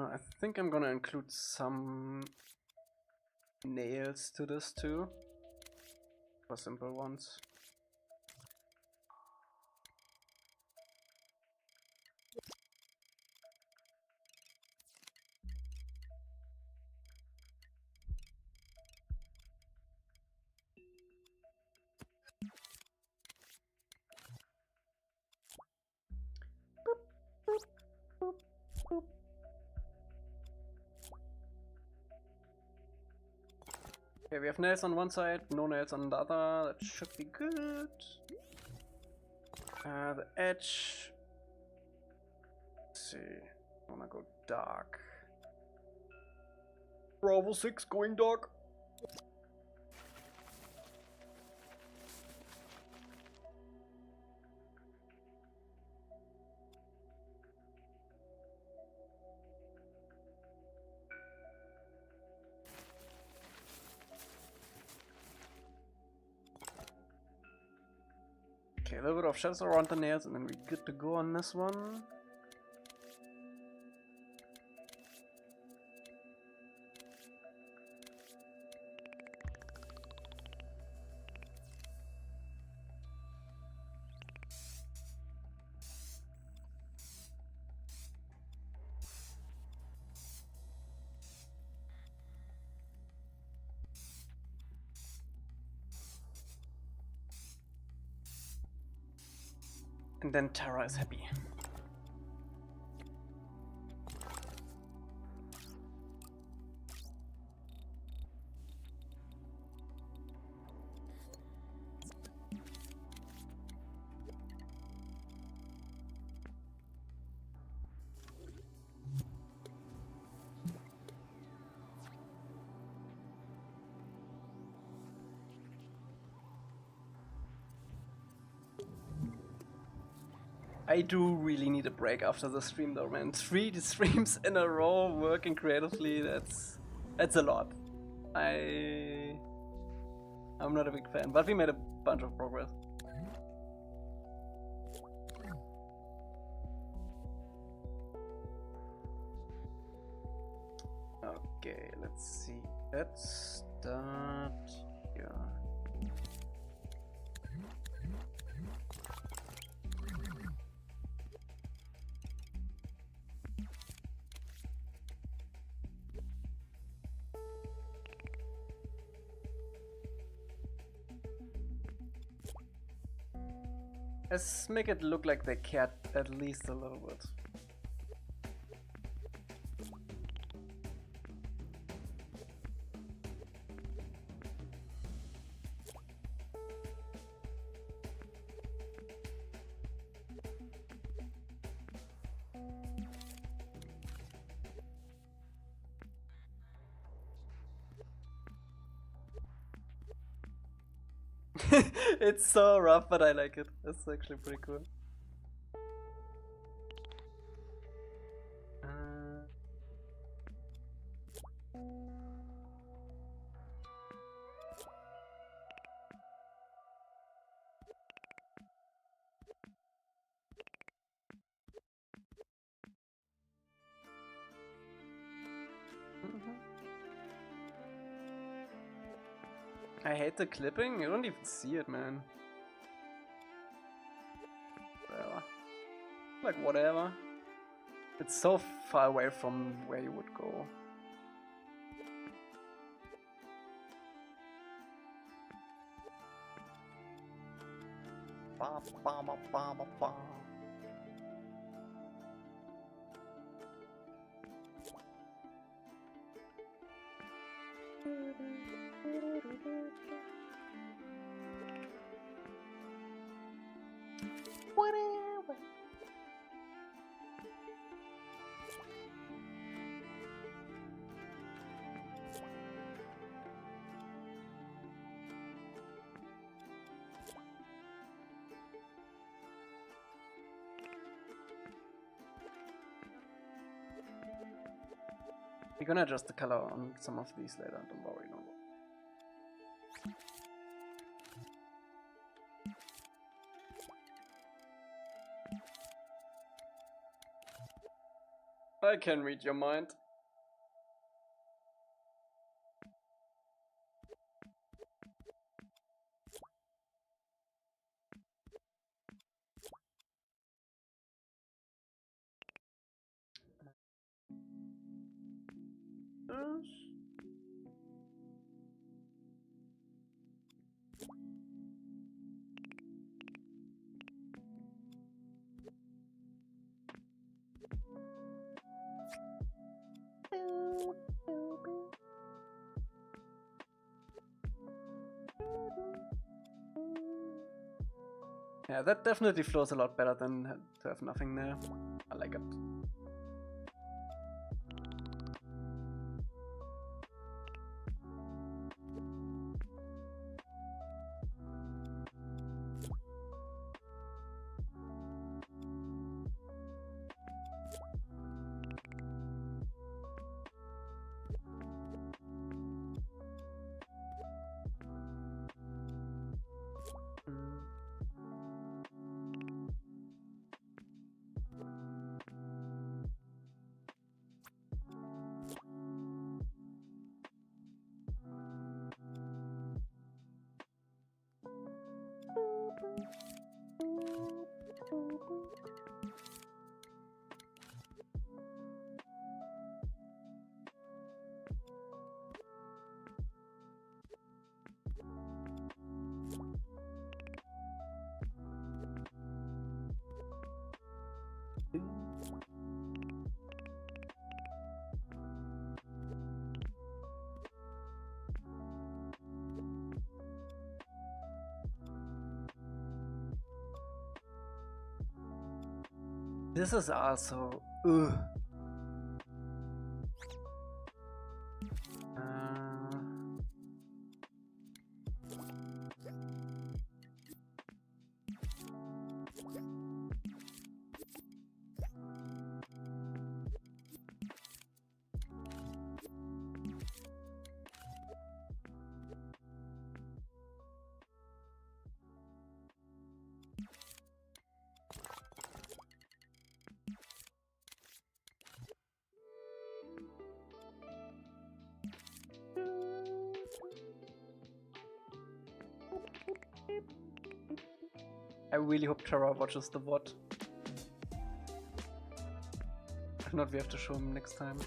I think I'm gonna include some nails to this too, for simple ones. Okay, we have nails on one side, no nails on the other. That should be good. The edge. Let's see. I wanna go dark. Bravo 6 going dark. Okay, a little bit of shadows around the nails and then we're good to go on this one. And then Tara is happy. I do really need a break after the stream though, man. 3 streams in a row working creatively, that's a lot. I'm not a big fan, but we made a bunch of progress. Okay, let's see. Let's start here. Let's make it look like they cared at least a little bit. It's so rough, but I like it. It's actually pretty cool. I hate the clipping. You don't even see it, man. Whatever. Like, whatever. It's so far away from where you would go. Ba, ba, ba, ba, ba, ba. Whatever. We're gonna adjust the color on some of these later, don't worry, no. I can read your mind. Yeah, that definitely flows a lot better than to have nothing there. I like it. This is also I really hope Terra watches the VOD. If not, we have to show him next time.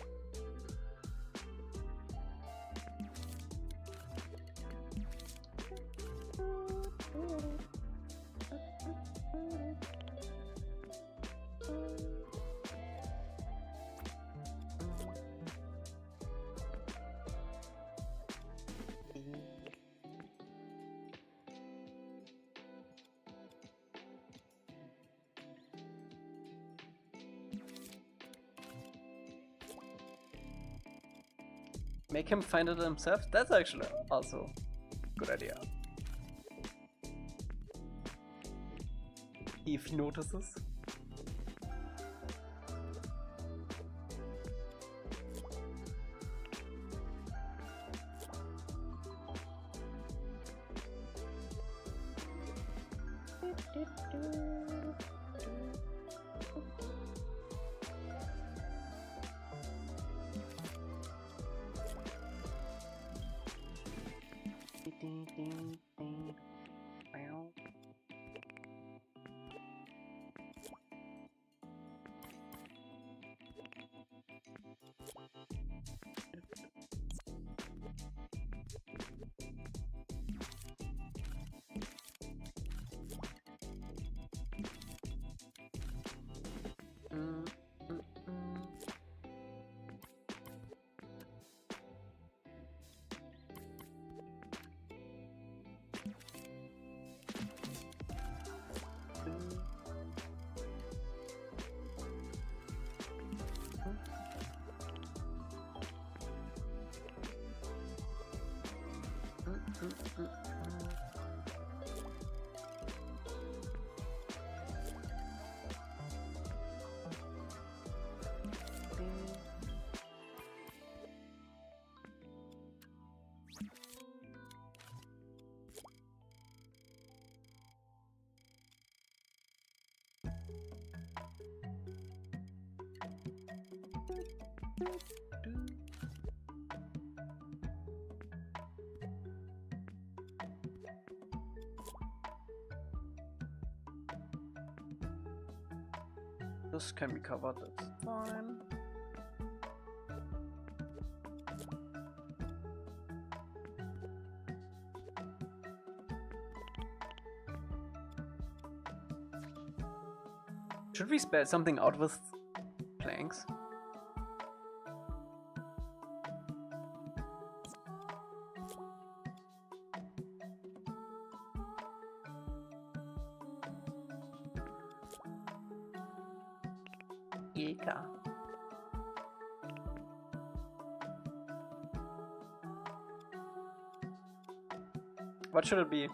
Make him find it himself? That's actually also a good idea. If he notices. This can be covered, that's fine. Should we spell something out with planks? Elca. What should it be?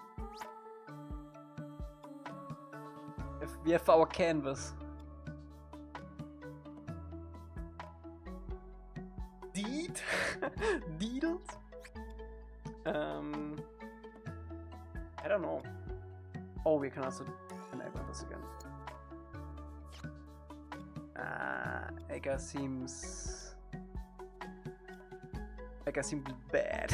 If we have our canvas. Deed? Deedles? I don't know. Oh, we can also enable this again. Elca seems bad.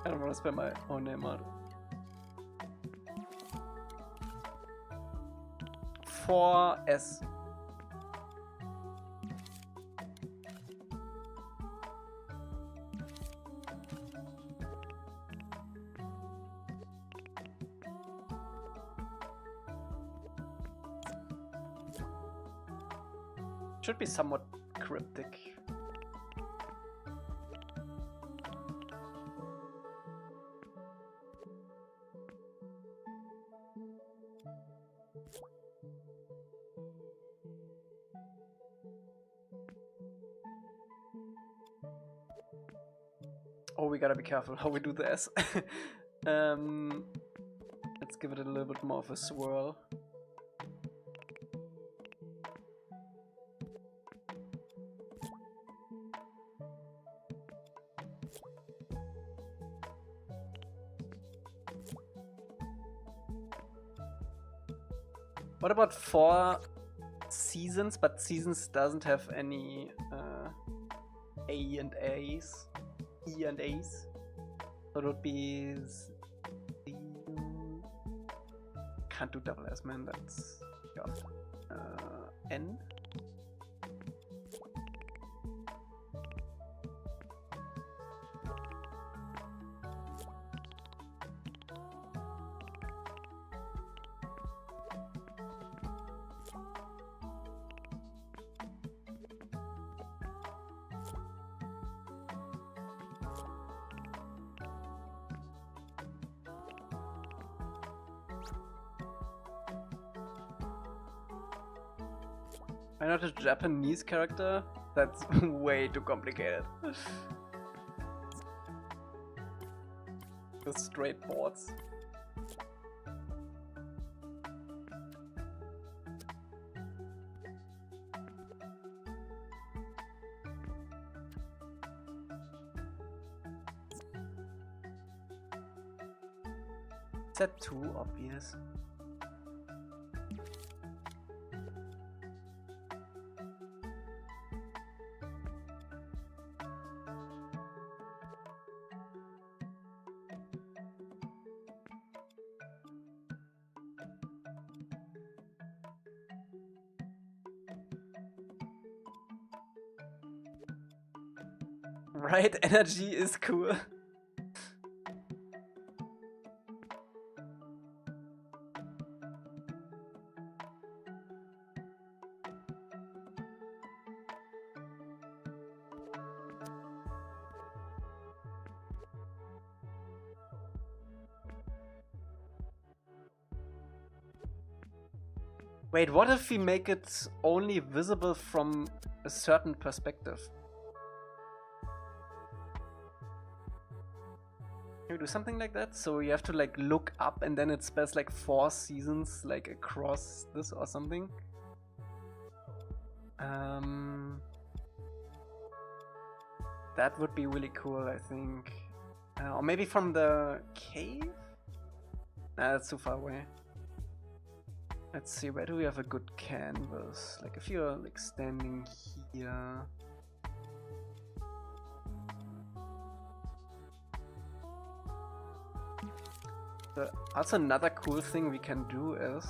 I don't want to spell my own name out. 4S. Should be somewhat cryptic. Oh, we gotta be careful how we do this. Let's give it a little bit more of a swirl. What about 4 seasons? But seasons doesn't have any A and A's. E and A's. So it would be... Can't do double S, man. That's... God. N? I'm not a Japanese character? That's way too complicated. The straight boards. Is that too obvious? Right, energy is cool. Wait, what if we make it only visible from a certain perspective? Can we do something like that? So you have to like look up and then it spells like 4 seasons like across this or something. That would be really cool, I think. Or maybe from the cave? Nah, that's too far away. Let's see, where do we have a good canvas? Like if you're like standing here. Also another cool thing we can do is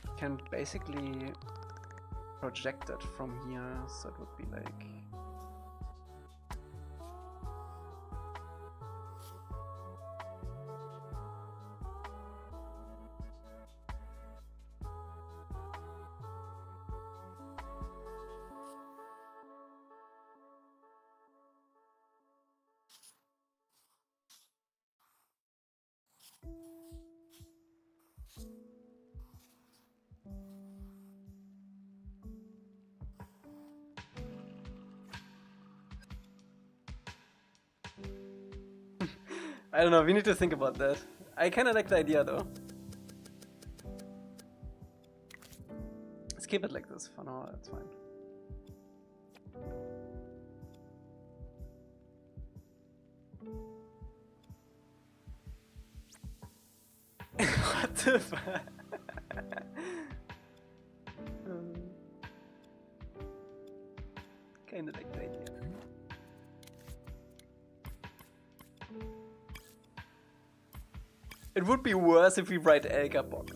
we can basically project it from here, so it would be like I don't know, we need to think about that. I kinda like the idea though. Let's keep it like this for now, that's fine. What the fuck? Kinda like the idea. It would be worse if we write Elca box.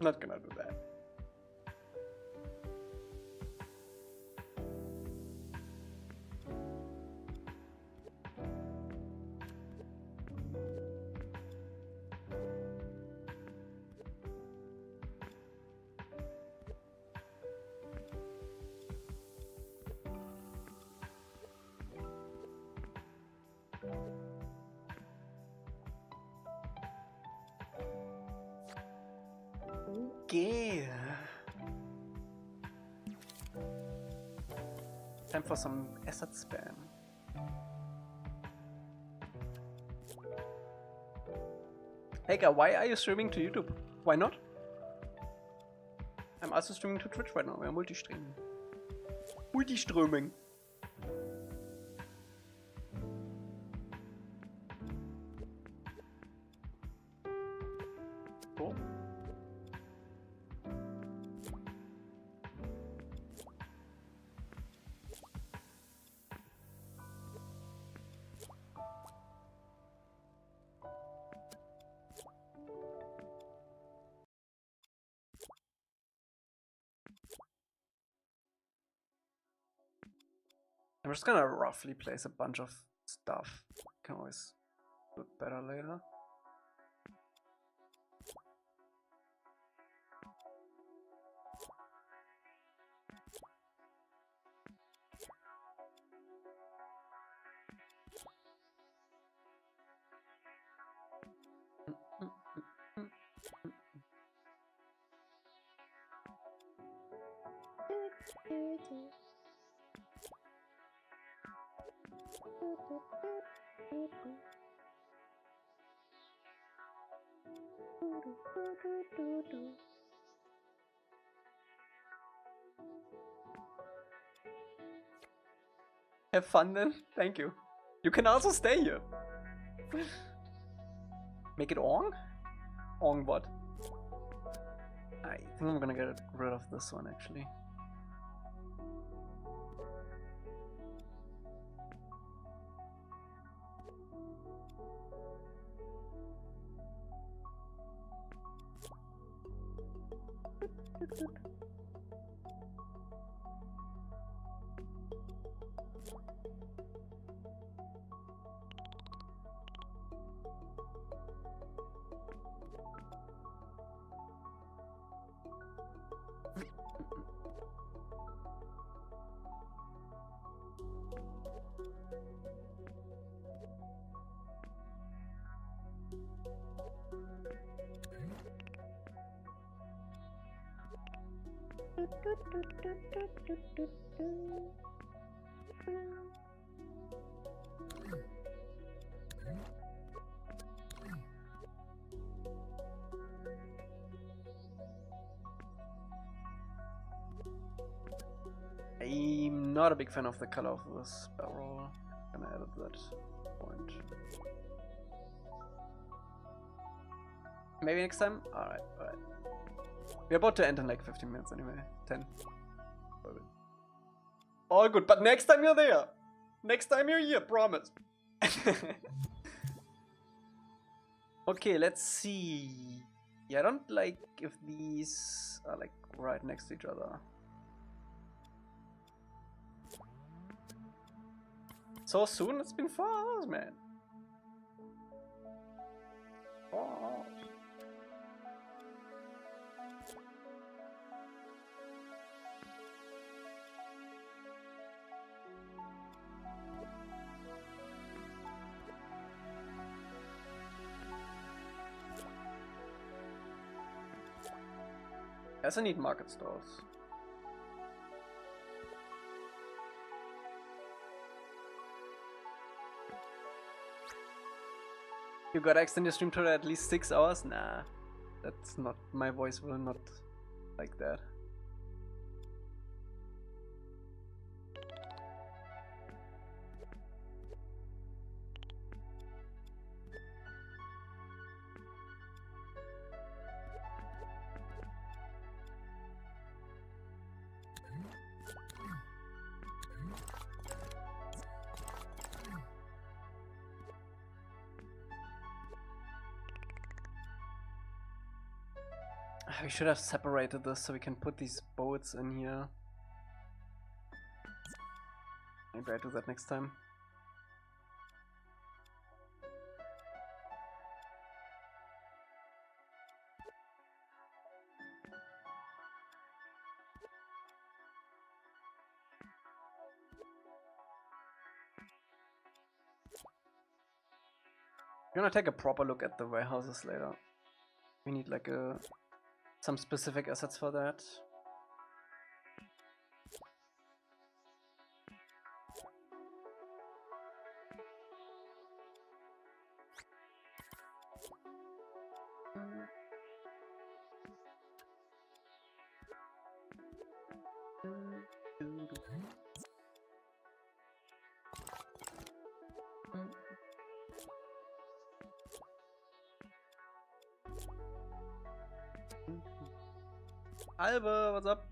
Not gonna do that. Okay. Time for some asset spam. Elca, why are you streaming to YouTube? Why not? I'm also streaming to Twitch right now. We're multi-streaming. Multi-streaming. Cool. I'm just gonna roughly place a bunch of stuff. Can always do it better later. Have fun then. Thank you. You can also stay here. Make it Ong? Ong what? I think I'm gonna get rid of this one actually. not a big fan of the color of this barrel. I'm gonna edit that point. Maybe next time? Alright, alright. We're about to end in like 15 minutes anyway. 10. All good, but next time you're there! Next time you're here, promise! Okay, let's see. Yeah, I don't like if these are like right next to each other. So soon? It's been 4 hours, man. 4 hours. Yes, I need market stalls. You gotta extend your stream to at least 6 hours? Nah, that's not, my voice will not like that. We should have separated this so we can put these boats in here. Maybe I do that next time. We're gonna take a proper look at the warehouses later. We need like some specific assets for that. Alba, what's up?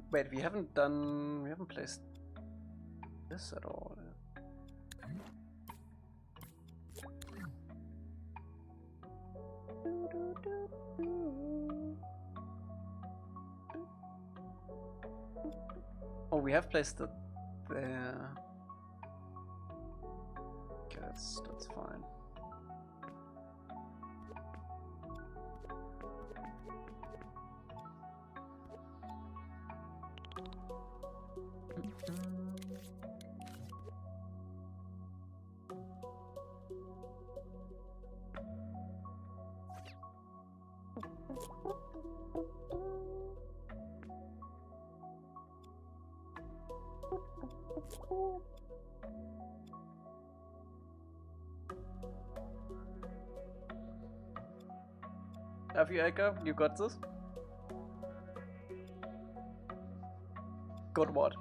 Wait, we haven't placed this at all. Oh, we have placed it there. Okay, that's fine. Have you, Elca? You got this? Got what?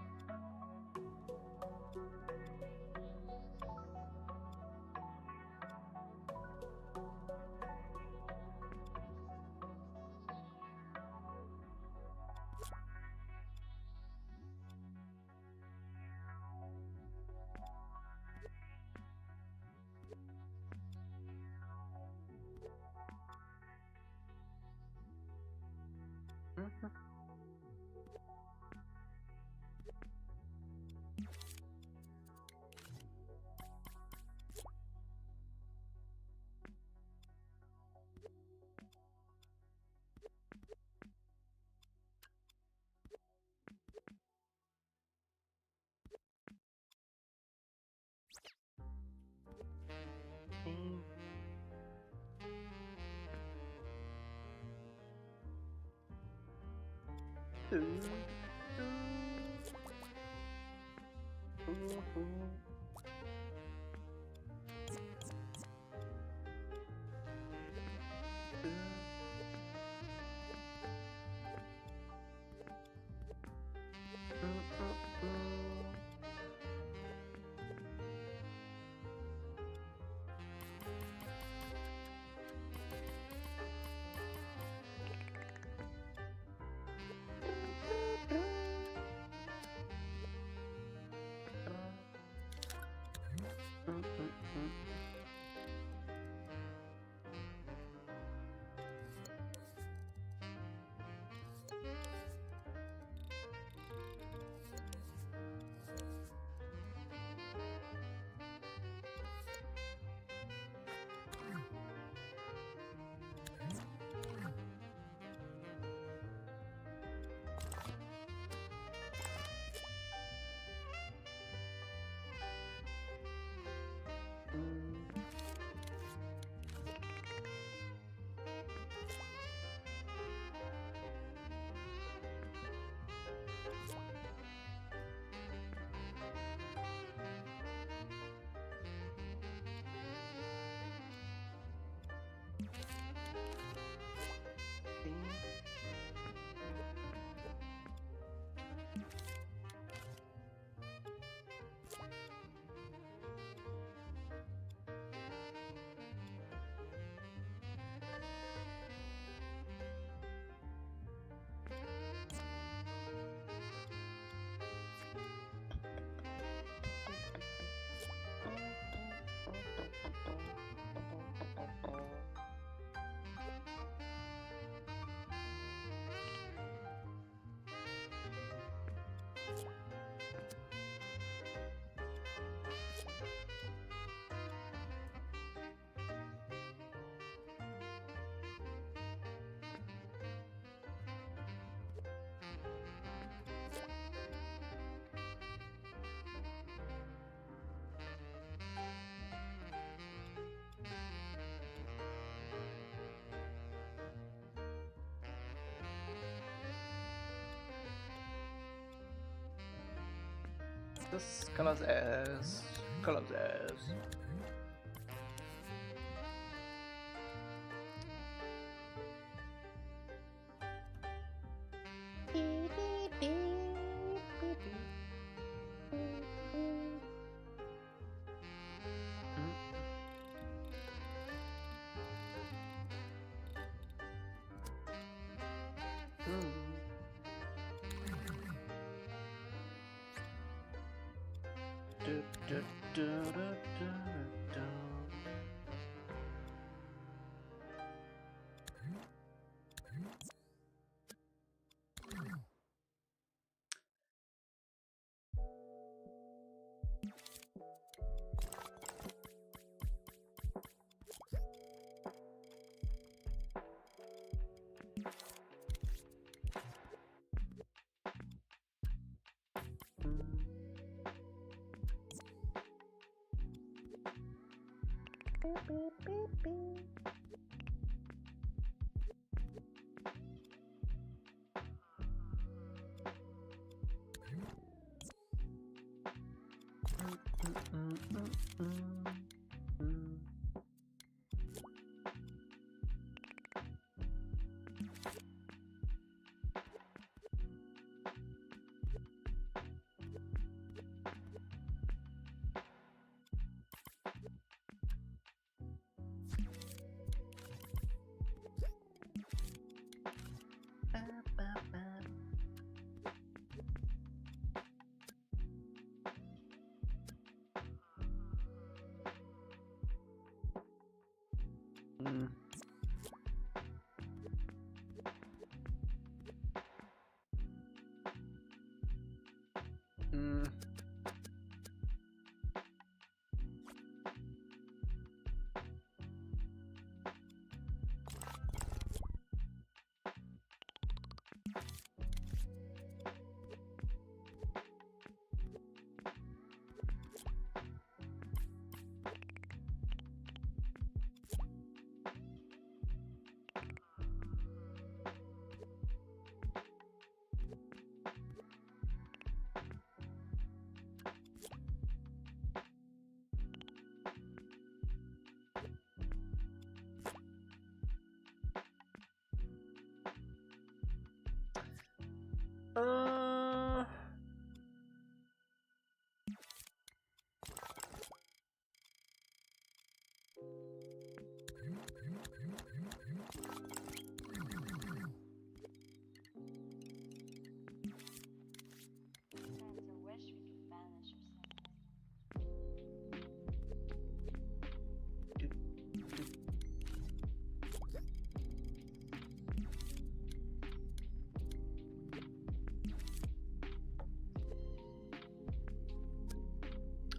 This color's ass. Color's ass.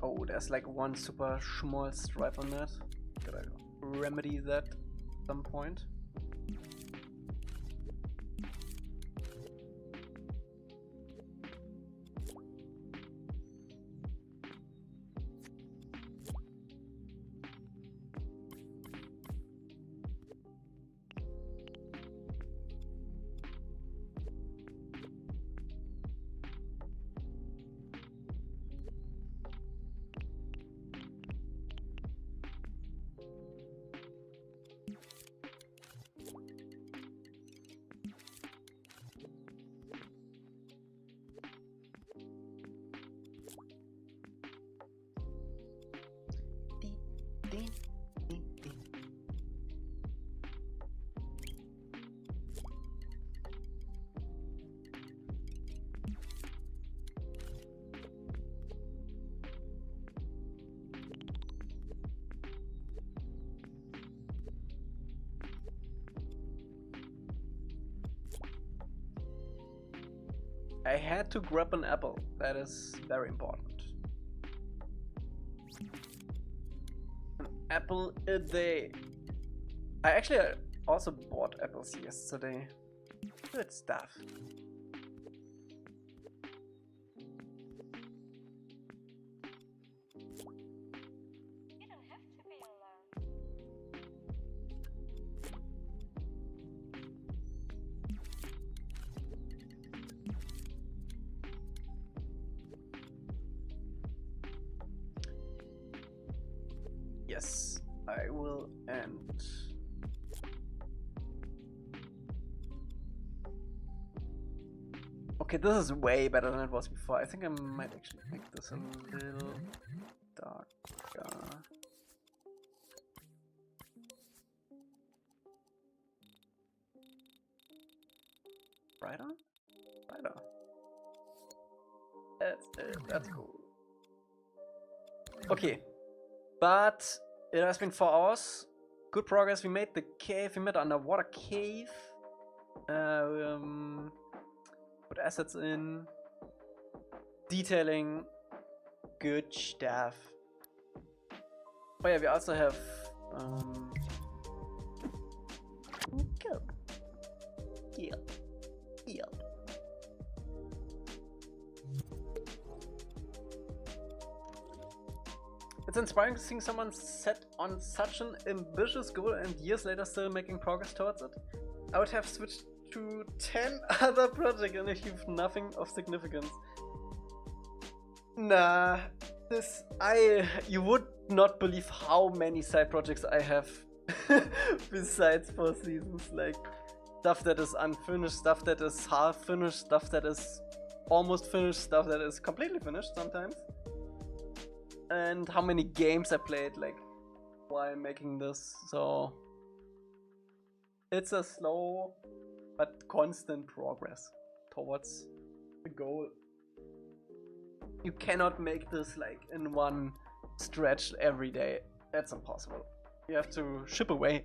Oh, there's like one super small stripe on that. Gotta remedy that at some point. I had to grab an apple. That is very important. An apple a day. I actually also bought apples yesterday. Good stuff. You don't have to be alone. Yes, I will end. Okay, this is way better than it was before. I think I might actually make this a little darker. Brighter? Brighter. That's it. That's cool. Okay. But it has been 4 hours. Good progress. We made the cave. We made an underwater cave. Put assets in. Detailing. Good stuff. Oh yeah, we also have Go. Heal. Heal. it's inspiring to see someone set on such an ambitious goal and years later still making progress towards it. I would have switched to 10 other projects and achieved nothing of significance. Nah, you would not believe how many side projects I have besides 4 seasons. Like stuff that is unfinished, stuff that is half finished, stuff that is almost finished, stuff that is completely finished sometimes. And how many games I played like while making this, so it's a slow but constant progress towards the goal. You cannot make this like in one stretch every day. That's impossible. You have to chip away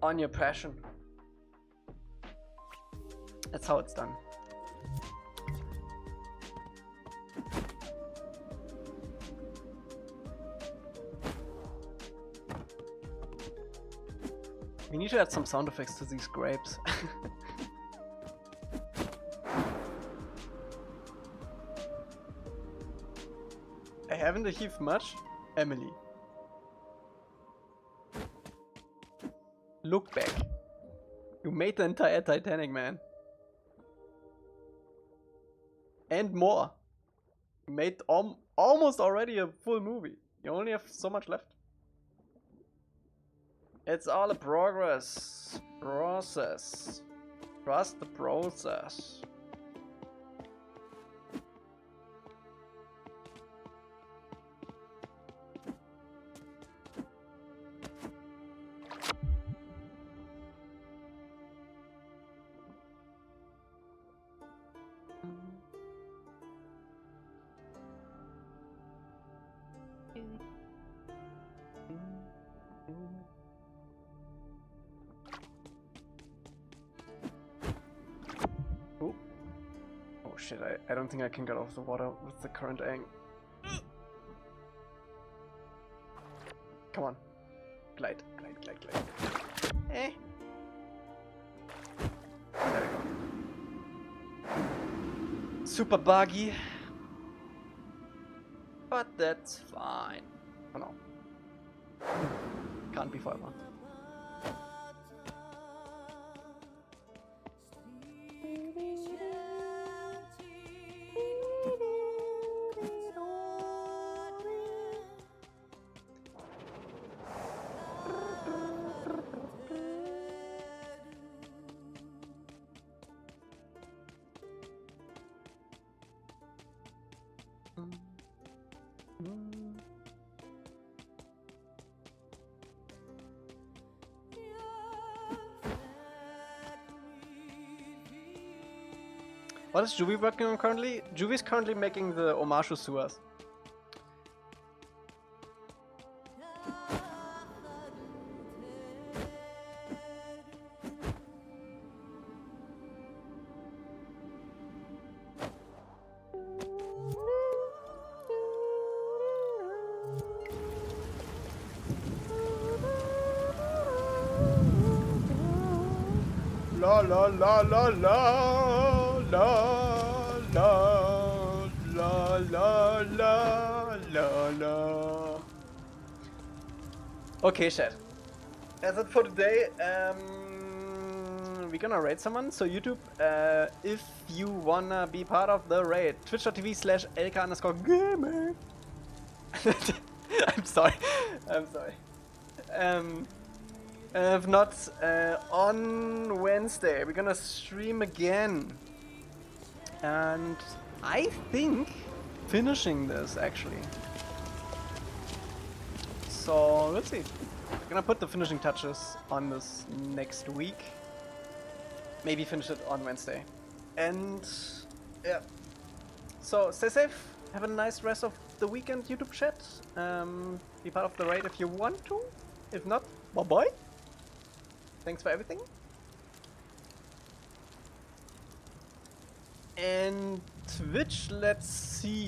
on your passion. That's how it's done. We need to add some sound effects to these grapes. I haven't achieved much. Emily. Look back. You made the entire Titanic, man. And more. You made almost already a full movie. You only have so much left. It's all a process. Trust the process. Oh shit, I don't think I can get off the water with the current angle. Come on. Glide, glide, glide, glide. Eh. There we go. Super buggy. But that's fine. Oh no. Can't be forever. What is Juvy working on currently? Juvy is currently making the Omashu sewers. La la la la la la la la la la la la. Okay, chat. That's it for today. We're gonna raid someone. So YouTube, if you wanna be part of the raid, twitch.tv/Elca_gaming. I'm sorry. I'm sorry. If not, on Wednesday we're gonna stream again, and I think finishing this actually. So let's see. We're gonna put the finishing touches on this next week. Maybe finish it on Wednesday. And yeah. So stay safe. Have a nice rest of the weekend, YouTube chat. Be part of the raid if you want to. If not, bye bye. Thanks for everything. And Twitch, let's see.